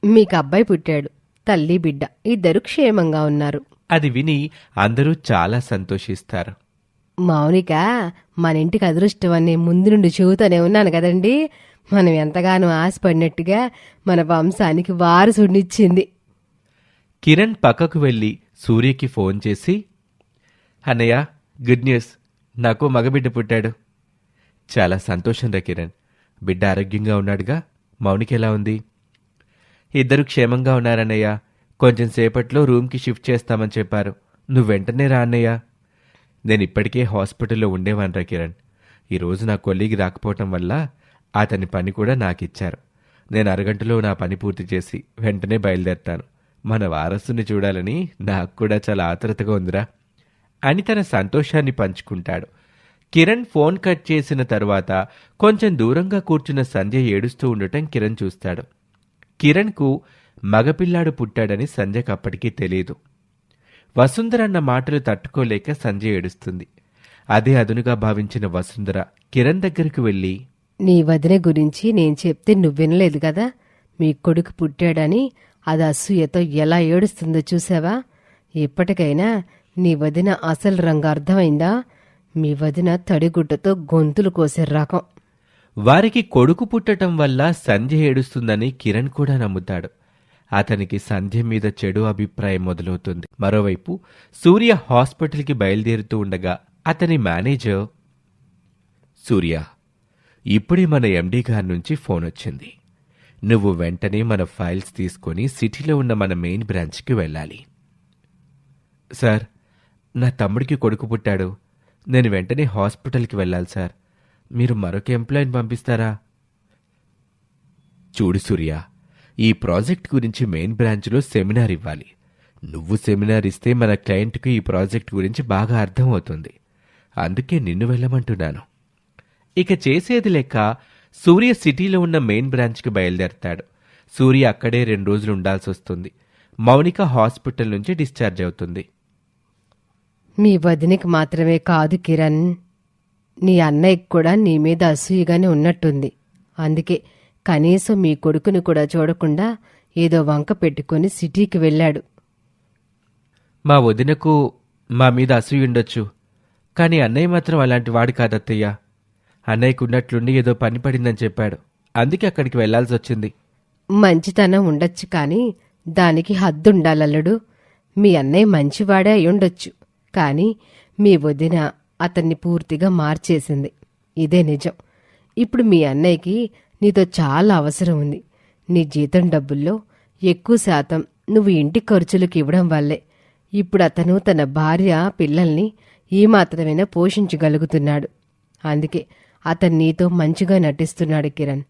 [SPEAKER 2] మీకు అబ్బాయి పుట్టాడు. తల్లి బిడ్డ ఇద్దరు క్షేమంగా ఉన్నారు.
[SPEAKER 1] అది విని అందరూ చాలా సంతోషిస్తారు.
[SPEAKER 2] మౌనిక మన ఇంటికి అదృష్టం అనే ముందు నుండి చెబుతూనే ఉన్నాను కదండి. మనం ఎంతగానో ఆశపడినట్టుగా మన వంశానికి వారసుడినిచ్చింది.
[SPEAKER 1] కిరణ్ పక్కకు వెళ్ళి సూర్యకి ఫోన్ చేసి, అన్నయ్య, గుడ్ న్యూస్, నాకు మగబిడ్డ పుట్టాడు. చాలా సంతోషం రా కిరణ్. బిడ్డ ఆరోగ్యంగా ఉన్నాడుగా? మౌనిక ఎలా ఉంది? ఇద్దరు క్షేమంగా ఉన్నారన్నయ్య. కొంచెం సేపట్లో రూమ్కి షిఫ్ట్ చేస్తామని చెప్పారు. నువ్వు వెంటనే రా అన్నయ్య. నేను ఇప్పటికే హాస్పిటల్లో ఉండేవాన్రా కిరణ్. ఈరోజు నా కొలీగ్ రాకపోవటం వల్ల అతని పని కూడా నాకిచ్చారు. నేను అరగంటలో నా పని పూర్తి చేసి వెంటనే బయలుదేరతాను. మన వారసుని చూడాలని నాకు కూడా చాలా ఆతృతగా ఉందిరా అని తన సంతోషాన్ని పంచుకుంటాడు. కిరణ్ ఫోన్ కట్ చేసిన తరువాత కొంచెం దూరంగా కూర్చున్న సంధ్య ఏడుస్తూ ఉండటం కిరణ్ చూస్తాడు. కిరణ్కు మగపిల్లాడు పుట్టాడని సంధ్యకు అప్పటికీ తెలియదు. వసుంధర అన్న మాటలు తట్టుకోలేక సంధ్య ఏడుస్తుంది. అదే అదునుగా భావించిన వసుంధర కిరణ్ దగ్గరకు వెళ్ళి,
[SPEAKER 2] నీ వదిన గురించి నేను చెప్తే నువ్వు వినలేదు కదా. మీ కొడుకు పుట్టాడని అది అసూయతో ఎలా ఏడుస్తుందో చూసావా? ఇప్పటికైనా నీ వదిన అసలు రంగు అర్థమైందా? మీ వదిన తడిగుడ్డతో గొంతులు కోసే రకం.
[SPEAKER 1] వారికి కొడుకు పుట్టటం వల్ల సంధ్య ఏడుస్తుందని కిరణ్ కూడా నమ్ముతాడు. అతనికి సంధ్య మీద చెడు అభిప్రాయం మొదలవుతుంది. మరోవైపు సూర్య హాస్పిటల్కి బయలుదేరుతూ ఉండగా అతని మేనేజర్, సూర్య, ఇప్పుడే మన ఎండీ గారి నుంచి ఫోన్ వచ్చింది. నువ్వు వెంటనే మన ఫైల్స్ తీసుకొని సిటీలో ఉన్న మన మెయిన్ బ్రాంచ్కి వెళ్ళాలి. సార్, నా తమ్ముడికి కొడుకు పుట్టాడు. నేను వెంటనే హాస్పిటల్కి వెళ్ళాలి సార్. మీరు మరొక ఎంప్లాయీని పంపిస్తారా? చూడు సూర్య, ఈ ప్రాజెక్ట్ గురించి మెయిన్ బ్రాంచ్లో సెమినార్ ఇవ్వాలి. నువ్వు సెమినార్ ఇస్తే మన క్లయింట్కు ఈ ప్రాజెక్ట్ గురించి బాగా అర్థమవుతుంది. అందుకే నిన్ను వెళ్ళమంటున్నాను. ఇక చేసేది లెక్క సూర్య సిటీలో ఉన్న మెయిన్ బ్రాంచ్కి బయలుదేరతాడు. సూర్య అక్కడే 2 రోజులు ఉండాల్సి వస్తుంది. మౌనిక హాస్పిటల్ నుంచి డిశ్చార్జ్ అవుతుంది.
[SPEAKER 2] మీ వదినికి మాత్రమే కాదు కిరణ్, నీ అన్నయ్యకి కూడా నీ మీద అసూయగానే ఉన్నట్టుంది. అందుకే కనీసం మీ కొడుకుని కూడా చూడకుండా ఏదో వంక పెట్టుకుని సిటీకి వెళ్ళాడు.
[SPEAKER 1] మా వదినకు మా మీద అసూయ ఉండొచ్చు, కానీ అన్నయ్య మాత్రం అలాంటి వాడు కాదత్తయ్య. అన్నయ్యకు ఉన్నట్లుండి ఏదో పని పడిందని చెప్పాడు. అందుకే అక్కడికి వెళ్లాల్సి వచ్చింది.
[SPEAKER 2] మంచితనం ఉండొచ్చు, కానీ దానికి హద్దుండాలల్లుడు. మీ అన్నయ్య మంచివాడే అయ్యుండొచ్చు, కానీ మీ వదిన అతన్ని పూర్తిగా మార్చేసింది. ఇదే నిజం. ఇప్పుడు మీ అన్నయ్యకి నీతో చాలా అవసరం ఉంది. నీ జీతం డబ్బుల్లో ఎక్కువ శాతం నువ్వు ఇంటి ఖర్చులకు ఇవ్వడం వల్లే ఇప్పుడు అతను తన భార్య పిల్లల్ని ఈ మాత్రమైనా పోషించగలుగుతున్నాడు. అందుకే అతను నీతో మంచిగా నటిస్తున్నాడు కిరణ్.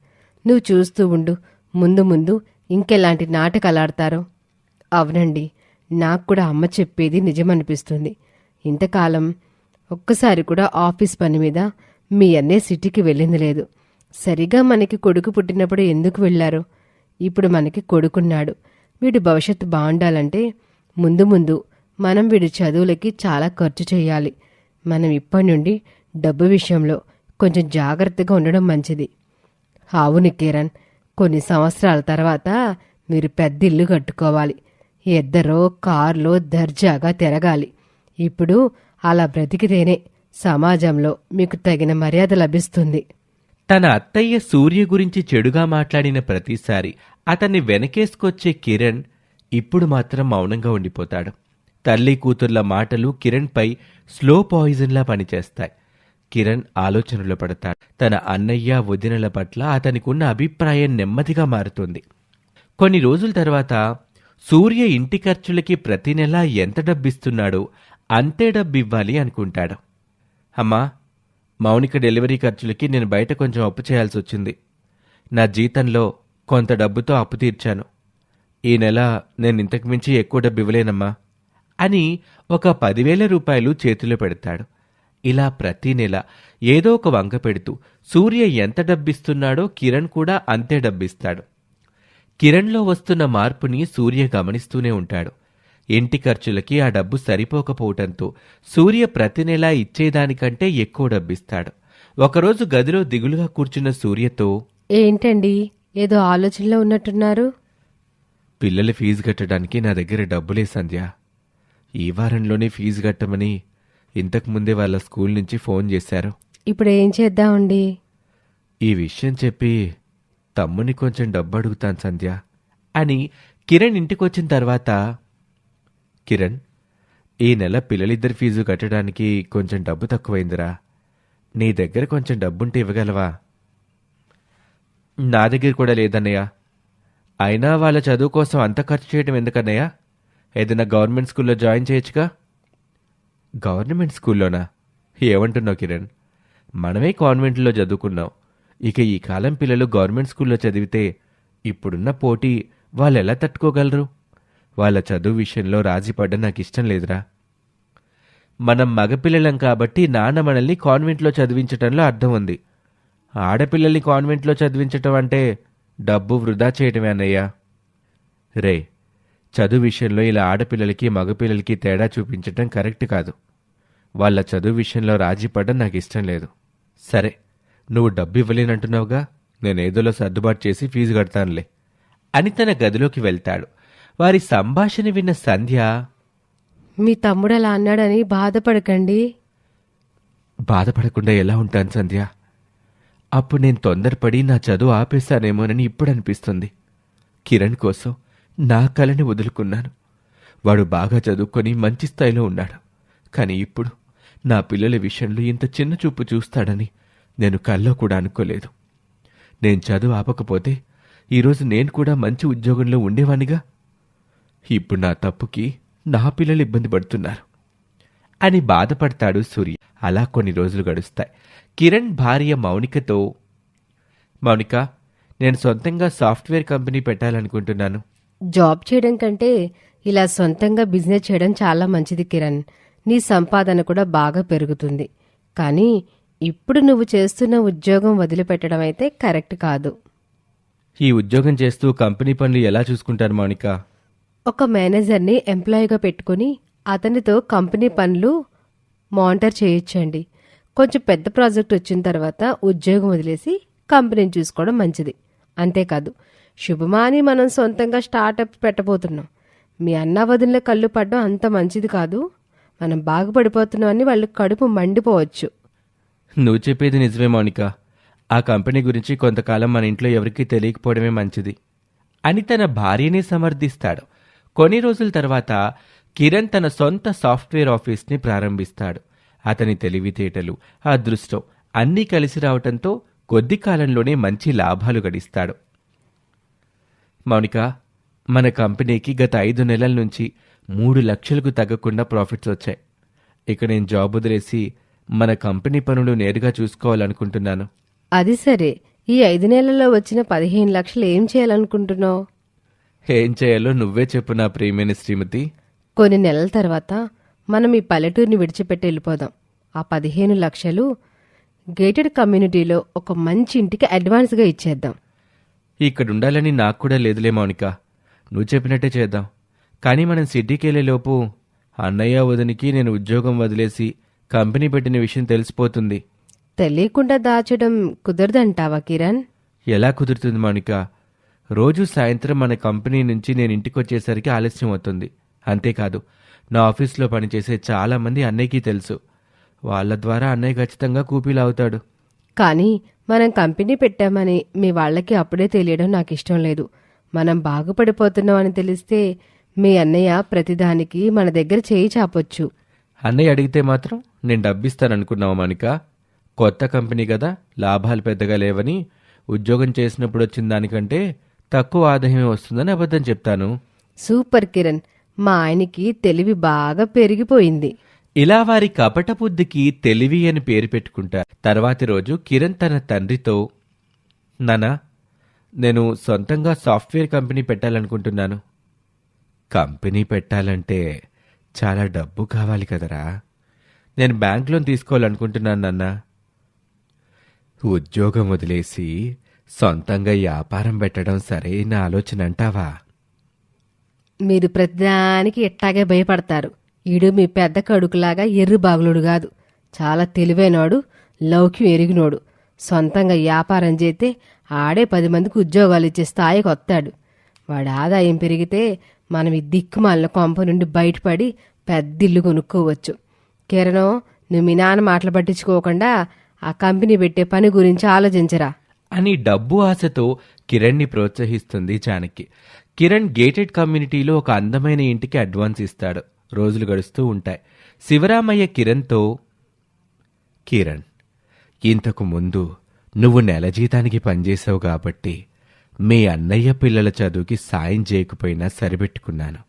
[SPEAKER 2] నువ్వు చూస్తూ ఉండు, ముందు ముందు ఇంకెలాంటి నాటకాలాడతారో. అవునండి, నాకు కూడా అమ్మ చెప్పేది నిజమనిపిస్తుంది. ఇంతకాలం ఒక్కసారి కూడా ఆఫీస్ పని మీద మీ అన్నే సిటీకి వెళ్ళింది లేదు. సరిగా మనకి కొడుకు పుట్టినప్పుడు ఎందుకు వెళ్లారు? ఇప్పుడు మనకి కొడుకున్నాడు. వీడి భవిష్యత్తు బాగుండాలంటే ముందు ముందు మనం వీడి చదువులకి చాలా ఖర్చు చేయాలి. మనం ఇప్పటి నుండి డబ్బు విషయంలో కొంచెం జాగ్రత్తగా ఉండడం మంచిది. అవును కిరణ్, కొన్ని సంవత్సరాల తర్వాత మీరు పెద్ద ఇల్లు కట్టుకోవాలి. ఇద్దరో కారులో దర్జాగా తిరగాలి. ఇప్పుడు అలా బ్రతికితేనే సమాజంలో మీకు తగిన మర్యాద లభిస్తుంది.
[SPEAKER 1] తన అత్తయ్య సూర్య గురించి చెడుగా మాట్లాడిన ప్రతిసారి అతన్ని వెనకేసుకొచ్చే కిరణ్ ఇప్పుడు మాత్రం మౌనంగా ఉండిపోతాడు. తల్లి కూతుర్ల మాటలు కిరణ్పై స్లో పాయిజన్లా పనిచేస్తాయి. కిరణ్ ఆలోచనలో పడతాడు. తన అన్నయ్య వదినల పట్ల అతనికున్న అభిప్రాయం నెమ్మదిగా మారుతుంది. కొన్ని రోజుల తర్వాత సూర్య ఇంటి ఖర్చులకి ప్రతి నెలా ఎంత డబ్బిస్తున్నాడో అంతే డబ్బివ్వాలి అనుకుంటాడు. అమ్మా, మౌనిక డెలివరీ ఖర్చులకి నేను బయట కొంచెం అప్పు చేయాల్సి వచ్చింది. నా జీతంలో కొంత డబ్బుతో అప్పు తీర్చాను. ఈ నెల నేను ఇంతకుమించి ఎక్కువ డబ్బు ఇవ్వలేనమ్మా అని ఒక 10,000 రూపాయలు చేతిలో పెడతాడు. ఇలా ప్రతి నెల ఏదో ఒక వంక పెడుతూ సూర్య ఎంత డబ్బిస్తున్నాడో కిరణ్ కూడా అంతే డబ్బిస్తాడు. కిరణ్లో వస్తున్న మార్పుని సూర్య గమనిస్తూనే ఉంటాడు. ఇంటి ఖర్చులకి ఆ డబ్బు సరిపోకపోవటంతో సూర్య ప్రతి నెలా ఇచ్చేదానికంటే ఎక్కువ డబ్బిస్తాడు. ఒకరోజు గదిలో దిగులుగా కూర్చున్న సూర్యతో,
[SPEAKER 2] ఏంటండి, ఏదో ఆలోచనలో ఉన్నట్టున్నారు?
[SPEAKER 1] పిల్లల ఫీజు కట్టడానికి నా దగ్గర డబ్బులే సంధ్య. ఈ వారంలోనే ఫీజు కట్టమని ఇంతకుముందే వాళ్ళ స్కూల్ నుంచి ఫోన్ చేశారు.
[SPEAKER 2] ఇప్పుడు ఏం చేద్దామండి?
[SPEAKER 1] ఈ విషయం చెప్పి తమ్ముని కొంచెం డబ్బు అడుగుతాను సంధ్య అని కిరణ్ ఇంటికొచ్చిన తర్వాత, కిరణ్, ఈ నెల పిల్లలిద్దరి ఫీజు కట్టడానికి కొంచెం డబ్బు తక్కువైందిరా. నీ దగ్గర కొంచెం డబ్బుంటే ఇవ్వగలవా? నా దగ్గర కూడా లేదన్నయ్య. అయినా వాళ్ళ చదువు కోసం అంత ఖర్చు చేయడం ఎందుకన్నయ్య? ఏదైనా గవర్నమెంట్ స్కూల్లో జాయిన్ చేయొచ్చుగా. గవర్నమెంట్ స్కూల్లోనా? ఏమంటున్నావు కిరణ్? మనమే కాన్వెంట్లో చదువుకున్నాం. ఇక ఈ కాలం పిల్లలు గవర్నమెంట్ స్కూల్లో చదివితే ఇప్పుడున్న పోటీ వాళ్ళు ఎలా తట్టుకోగలరు? వాళ్ళ చదువు విషయంలో రాజీ పడ్డం నాకు ఇష్టం లేదురా. మనం మగపిల్లలం కాబట్టి నాన్న మనల్ని కాన్వెంట్లో చదివించటంలో అర్థం ఉంది. ఆడపిల్లల్ని కాన్వెంట్లో చదివించటం అంటే డబ్బు వృధా చేయటమే అన్నయ్య. రే, చదువు విషయంలో ఇలా ఆడపిల్లలకి మగపిల్లలకి తేడా చూపించటం కరెక్ట్ కాదు. వాళ్ళ చదువు విషయంలో రాజీ పడ్డం నాకు ఇష్టం లేదు. సరే, నువ్వు డబ్బు ఇవ్వలేనంటున్నావుగా, నేనేదోలో సర్దుబాటు చేసి ఫీజు కడతానులే అని తన గదిలోకి వెళ్తాడు. వారి సంభాషణ విన్న సంధ్య,
[SPEAKER 2] మీ తమ్ముడు అలా అన్నాడని బాధపడకండి.
[SPEAKER 1] బాధపడకుండా ఎలా ఉంటాను సంధ్య? అప్పుడు నేను తొందరపడి నా చదువు ఆపేశానేమోనని ఇప్పుడు అనిపిస్తుంది. కిరణ్ కోసం నా కలని వదులుకున్నాను. వాడు బాగా చదువుకొని మంచి స్థాయిలో ఉన్నాడు. కానీ ఇప్పుడు నా పిల్లల విషయంలో ఇంత చిన్న చూపు చూస్తాడని నేను కల్లో కూడా అనుకోలేదు. నేను చదువు ఆపకపోతే ఈరోజు నేను కూడా మంచి ఉద్యోగంలో ఉండేవానిగా. ఇప్పుడు నా తప్పుకి నా పిల్లలు ఇబ్బంది పడుతున్నారు అని బాధపడతాడు సూర్య. అలా కొన్ని రోజులు గడుస్తాయి. కిరణ్ భార్య మౌనికతో, మౌనిక, నేను సొంతంగా సాఫ్ట్వేర్ కంపెనీ పెట్టాలనుకుంటున్నాను.
[SPEAKER 2] జాబ్ చేయడం కంటే ఇలా సొంతంగా బిజినెస్ చేయడం చాలా మంచిది కిరణ్. నీ సంపాదన కూడా బాగా పెరుగుతుంది. కానీ ఇప్పుడు నువ్వు చేస్తున్న ఉద్యోగం వదిలిపెట్టడం అయితే కరెక్ట్ కాదు.
[SPEAKER 1] ఈ ఉద్యోగం చేస్తూ కంపెనీ పనులు ఎలా చూసుకుంటారు మౌనిక?
[SPEAKER 2] ఒక మేనేజర్ని ఎంప్లాయీగా పెట్టుకుని అతనితో కంపెనీ పనులు మానిటర్ చేయొచ్చండి. కొంచెం పెద్ద ప్రాజెక్ట్ వచ్చిన తర్వాత ఉద్యోగం వదిలేసి కంపెనీని చూసుకోవడం మంచిది. అంతేకాదు, శుభమాని మనం సొంతంగా స్టార్టప్ పెట్టబోతున్నాం. మీ అన్న వదిన కళ్ళు పడడం అంత మంచిది కాదు. మనం బాగుపడిపోతున్నామని వాళ్ళు కడుపు మండిపోవచ్చు.
[SPEAKER 1] నువ్వు చెప్పేది నిజమే మౌనిక. ఆ కంపెనీ గురించి కొంతకాలం మన ఇంట్లో ఎవరికీ తెలియకపోవడమే మంచిది అని తన భార్యనే సమర్థిస్తాడు. కొన్ని రోజుల తర్వాత కిరణ్ తన సొంత సాఫ్ట్వేర్ ఆఫీస్ని ప్రారంభిస్తాడు. అతని తెలివితేటలు, అదృష్టం అన్నీ కలిసి రావటంతో కొద్ది కాలంలోనే మంచి లాభాలు గడిస్తాడు. మౌనిక, మన కంపెనీకి గత 5 నెలల నుంచి 3 లక్షలకు తగ్గకుండా ప్రాఫిట్స్ వచ్చాయి. ఇక నేను జాబ్ వదిలేసి మన కంపెనీ పనులు నేరుగా చూసుకోవాలనుకుంటున్నాను.
[SPEAKER 2] అది సరే, ఈ 5 నెలల్లో వచ్చిన 15 లక్షలు ఏం చేయాలనుకుంటున్నావు?
[SPEAKER 1] ఏం చేయాలో నువ్వే చెప్పు నా ప్రియమైన శ్రీమతి.
[SPEAKER 2] కొన్ని నెలల తర్వాత మనం ఈ పల్లెటూరిని విడిచిపెట్టి వెళ్ళిపోదాం. ఆ 15 లక్షలు గేటెడ్ కమ్యూనిటీలో ఒక మంచి ఇంటికి అడ్వాన్స్గా ఇచ్చేద్దాం.
[SPEAKER 1] ఇక్కడ ఉండాలని నాకు కూడా లేదులే మౌనిక. నువ్వు చెప్పినట్టే చేద్దాం. కానీ మనం సిటీకి వెళ్ళేలోపు అన్నయ్య వదినికి నేను ఉద్యోగం వదిలేసి కంపెనీ పెట్టిన విషయం తెలిసిపోతుంది.
[SPEAKER 2] తెలియకుండా దాచడం కుదరదంటావా కిరణ్?
[SPEAKER 1] ఎలా కుదురుతుంది మౌనిక? రోజు సాయంత్రం మన కంపెనీ నుంచి నేను ఇంటికి వచ్చేసరికి ఆలస్యం అవుతుంది. అంతేకాదు, నా ఆఫీస్లో పనిచేసే చాలామంది అన్నయ్యకి తెలుసు. వాళ్ళ ద్వారా అన్నయ్య ఖచ్చితంగా కూపీలావుతాడు.
[SPEAKER 2] కానీ మనం కంపెనీ పెట్టామని మీ వాళ్ళకి అప్పుడే తెలియడం నాకు ఇష్టం లేదు. మనం బాగుపడిపోతున్నామని తెలిస్తే మీ అన్నయ్య ప్రతిదానికి మన దగ్గర చేయి చాపొచ్చు.
[SPEAKER 1] అన్నయ్య అడిగితే మాత్రం నేను డబ్బిస్తాననుకున్నావా మౌనిక? కొత్త కంపెనీ కదా, లాభాలు పెద్దగా లేవని ఉద్యోగం చేసినప్పుడు వచ్చిన దానికంటే తక్కువ ఆదాయమే వస్తుందని అబద్ధం చెప్తాను.
[SPEAKER 2] సూపర్ కిరణ్, మా ఆయనకి తెలివి బాగా పెరిగిపోయింది.
[SPEAKER 1] ఇలా వారి కపట బుద్ధికి తెలివి అని పేరు పెట్టుకుంటారు. తర్వాతి రోజు కిరణ్ తన తండ్రితో, నానా, నేను సొంతంగా సాఫ్ట్వేర్ కంపెనీ పెట్టాలనుకుంటున్నాను. కంపెనీ పెట్టాలంటే చాలా డబ్బు కావాలి కదరా. నేను బ్యాంక్ లోన్ తీసుకోవాలనుకుంటున్నాను నాన్నా. ఉద్యోగం వదిలేసి సొంతంగా వ్యాపారం పెట్టడం సరైన ఆలోచన అంటావా?
[SPEAKER 2] మీరు ప్రతిదానికి ఎట్టాగే భయపడతారు. ఈడు మీ పెద్ద కడుకులాగా ఎర్రి బాగులుడు కాదు. చాలా తెలివైనోడు, లౌక్యం ఎరిగినోడు. సొంతంగా వ్యాపారం చేస్తే ఆడే 10 మందికి ఉద్యోగాలు ఇచ్చే స్థాయికి వస్తాడు. వాడి ఆదాయం పెరిగితే మనం ఈ దిక్కుమాలిన కొంప నుండి బయటపడి పెద్దిల్లు కొనుక్కోవచ్చు. కిరణం, నువ్వు మీ నాన్న మాటలు పట్టించుకోకుండా ఆ కంపెనీ పెట్టే పని గురించి ఆలోచించరా
[SPEAKER 1] అని డబ్బు ఆశతో కిరణ్ని ప్రోత్సహిస్తుంది జానకి. కిరణ్ గేటెడ్ కమ్యూనిటీలో ఒక అందమైన ఇంటికి అడ్వాన్స్ ఇస్తాడు. రోజులు గడుస్తూ ఉంటాయి. శివరామయ్య కిరణ్తో, కిరణ్, ఇంతకు ముందు నువ్వు నెల జీతానికి పనిచేసావు కాబట్టి మీ అన్నయ్య పిల్లల చదువుకి సాయం చేయకపోయినా సరిపెట్టుకున్నాను.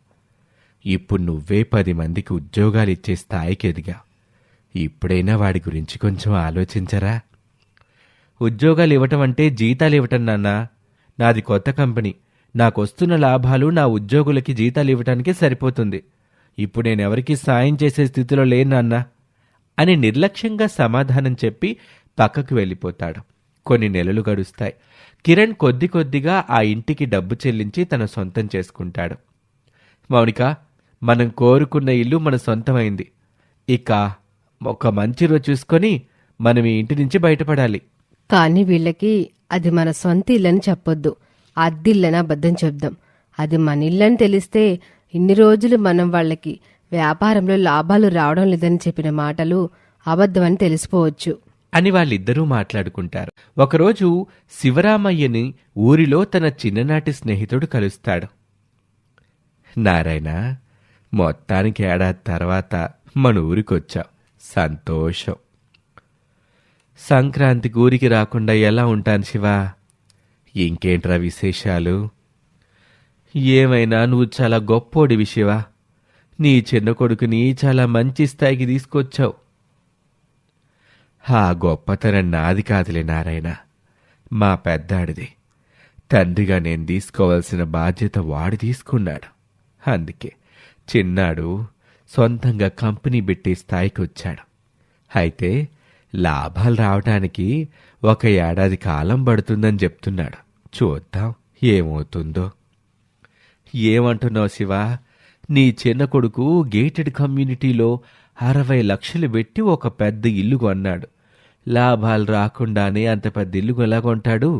[SPEAKER 1] ఇప్పుడు నువ్వే 10 మందికి ఉద్యోగాలు ఇచ్చే స్థాయికి ఎదిగా. ఇప్పుడైనా వాడి గురించి కొంచెం ఆలోచించరా? ఉద్యోగాలు ఇవ్వటం అంటే జీతాలు ఇవ్వటం నాన్నా. నాది కొత్త కంపెనీ. నాకొస్తున్న లాభాలు నా ఉద్యోగులకి జీతాలు ఇవ్వటానికే సరిపోతుంది. ఇప్పుడు నేనెవరికీ సాయం చేసే స్థితిలో లేను నాన్నా అని నిర్లక్ష్యంగా సమాధానం చెప్పి పక్కకు వెళ్ళిపోతాడు. కొన్ని నెలలు గడుస్తాయి. కిరణ్ కొద్ది కొద్దిగా ఆ ఇంటికి డబ్బు చెల్లించి తన సొంతం చేసుకుంటాడు. మౌనిక, మనం కోరుకున్న ఇల్లు మన సొంతమైంది. ఇక ఒక మంచి రోజు చూసుకొని మనం ఈ ఇంటి నుంచి బయటపడాలి.
[SPEAKER 2] కానీ వీళ్ళకి అది మన సొంత ఇల్లని చెప్పొద్దు. అద్దిల్లని అబద్ధం చెప్దాం. అది మన ఇల్లని తెలిస్తే ఇన్ని రోజులు మనం వాళ్ళకి వ్యాపారంలో లాభాలు రావడం లేదని చెప్పిన మాటలు అబద్ధమని తెలిసిపోవచ్చు
[SPEAKER 1] అని వాళ్ళిద్దరూ మాట్లాడుకుంటారు. ఒకరోజు శివరామయ్యని ఊరిలో తన చిన్ననాటి స్నేహితుడు కలుస్తాడు. నారాయణ, మొత్తానికి ఏడాది తర్వాత మన ఊరికొచ్చావు. సంతోషం. సంక్రాంతికి ఊరికి రాకుండా ఎలా ఉంటాను శివా? ఇంకేంట్రా విశేషాలు? ఏమైనా నువ్వు చాలా గొప్పోడివి శివా. నీ చిన్న కొడుకుని చాలా మంచి స్థాయికి తీసుకొచ్చావు. ఆ గొప్పతనం నాది కాదులే నారాయణ, మా పెద్దాడిది. తండ్రిగా నేను తీసుకోవాల్సిన బాధ్యత వాడు తీసుకున్నాడు. అందుకే చిన్నాడు సొంతంగా కంపెనీ పెట్టే స్థాయికి వచ్చాడు. అయితే లాభాలు రావటానికి 1 ఏడాది కాలం పడుతుందని చెప్తున్నాడు. చూద్దాం ఏమవుతుందో. ఏమంటున్నావు శివా? నీ చిన్న కొడుకు గేటెడ్ కమ్యూనిటీలో 60 లక్షలు పెట్టి ఒక పెద్ద ఇల్లు కొన్నాడు. లాభాలు రాకుండానే అంత పెద్ద ఇల్లు ఎలా కొంటాడు?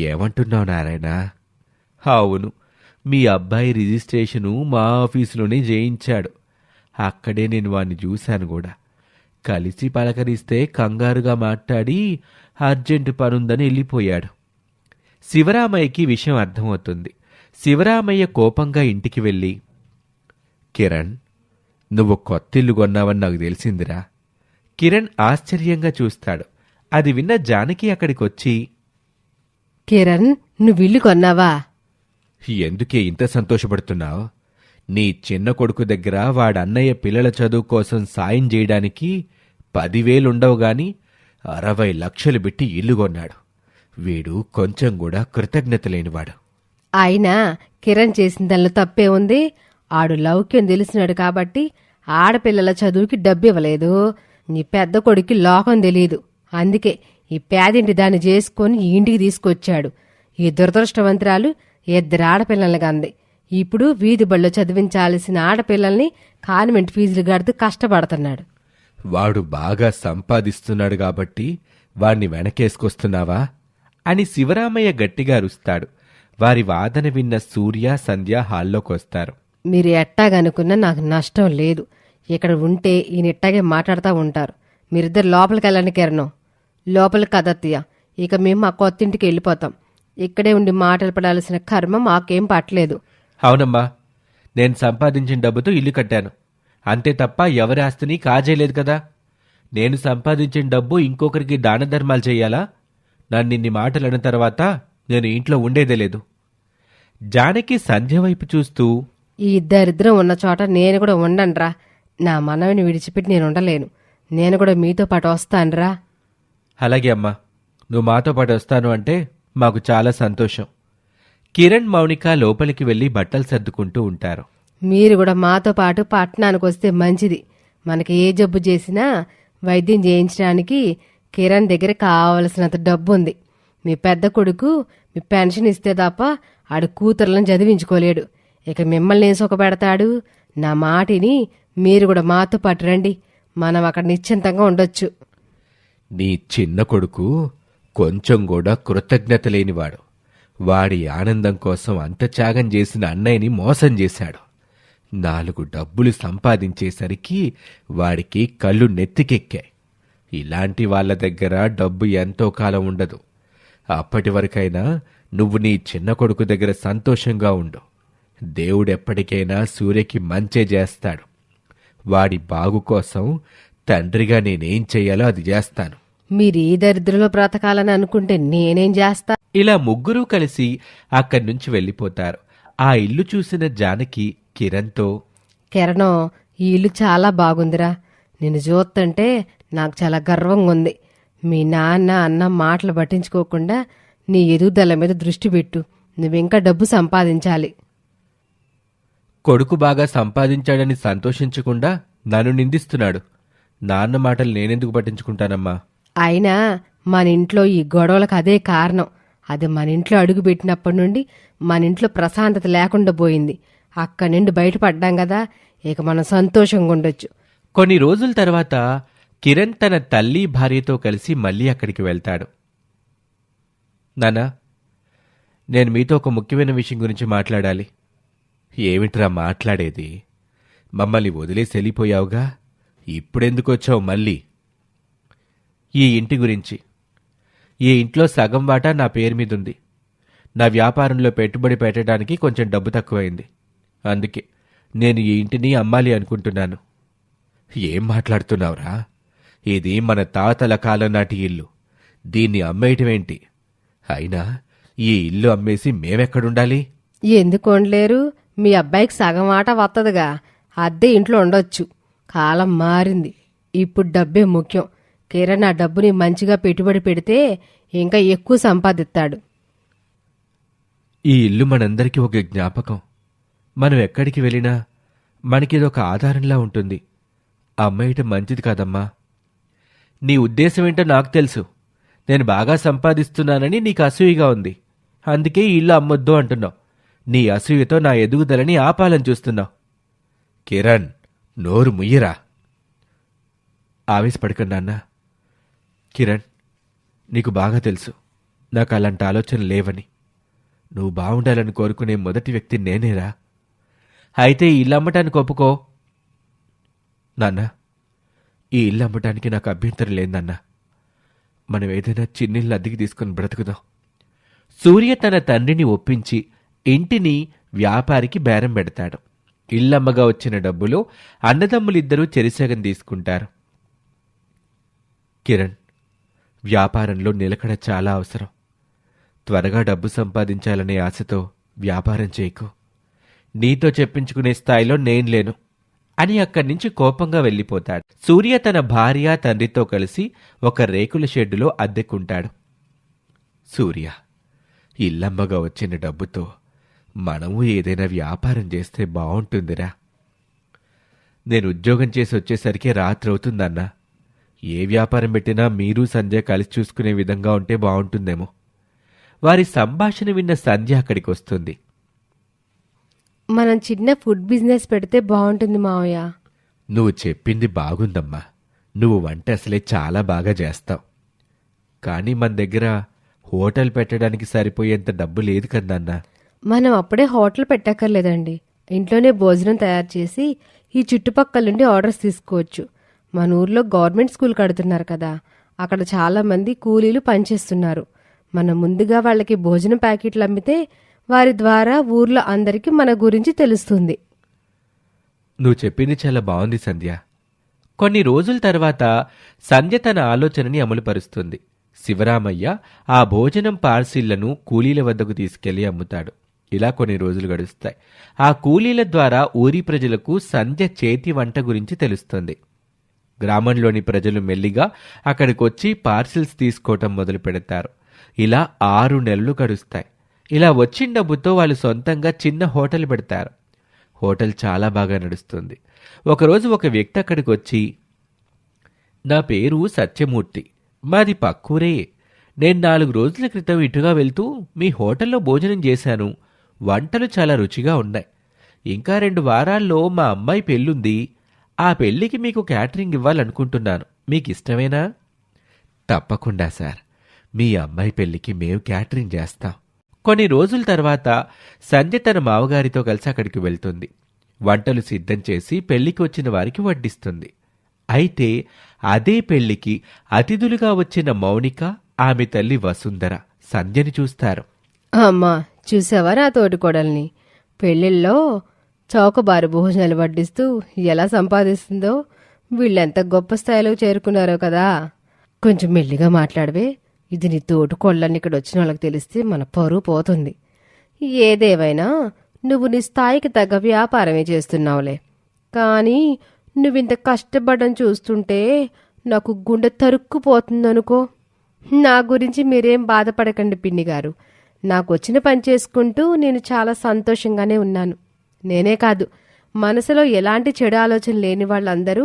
[SPEAKER 1] ఏమంటున్నావు నారాయణ? అవును, మీ అబ్బాయి రిజిస్ట్రేషను మా ఆఫీసులోనే చేయించాడు. అక్కడే నేను వాణ్ణి చూశాను కూడా. కలిసి పలకరిస్తే కంగారుగా మాట్లాడి అర్జెంటు పనుందని వెళ్ళిపోయాడు. శివరామయ్యకి విషయం అర్థమవుతుంది. శివరామయ్య కోపంగా ఇంటికి వెళ్ళి, కిరణ్, నువ్వు కొత్తిల్లు కొన్నావని నాకు తెలిసిందిరా. కిరణ్ ఆశ్చర్యంగా చూస్తాడు. అది విన్న జానకి అక్కడికొచ్చి,
[SPEAKER 2] కిరణ్, నువ్వు ఇల్లు కొన్నావా?
[SPEAKER 1] ఎందుకే ఇంత సంతోషపడుతున్నావు? నీ చిన్న కొడుకు దగ్గర వాడన్నయ్య పిల్లల చదువు కోసం సాయం చేయడానికి 10,000 ఉండవు గాని 60 లక్షలు పెట్టి ఇల్లు కొన్నాడు. వీడు కొంచెం కూడా కృతజ్ఞత లేనివాడు.
[SPEAKER 2] అయినా కిరణ్ చేసిన దానిలో తప్పే ఉంది. ఆడు లౌక్యం తెలిసినాడు కాబట్టి ఆడపిల్లల చదువుకి డబ్బివ్వలేదు. నీ పెద్ద కొడుక్కి లోకం తెలీదు. అందుకే ఈ పేదింటి దాన్ని చేసుకొని ఈ ఇంటికి తీసుకొచ్చాడు. ఈ దురదృష్టవంతురాలు 2 ఆడపిల్లల్ని కంది. ఇప్పుడు వీధి బళ్ళో చదివించాల్సిన ఆడపిల్లల్ని కాన్వెంట్ ఫీజులు కడుతూ కష్టపడుతున్నాడు.
[SPEAKER 1] వాడు బాగా సంపాదిస్తున్నాడు కాబట్టి వాణ్ణి వెనకేసుకొస్తున్నావా అని శివరామయ్య గట్టిగా అరుస్తాడు. వారి వాదన విన్న సూర్య, సంధ్య హాల్లోకొస్తారు.
[SPEAKER 2] మీరు ఎట్టాగనుకున్నా నాకు నష్టం లేదు. ఇక్కడ ఉంటే ఈయన ఇట్టాగే మాట్లాడుతూ ఉంటారు. మీరిద్దరు లోపలికి వెళ్ళండి కిరణం. లోపలికి కదత్తయ్య. ఇక మేము మా కొత్తింటికి వెళ్ళిపోతాం. ఇక్కడే ఉండి మాటలు పడాల్సిన కర్మ మాకేం పట్టలేదు.
[SPEAKER 1] అవునమ్మా, నేను సంపాదించిన డబ్బుతో ఇల్లు కట్టాను. అంతే తప్ప ఎవరి ఆస్తిని కాజేయలేదు కదా. నేను సంపాదించిన డబ్బు ఇంకొకరికి దాన ధర్మాలు చెయ్యాలా? నన్నిన్ని మాటలు అన్న తర్వాత నేను ఇంట్లో ఉండేదే లేదు. జానకి సంధ్య వైపు చూస్తూ,
[SPEAKER 2] ఈ ఇద్దరిద్దరం ఉన్న చోట నేను కూడా ఉండనురా. నా మనవిని విడిచిపెట్టి నేను ఉండలేను. నేను కూడా మీతో పాటు వస్తానురా.
[SPEAKER 1] అలాగే అమ్మా, నువ్వు మాతో పాటు వస్తాను అంటే మాకు చాలా సంతోషం. కిరణ్, మౌనిక లోపలికి వెళ్లి బట్టలు సర్దుకుంటూ ఉంటారు.
[SPEAKER 2] మీరు కూడా మాతో పాటు పట్టణానికి వస్తే మంచిది. మనకి ఏ జబ్బు చేసినా వైద్యం చేయించడానికి కిరణ్ దగ్గర కావలసినంత డబ్బు ఉంది. మీ పెద్ద కొడుకు మీ పెన్షన్ ఇస్తే తప్ప ఆడు కూతుర్లను చదివించుకోలేడు. ఇక మిమ్మల్ని ఏం సుఖపెడతాడు? నా మాటిని మీరు కూడా మాతో పాటు రండి. మనం అక్కడ నిశ్చింతంగా ఉండొచ్చు.
[SPEAKER 1] నీ చిన్న కొడుకు కొంచెం కూడా కృతజ్ఞత లేనివాడు. వాడి ఆనందం కోసం అంత త్యాగం చేసిన అన్నయ్యని మోసం చేశాడు. 4 డబ్బులు సంపాదించేసరికి వాడికి కళ్ళు నెత్తికెక్కాయి. ఇలాంటి వాళ్ళ దగ్గర డబ్బు ఎంతో కాలం ఉండదు. అప్పటి వరకైనా నువ్వు నీ చిన్న కొడుకు దగ్గర సంతోషంగా ఉండు. దేవుడెప్పటికైనా సూర్యకి మంచే చేస్తాడు. వాడి బాగు కోసం తండ్రిగా నేనేం చెయ్యాలో అది చేస్తాను.
[SPEAKER 2] మీరు ఈ దరిద్రలో బ్రతకాలని అనుకుంటే నేనేం చేస్తా?
[SPEAKER 1] ఇలా ముగ్గురూ కలిసి అక్కడి నుంచి వెళ్ళిపోతారు. ఆ ఇల్లు చూసిన జానకి కిరణ్తో,
[SPEAKER 2] కిరణం, ఈ ఇల్లు చాలా బాగుందిరా. నిన్ను చూస్తుంటే నాకు చాలా గర్వంగా ఉంది. మీ నాన్న అన్న మాటలు పట్టించుకోకుండా నీ ఎదుగుదల మీద దృష్టి పెట్టు. నువ్వింకా డబ్బు సంపాదించాలి.
[SPEAKER 1] కొడుకు బాగా సంపాదించాడని సంతోషించకుండా నన్ను నిందిస్తున్నాడు. నాన్న మాటలు నేనెందుకు పట్టించుకుంటానమ్మా?
[SPEAKER 2] అయినా మన ఇంట్లో ఈ గొడవలకు అదే కారణం. అది మన ఇంట్లో అడుగు పెట్టినప్పటి నుండి మన ఇంట్లో ప్రశాంతత లేకుండా పోయింది. అక్కడి నుండి బయటపడ్డాం కదా, ఇక మనం సంతోషంగా ఉండొచ్చు.
[SPEAKER 1] కొన్ని రోజుల తర్వాత కిరణ్ తన తల్లి, భార్యతో కలిసి మళ్ళీ అక్కడికి వెళ్తాడు. నాన్నా, నేను మీతో ఒక ముఖ్యమైన విషయం గురించి మాట్లాడాలి. ఏమిట్రా మాట్లాడేది? మమ్మల్ని వదిలేసి వెళ్ళిపోయావుగా, ఇప్పుడెందుకొచ్చావు మళ్ళీ? ఈ ఇంటి గురించి. ఈ ఇంట్లో సగం వాటా నా పేరు మీదుంది. నా వ్యాపారంలో పెట్టుబడి పెట్టడానికి కొంచెం డబ్బు తక్కువైంది. అందుకే నేను ఈ ఇంటిని అమ్మాలి అనుకుంటున్నాను. ఏం మాట్లాడుతున్నావురా? ఇది మన తాతల కాలం నాటి ఇల్లు. దీన్ని అమ్మేయటమేంటి? అయినా ఈ ఇల్లు అమ్మేసి మేమెక్కడుండాలి?
[SPEAKER 2] ఎందుకు ఉండలేరు? మీ అబ్బాయికి సగం ఆట వత్తదుగా, అద్దె ఇంట్లో ఉండొచ్చు. కాలం మారింది. ఇప్పుడు డబ్బే ముఖ్యం. కిరణ్ ఆ డబ్బుని మంచిగా పెట్టుబడి పెడితే ఇంకా ఎక్కువ సంపాదిస్తాడు.
[SPEAKER 1] ఈ ఇల్లు మనందరికీ ఒక జ్ఞాపకం. మనం ఎక్కడికి వెళ్ళినా మనకిదొక ఆధారంలా ఉంటుంది. అమ్మేయటం మంచిది కాదమ్మా. నీ ఉద్దేశం ఏంటో నాకు తెలుసు. నేను బాగా సంపాదిస్తున్నానని నీకు అసూయగా ఉంది. అందుకే ఈ ఇల్లు అమ్మొద్దు అంటున్నావు. నీ అసూయతో నా ఎదుగుదలని ఆపాలని చూస్తున్నావు. కిరణ్, నోరు ముయ్యరా. ఆవేశపడకండి నాన్న. కిరణ్, నీకు బాగా తెలుసు నాకు అలాంటి ఆలోచన లేవని. నువ్వు బాగుండాలని కోరుకునే మొదటి వ్యక్తి నేనేరా. అయితే ఈ ఇల్లు అమ్మటానికి ఒప్పుకో. నాన్న, ఈ ఇల్లు అమ్మటానికి నాకు అభ్యంతరం లేదన్నా. మనం ఏదైనా చిన్నిల్లు అద్దెకి తీసుకుని బ్రతుకుదాం. సూర్య తన తండ్రిని ఒప్పించి ఇంటిని వ్యాపారికి బేరం పెడతాడు. ఇల్లమ్మగా వచ్చిన డబ్బులో అన్నదమ్ములిద్దరూ చెరిసగం తీసుకుంటారు. కిరణ్, వ్యాపారంలో నిలకడ చాలా అవసరం. త్వరగా డబ్బు సంపాదించాలనే ఆశతో వ్యాపారం చేయకు. నీతో చెప్పించుకునే స్థాయిలో నేను లేను అని అక్కడి నుంచి కోపంగా వెళ్ళిపోతాడు. సూర్య తన భార్య, తండ్రితో కలిసి ఒక రేకుల షెడ్డులో అద్దెకుంటాడు. సూర్య, ఇల్లమ్మగా వచ్చిన డబ్బుతో మనము ఏదైనా వ్యాపారం చేస్తే బావుంటుందిరా. నేను ఉద్యోగం చేసి వచ్చేసరికి రాత్రి అవుతుందన్నా. ఏ వ్యాపారం పెట్టినా మీరు సంధ్య కలిసి చూసుకునే విధంగా ఉంటే బావుంటుందేమో. వారి సంభాషణ విన్న సంధ్య అక్కడికి వస్తుంది.
[SPEAKER 2] మనం చిన్న ఫుడ్ బిజినెస్ పెడితే బాగుంటుంది మావయ్య.
[SPEAKER 1] నువ్వు చెప్పింది బాగుందమ్మా. నువ్వు వంట అసలే చాలా బాగా చేస్తావు. కానీ మన దగ్గర హోటల్ పెట్టడానికి సరిపోయేంత డబ్బు లేదు కదన్నా.
[SPEAKER 2] మనం అప్పుడే హోటల్ పెట్టక్కర్లేదండి. ఇంట్లోనే భోజనం తయారు చేసి ఈ చుట్టుపక్కల నుండి ఆర్డర్స్ తీసుకోవచ్చు. మన ఊర్లో గవర్నమెంట్ స్కూల్ కడుతున్నారు కదా, అక్కడ చాలా మంది కూలీలు పనిచేస్తున్నారు. మనం ముందుగా వాళ్ళకి భోజనం ప్యాకెట్లు అమ్మితే వారి ద్వారా ఊర్లో అందరికీ మన గురించి తెలుస్తుంది.
[SPEAKER 1] నువ్వు చెప్పింది చాలా బాగుంది సంధ్య. కొన్ని రోజుల తర్వాత సంధ్య తన ఆలోచనని అమలుపరుస్తుంది. శివరామయ్య ఆ భోజనం పార్సిళ్లను కూలీల వద్దకు తీసుకెళ్లి అమ్ముతాడు. ఇలా కొన్ని రోజులు గడుస్తాయి. ఆ కూలీల ద్వారా ఊరి ప్రజలకు సంధ్య చేతి వంట గురించి తెలుస్తుంది. గ్రామంలోని ప్రజలు మెల్లిగా అక్కడికొచ్చి పార్సిల్స్ తీసుకోవటం మొదలు పెడతారు. ఇలా 6 నెలలు గడుస్తాయి. ఇలా వచ్చిన డబ్బుతో వాళ్ళు సొంతంగా చిన్న హోటల్ పెడతారు. హోటల్ చాలా బాగా నడుస్తుంది. ఒకరోజు ఒక వ్యక్తి అక్కడికి వచ్చి, నా పేరు సత్యమూర్తి, మాది పక్కూరే. నేను 4 రోజుల క్రితం ఇటుగా వెళ్తూ మీ హోటల్లో భోజనం చేశాను. వంటలు చాలా రుచిగా ఉన్నాయి. ఇంకా 2 వారాల్లో మా అమ్మాయి పెళ్ళుంది. ఆ పెళ్లికి మీకు క్యాటరింగ్ ఇవ్వాలనుకుంటున్నాను. మీకు ఇష్టమేనా? తప్పకుండా సార్. మీ అమ్మాయి పెళ్లికి మేము క్యాటరింగ్ చేస్తాం. కొన్ని రోజుల తర్వాత సంధ్య తన మావగారితో కలిసి అక్కడికి వెళ్తుంది. వంటలు సిద్ధం చేసి పెళ్లికి వచ్చిన వారికి వడ్డిస్తుంది. అయితే అదే పెళ్లికి అతిథులుగా వచ్చిన మౌనిక, ఆమె తల్లి వసుంధర సంధ్యని చూస్తారు.
[SPEAKER 2] అమ్మా, చూసావా నా తోటికోడల్ని? పెళ్ళిళ్ళలో చౌకబారు భోజనాలు వడ్డిస్తూ ఎలా సంపాదిస్తుందో. వీళ్ళెంత గొప్ప స్థాయిలో చేరుకున్నారో కదా. కొంచెం మెల్లిగా మాట్లాడవే. ఇది నీ తోటికోళ్ళని ఇక్కడ వచ్చిన వాళ్ళకి తెలిస్తే మన పరువు పోతుంది. ఏదేవైనా నువ్వు నీ స్థాయికి తగ్గ వ్యాపారమే చేస్తున్నావులే. కానీ నువ్వింత కష్టపడడం చూస్తుంటే నాకు గుండె తరుక్కుపోతుందనుకో. నా గురించి మీరేం బాధపడకండి పిన్ని గారు. నాకు వచ్చిన పని చేసుకుంటూ నేను చాలా సంతోషంగానే ఉన్నాను. నేనే కాదు, మనసులో ఎలాంటి చెడు ఆలోచన లేని వాళ్ళందరూ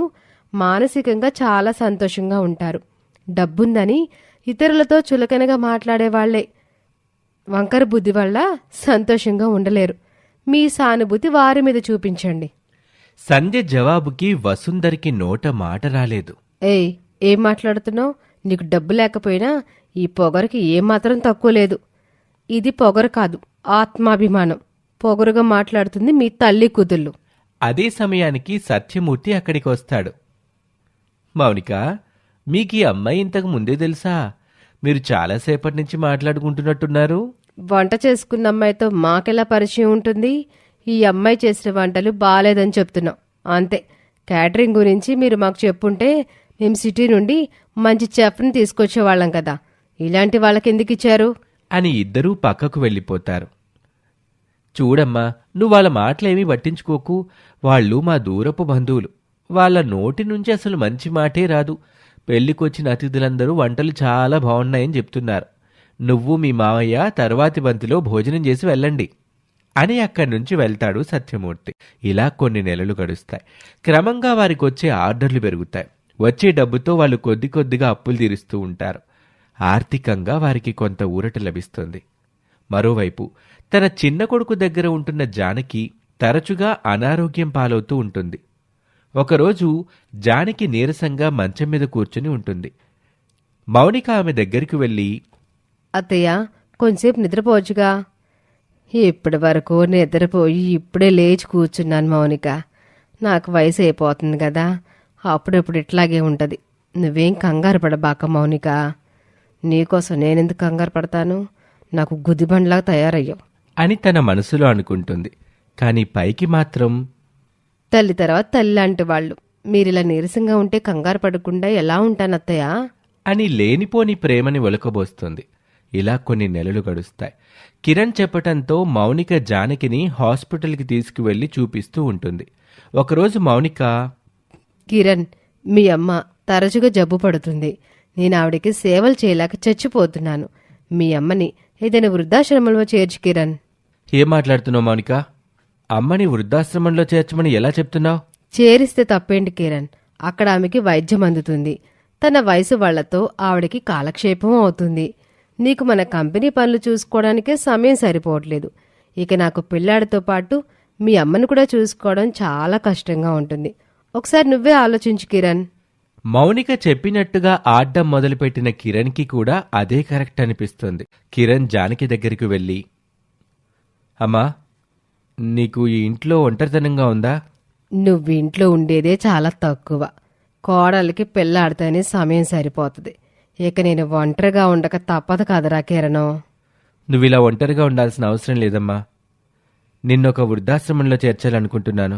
[SPEAKER 2] మానసికంగా చాలా సంతోషంగా ఉంటారు. డబ్బుందని ఇతరులతో చులకనగా మాట్లాడేవాళ్లే వంకర బుద్ధి వల్ల సంతోషంగా ఉండలేరు. మీ సానుభూతి వారి మీద చూపించండి.
[SPEAKER 1] సంధ్య జవాబుకి వసుంధరికి నోట మాట రాలేదు.
[SPEAKER 2] ఏయ్, ఏం మాట్లాడుతున్నావు? నీకు డబ్బు లేకపోయినా ఈ పొగరుకి ఏమాత్రం తక్కువ లేదు. ఇది పొగరు కాదు, ఆత్మాభిమానం. పొగరుగా మాట్లాడుతుంది మీ తల్లి కూతుళ్ళు.
[SPEAKER 1] అదే సమయానికి సత్యమూర్తి అక్కడికి వస్తాడు. మౌనిక, మీకీ అమ్మాయి ఇంతకు ముందే తెలుసా? మీరు చాలాసేపటి నుంచి మాట్లాడుకుంటున్నట్టున్నారు.
[SPEAKER 2] వంట చేసుకున్న అమ్మాయితో మాకెలా పరిచయం ఉంటుంది? ఈ అమ్మాయి చేసిన వంటలు బాలేదని చెప్తున్నాం అంతే. క్యాటరింగ్ గురించి మీరు మాకు చెప్పుంటే మేము సిటీ నుండి మంచి చెఫ్ని తీసుకొచ్చేవాళ్ళం కదా. ఇలాంటి వాళ్ళకి ఎందుకు ఇచ్చారు
[SPEAKER 1] అని ఇద్దరూ పక్కకు వెళ్ళిపోతారు. చూడమ్మా, నువ్వు వాళ్ళ మాటలేమీ పట్టించుకోకు. వాళ్ళు మా దూరపు బంధువులు. వాళ్ళ నోటి నుంచి అసలు మంచి మాటే రాదు. పెళ్లికొచ్చిన అతిథులందరూ వంటలు చాలా బాగున్నాయని చెప్తున్నారు. నువ్వు మీ మావయ్య తర్వాతి బంతిలో భోజనం చేసి వెళ్ళండి అని అక్కడి నుంచి వెళ్తాడు సత్యమూర్తి. ఇలా కొన్ని నెలలు గడుస్తాయి. క్రమంగా వారికొచ్చే ఆర్డర్లు పెరుగుతాయి. వచ్చే డబ్బుతో వాళ్ళు కొద్ది కొద్దిగా అప్పులు తీరుస్తూ ఉంటారు. ఆర్థికంగా వారికి కొంత ఊరట లభిస్తుంది. మరోవైపు తన చిన్న కొడుకు దగ్గర ఉంటున్న జానకి తరచుగా అనారోగ్యం పాలవుతూ ఉంటుంది. ఒకరోజు జానకి నీరసంగా మంచం మీద కూర్చుని ఉంటుంది. మౌనిక ఆమె దగ్గరికి వెళ్ళి,
[SPEAKER 2] అత్తయ్య, కొంచెంసేపు నిద్రపోవచ్చుగా. ఇప్పటి వరకు నిద్రపోయి ఇప్పుడే లేచి కూర్చున్నాను మౌనిక. నాకు వయసు అయిపోతుంది కదా, అప్పుడప్పుడు ఇట్లాగే ఉంటుంది. నువ్వేం కంగారు పడబాక మౌనిక. నీకోసం నేనెందుకు కంగారు పడతాను? నాకు గుదిబండ్లాగా తయారయ్యావు
[SPEAKER 1] అని తన మనసులో అనుకుంటుంది. కాని పైకి మాత్రం,
[SPEAKER 2] తల్లి తర్వాత తల్లి లాంటి వాళ్ళు మీరిలా నీరసంగా ఉంటే కంగారు పడకుండా ఎలా ఉంటానత్తయ్య
[SPEAKER 1] అని లేనిపోని ప్రేమని ఒలకబోస్తుంది. ఇలా కొన్ని నెలలు గడుస్తాయి. కిరణ్ చెప్పటంతో మౌనిక జానకిని హాస్పిటల్కి తీసుకువెళ్లి చూపిస్తూ ఉంటుంది. ఒకరోజు మౌనిక,
[SPEAKER 2] కిరణ్, మీ అమ్మ తరచుగా జబ్బు పడుతుంది. నేను ఆవిడకి సేవలు చేయలేక చచ్చిపోతున్నాను. మీ అమ్మని ఏదైనా వృద్ధాశ్రమంలో చేర్చు కిరణ్.
[SPEAKER 1] ఏం మాట్లాడుతున్నావు మౌనిక? అమ్మని వృద్ధాశ్రమంలో చేర్చమని ఎలా చెప్తున్నావు?
[SPEAKER 2] చేరిస్తే తప్పేంటి కిరణ్, అక్కడ ఆమెకి వైద్యం అందుతుంది. తన వయసు వాళ్లతో ఆవిడకి కాలక్షేపం అవుతుంది. నీకు మన కంపెనీ పనులు చూసుకోవడానికే సమయం సరిపోవట్లేదు. ఇక నాకు పిల్లాడితో పాటు మీ అమ్మను కూడా చూసుకోవడం చాలా కష్టంగా ఉంటుంది. ఒకసారి నువ్వే ఆలోచించు కిరణ్.
[SPEAKER 1] మౌనిక చెప్పినట్టుగా ఆడ్డం మొదలుపెట్టిన కిరణ్కి కూడా అదే కరెక్ట్ అనిపిస్తుంది. కిరణ్ జానకి దగ్గరికి వెళ్ళి, అమ్మా, నీకు ఈ ఇంట్లో ఒంటరితనంగా ఉందా?
[SPEAKER 2] నువ్వు ఇంట్లో ఉండేదే చాలా తక్కువ. కోడలికి పెళ్ళాడితేనే సమయం సరిపోతుంది. ఇక నేను ఒంటరిగా ఉండక తప్పదు కదరా కిరణం.
[SPEAKER 1] నువ్విలా ఒంటరిగా ఉండాల్సిన అవసరం లేదమ్మా. నిన్నొక వృద్ధాశ్రమంలో చేర్చాలనుకుంటున్నాను.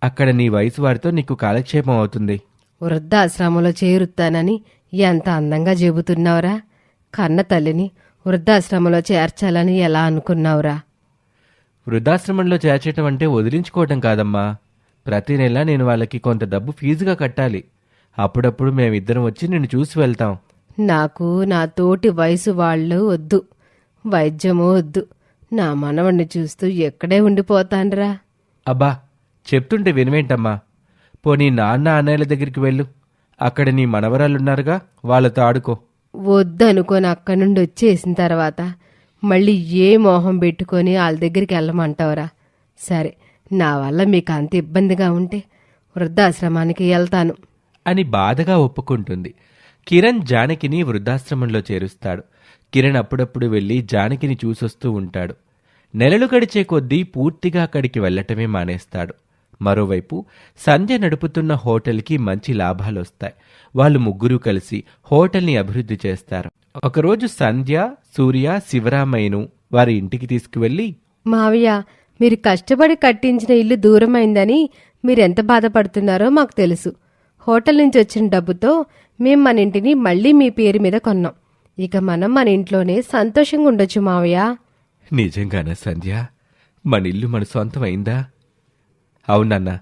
[SPEAKER 1] అక్కడ నీ వయసు వారితో నీకు కాలక్షేపం అవుతుంది.
[SPEAKER 2] వృద్ధాశ్రమంలో చేరుతానని ఎంత అందంగా చెబుతున్నావురా. కన్న తల్లిని వృద్ధాశ్రమంలో చేర్చాలని ఎలా అనుకున్నావురా?
[SPEAKER 1] వృద్ధాశ్రమంలో చేర్చటం అంటే వదిలించుకోవటం కాదమ్మా. ప్రతి నెల నేను వాళ్ళకి కొంత డబ్బు ఫీజుగా కట్టాలి. అప్పుడప్పుడు మేమిద్దరం వచ్చి నిన్ను చూసి వెళ్తాం.
[SPEAKER 2] నాకు నా తోటి వయసు వాళ్ళు వద్దు, వైద్యమూ వద్దు. నా మనవణ్ణి చూస్తూ ఎక్కడే ఉండిపోతాన్రా.
[SPEAKER 1] అబ్బా, చెప్తుంటే వినవేంటమ్మా? పోనీ నాన్న అన్నయ్యల దగ్గరికి వెళ్ళు. అక్కడ నీ మనవరాళ్ళున్నారుగా, వాళ్ళతో ఆడుకో.
[SPEAKER 2] వద్దనుకొని అక్కడి నుండి వచ్చేసిన తర్వాత మళ్ళీ ఏ మోహం పెట్టుకొని వాళ్ళ దగ్గరికి వెళ్ళమంటావురా? సరే, నా వల్ల మీకు అంత ఇబ్బందిగా ఉంటే వృద్ధాశ్రమానికి వెళ్తాను
[SPEAKER 1] అని బాధగా ఒప్పుకుంటుంది. కిరణ్ జానకిని వృద్ధాశ్రమంలో చేరుస్తాడు. కిరణ్ అప్పుడప్పుడు వెళ్ళి జానకిని చూసొస్తూ ఉంటాడు. నెలలు గడిచే కొద్దీ పూర్తిగా అక్కడికి వెళ్లటమే మానేస్తాడు. మరోవైపు సంధ్య నడుపుతున్న హోటల్కి మంచి లాభాలొస్తాయి. వాళ్ళు ముగ్గురూ కలిసి హోటల్ని అభివృద్ధి చేస్తారు. ఒకరోజు సంధ్య, సూర్య, శివరామయ్యను వారి ఇంటికి తీసుకువెళ్ళి,
[SPEAKER 2] మావయ్య, మీరు కష్టపడి కట్టించిన ఇల్లు దూరమైందని మీరెంత బాధపడుతున్నారో మాకు తెలుసు. హోటల్ నుంచి వచ్చిన డబ్బుతో మేం మన ఇంటిని మళ్ళీ మీ పేరు మీద కొన్నాం. ఇక మనం మన ఇంట్లోనే సంతోషంగా ఉండొచ్చు మావయ్య.
[SPEAKER 1] నిజంగానా సంధ్య? మన ఇల్లు మన సొంతం అయిందా? అవునన్నా,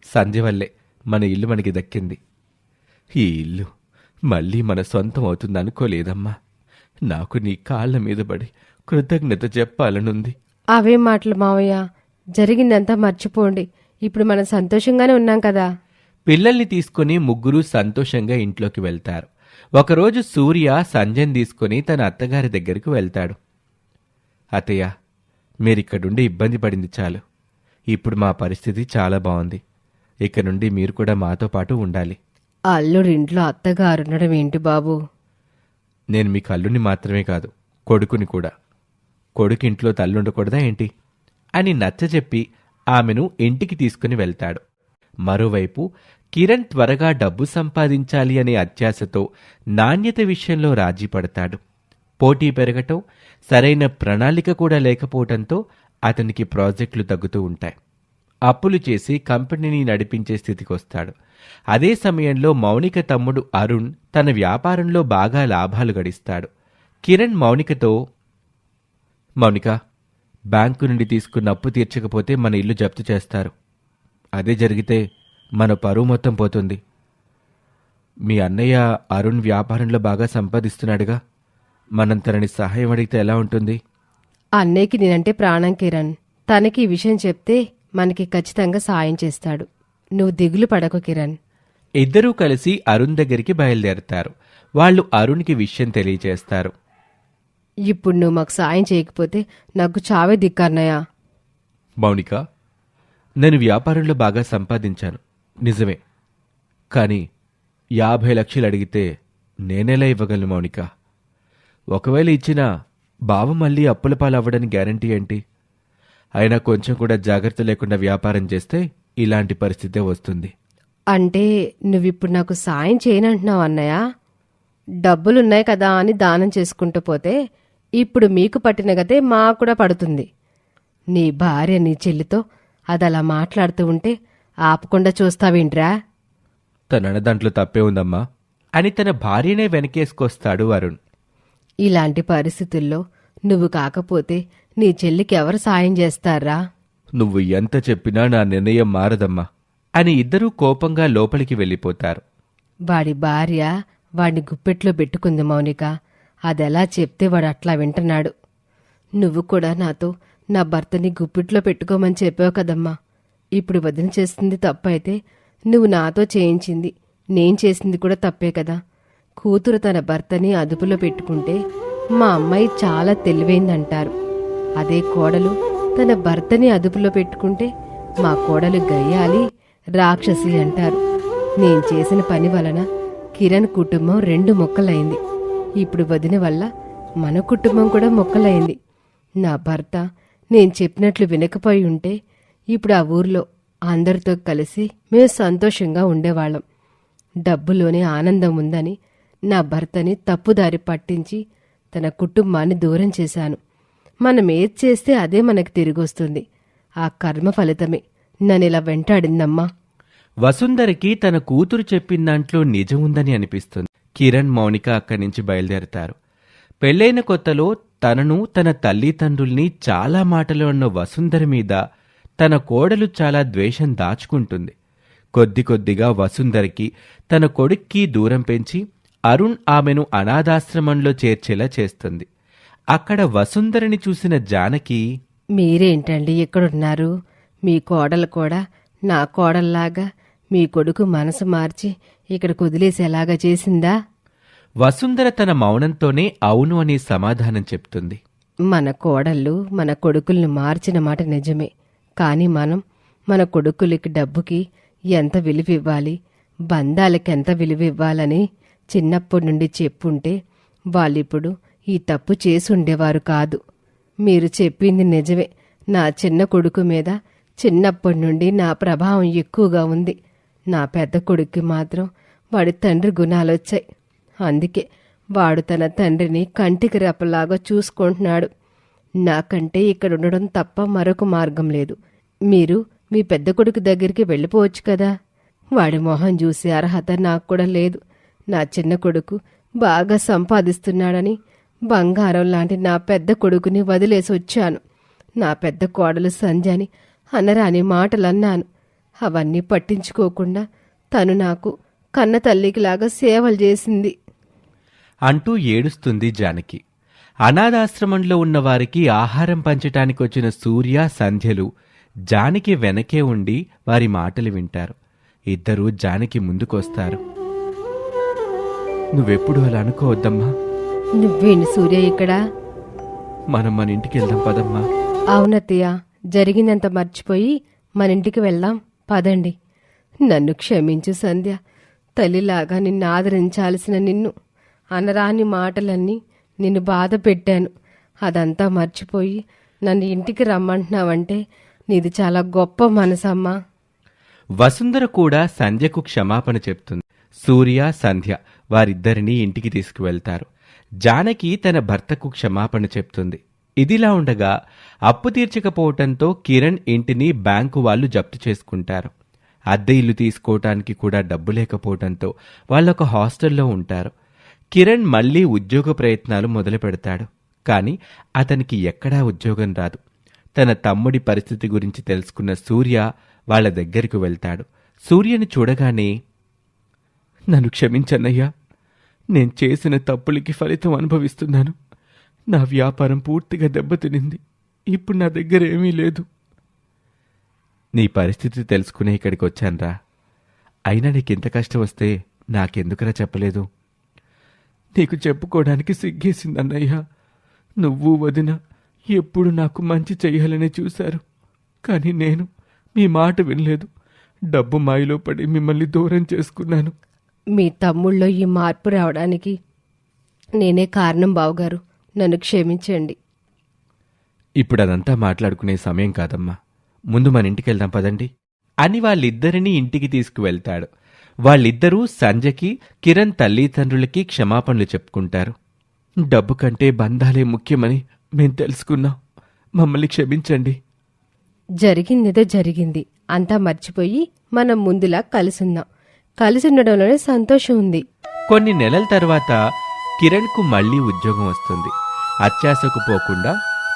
[SPEAKER 1] సంధ్య వల్లే మన ఇల్లు మనకి దక్కింది. ఈ ఇల్లు మళ్ళీ మన సొంతం అవుతుందనుకోలేదమ్మా. నాకు నీ కాళ్ళ మీద పడి కృతజ్ఞత చెప్పాలనుంది.
[SPEAKER 2] అవే మాటలు మావయ్య, జరిగిందంతా మర్చిపోండి. ఇప్పుడు మనం సంతోషంగానే ఉన్నాం కదా.
[SPEAKER 1] పిల్లల్ని తీసుకుని ముగ్గురూ సంతోషంగా ఇంట్లోకి వెళ్తారు. ఒకరోజు సూర్య సంజయ్ తీసుకుని తన అత్తగారి దగ్గరికి వెళ్తాడు. అత్తయ్య, మీరిక్కడుండి ఇబ్బంది పడింది చాలు. ఇప్పుడు మా పరిస్థితి చాలా బాగుంది. ఇక నుండి మీరు కూడా మాతో పాటు ఉండాలి.
[SPEAKER 2] అల్లుడింట్లో అత్తగారుండడం ఏంటి బాబు?
[SPEAKER 1] నేను మీకు అల్లుని మాత్రమే కాదు, కొడుకుని కూడా. కొడుకింట్లో తల్లుండకూడదా ఏంటి అని నచ్చజెప్పి ఆమెను ఇంటికి తీసుకుని వెళ్తాడు. మరోవైపు కిరణ్ త్వరగా డబ్బు సంపాదించాలి అనే అత్యాశతో నాణ్యత విషయంలో రాజీ పడతాడు. పోటీ పెరగటం, సరైన ప్రణాళిక కూడా లేకపోవటంతో అతనికి ప్రాజెక్టులు తగ్గుతూ ఉంటాయి. అప్పులు చేసి కంపెనీని నడిపించే స్థితికొస్తాడు. అదే సమయంలో మౌనిక తమ్ముడు అరుణ్ తన వ్యాపారంలో బాగా లాభాలు గడిస్తాడు. కిరణ్ మౌనికతో, మౌనిక, బ్యాంకు నుండి తీసుకున్న అప్పు తీర్చకపోతే మన ఇల్లు జప్తు చేస్తారు. అదే జరిగితే మన పరువు మొత్తం పోతుంది. మీ అన్నయ్య అరుణ్ వ్యాపారంలో బాగా సంపాదిస్తున్నాడుగా, మనం తనని సహాయం అడిగితే ఎలా ఉంటుంది?
[SPEAKER 2] అన్నయ్యకి నేనంటే ప్రాణం కిరణ్. తనకి ఈ విషయం చెప్తే మనకి ఖచ్చితంగా సాయం చేస్తాడు. నువ్వు దిగులు పడకు కిరణ్.
[SPEAKER 1] ఇద్దరూ కలిసి అరుణ్ దగ్గరికి బయలుదేరతారు. వాళ్ళు అరుణ్కి విషయం తెలియచేస్తారు.
[SPEAKER 2] ఇప్పుడు నువ్వు మాకు సాయం చేయకపోతే నాకు చావే దిక్కన్నయ్యా.
[SPEAKER 1] మౌనిక, నేను వ్యాపారంలో బాగా సంపాదించాను నిజమే, కానీ 50 లక్షలు అడిగితే నేనెలా ఇవ్వగలను మౌనిక? ఒకవేళ ఇచ్చినా బావ మళ్ళీ అప్పుల పాలవ్వడానికి గ్యారంటీ ఏంటి? అయినా కొంచెం కూడా జాగ్రత్త లేకుండా వ్యాపారం చేస్తే ఇలాంటి పరిస్థితే వస్తుంది.
[SPEAKER 2] అంటే నువ్విప్పుడు నాకు సాయం చేయనంటున్నావు అన్నయ్య? డబ్బులున్నాయి కదా అని దానం చేసుకుంటూ పోతే ఇప్పుడు మీకు పట్టిన గతే మాకు కూడా పడుతుంది. నీ భార్య నీ చెల్లితో అదలా మాట్లాడుతూ ఉంటే ఆపకుండా చూస్తావేంట్రా?
[SPEAKER 1] తన దాంట్లో తప్పే ఉందమ్మా అని తన భార్యనే వెనకేసుకొస్తాడు అరుణ్.
[SPEAKER 2] ఇలాంటి పరిస్థితుల్లో నువ్వు కాకపోతే నీ చెల్లికి ఎవరు సాయం చేస్తారా?
[SPEAKER 1] నువ్వు ఎంత చెప్పినా నా నిర్ణయం మారదమ్మా అని ఇద్దరూ కోపంగా లోపలికి వెళ్ళిపోతారు.
[SPEAKER 2] వాడి భార్య వాడిని గుప్పెట్లో పెట్టుకుంది మౌనిక. అదెలా చెప్తే వాడు అట్లా వింటున్నాడు. నువ్వు కూడా నాతో నా భర్తని గుప్పిట్లో పెట్టుకోమని చెప్పావు కదమ్మా. ఇప్పుడు వదిన చేస్తుంది తప్పైతే నువ్వు నాతో చేయించింది నేను చేసింది కూడా తప్పే కదా. కూతురు తన భర్తని అదుపులో పెట్టుకుంటే మా అమ్మాయి చాలా తెలివైందంటారు. అదే కోడలు తన భర్తని అదుపులో పెట్టుకుంటే మా కోడలు గయ్యాలి రాక్షసి అంటారు. నేను చేసిన పని వలన కిరణ్ కుటుంబం 2 ముక్కలైంది. ఇప్పుడు వదిన వల్ల మన కుటుంబం కూడా ముక్కలైంది. నా భర్త నేను చెప్పినట్లు వినకపోయి ఉంటే ఇప్పుడు ఆ ఊర్లో అందరితో కలిసి మేము సంతోషంగా ఉండేవాళ్ళం. డబ్బులోనే ఆనందం ఉందని నా భర్తని తప్పుదారి పట్టించి తన కుటుంబాన్ని దూరం చేశాను. మనం ఏది చేస్తే అదే మనకు తిరిగొస్తుంది. ఆ కర్మ ఫలితమే నన్నిలా వెంటాడిందమ్మా.
[SPEAKER 1] వసుంధరకి తన కూతురు చెప్పిన దాంట్లో నిజం ఉందని అనిపిస్తుంది. కిరణ్, మౌనిక అక్కడి నుంచి బయలుదేరతారు. పెళ్లైన కొత్తలో తనను తన తల్లిదండ్రుల్ని చాలా మాటలు అన్న వసుంధర మీద తన కోడలు చాలా ద్వేషం దాచుకుంటుంది. కొద్ది కొద్దిగా వసుంధరకి తన కొడుక్కి దూరం పెంచి అరుణ్ ఆమెను అనాథాశ్రమంలో చేర్చేలా చేస్తుంది. అక్కడ వసుంధరని చూసిన జానకి,
[SPEAKER 2] మీరేంటండి ఇక్కడున్నారు? మీ కోడలు కూడా నా కోడల్లాగా మీ కొడుకు మనసు మార్చి ఇక్కడ కుదిలేసేలాగా చేసిందా?
[SPEAKER 1] వసుంధర తన మౌనంతోనే అవును అనే సమాధానం చెప్తుంది.
[SPEAKER 2] మన కోడళ్ళు మన కొడుకుల్ని మార్చిన మాట నిజమే. కాని మనం మన కొడుకులకి డబ్బుకి ఎంత విలువివ్వాలి, బంధాలకెంత విలువివ్వాలని చిన్నప్పటి నుండి చెప్పుంటే వాళ్ళిప్పుడు ఈ తప్పు చేసి ఉండేవారు కాదు. మీరు చెప్పింది నిజమే. నా చిన్న కొడుకు మీద చిన్నప్పటి నుండి నా ప్రభావం ఎక్కువగా ఉంది. నా పెద్ద కొడుక్కి మాత్రం వాడి తండ్రి గుణాలొచ్చాయి. అందుకే వాడు తన తండ్రిని కంటికి రెప్పలాగా చూసుకుంటున్నాడు. నాకంటే ఇక్కడ ఉండడం తప్ప మరొక మార్గం లేదు. మీరు మీ పెద్ద కొడుకు దగ్గరికి వెళ్ళిపోవచ్చు కదా. వాడి మొహం చూసే అర్హత నాకు కూడా లేదు. నా చిన్న కొడుకు బాగా సంపాదిస్తున్నాడని బంగారం లాంటి నా పెద్ద కొడుకుని వదిలేసి వచ్చాను. నా పెద్ద కోడలు సంధ్యని అనరాని మాటలన్నాను. అవన్నీ పట్టించుకోకుండా తను నాకు కన్న తల్లికిలాగా సేవలు చేసింది
[SPEAKER 1] అంటూ ఏడుస్తుంది జానకి. అనాథాశ్రమంలో ఉన్న వారికి ఆహారం పంచటానికి వచ్చిన సూర్య, సంధ్యలు జానకి వెనకే ఉండి వారి మాటలు వింటారు. ఇద్దరూ జానకి ముందుకొస్తారు. నువ్వెప్పుడు అలా అనుకోవద్దమ్మా.
[SPEAKER 2] నువ్వేంటి సూర్య ఇక్కడ?
[SPEAKER 1] మనం మన ఇంటికి వెళ్దాం పదమ్మా.
[SPEAKER 2] అవునత్తయ్య, జరిగిందంత మర్చిపోయి మన ఇంటికి వెళ్దాం పదండి. నన్ను క్షమించు సంధ్య. తల్లిలాగా నిన్ను ఆదరించాల్సిన నిన్ను అనరాని మాటలన్నీ నిన్ను బాధ పెట్టాను. అదంతా మర్చిపోయి నన్ను ఇంటికి రమ్మంటున్నావంటే నీది చాలా గొప్ప మనసమ్మా.
[SPEAKER 1] వసుంధర కూడా సంధ్యకు క్షమాపణ చెప్తుంది. సూర్య, సంధ్య వారిద్దరినీ ఇంటికి తీసుకువెళ్తారు. జానకి తన భర్తకు క్షమాపణ చెప్తుంది. ఇదిలా ఉండగా అప్పు తీర్చకపోవటంతో కిరణ్ ఇంటిని బ్యాంకు వాళ్ళు జప్తు చేసుకుంటారు. అద్దె ఇల్లు తీసుకోవటానికి కూడా డబ్బు లేకపోవటంతో వాళ్ళొక హాస్టల్లో ఉంటారు. కిరణ్ మళ్లీ ఉద్యోగ ప్రయత్నాలు మొదలు పెడతాడు. కాని అతనికి ఎక్కడా ఉద్యోగం రాదు. తన తమ్ముడి పరిస్థితి గురించి తెలుసుకున్న సూర్య వాళ్ల దగ్గరికి వెళ్తాడు. సూర్యని చూడగానే, నన్ను క్షమించన్నయ్యా, నేను చేసిన తప్పులకి ఫలితం అనుభవిస్తున్నాను. నా వ్యాపారం పూర్తిగా దెబ్బతినింది. ఇప్పుడు నా దగ్గర ఏమీ లేదు. నీ పరిస్థితి తెలుసుకునే ఇక్కడికి వచ్చానురా. అయినా నీకింత కష్టం వస్తే నాకెందుకురా చెప్పలేదు? నీకు చెప్పుకోవడానికి సిగ్గేసిందన్నయ్యా. నువ్వు వదిన ఎప్పుడు నాకు మంచి చెయ్యాలనే చూశారు. కానీ నేను మీ మాట వినలేదు. డబ్బు మాయలో పడి మిమ్మల్ని దూరం చేసుకున్నాను.
[SPEAKER 2] మీ తమ్ముళ్ళో ఈ మార్పు రావడానికి నేనే కారణం బావగారు. నన్ను క్షమించండి.
[SPEAKER 1] ఇప్పుడు అదంతా మాట్లాడుకునే సమయం కాదమ్మా. ముందు మన ఇంటికి వెళ్దాం పదండి అని వాళ్ళిద్దరినీ ఇంటికి తీసుకువెళ్తాడు. వాళ్ళిద్దరూ సంజయ్కి, కిరణ్ తల్లిదండ్రులకి క్షమాపణలు చెప్పుకుంటారు. డబ్బు కంటే బంధాలే ముఖ్యమని మేం తెలుసుకున్నాం. మమ్మల్ని క్షమించండి.
[SPEAKER 2] జరిగిందేదో జరిగింది. అంతా మర్చిపోయి మనం ముందులా కలిసుందాం. కలిసుండడంలోనే సంతోషం ఉంది.
[SPEAKER 1] కొన్ని నెలల తర్వాత కిరణ్కు మళ్లీ ఉద్యోగం వస్తుంది. అత్యాశకు పోకుండా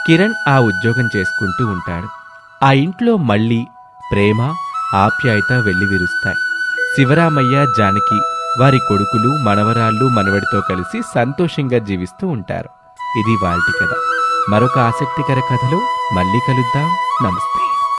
[SPEAKER 1] కిరణ్ ఆ ఉద్యోగం చేసుకుంటూ ఉంటాడు. ఆ ఇంట్లో మళ్లీ ప్రేమ, ఆప్యాయత వెల్లివిరుస్తాయి. శివరామయ్య, జానకి వారి కొడుకులు, మనవరాళ్ళు, మనవడితో కలిసి సంతోషంగా జీవిస్తూ ఉంటారు. ఇది వాల్టి కథ. మరొక ఆసక్తికర కథలో మళ్ళీ కలుద్దాం. నమస్తే.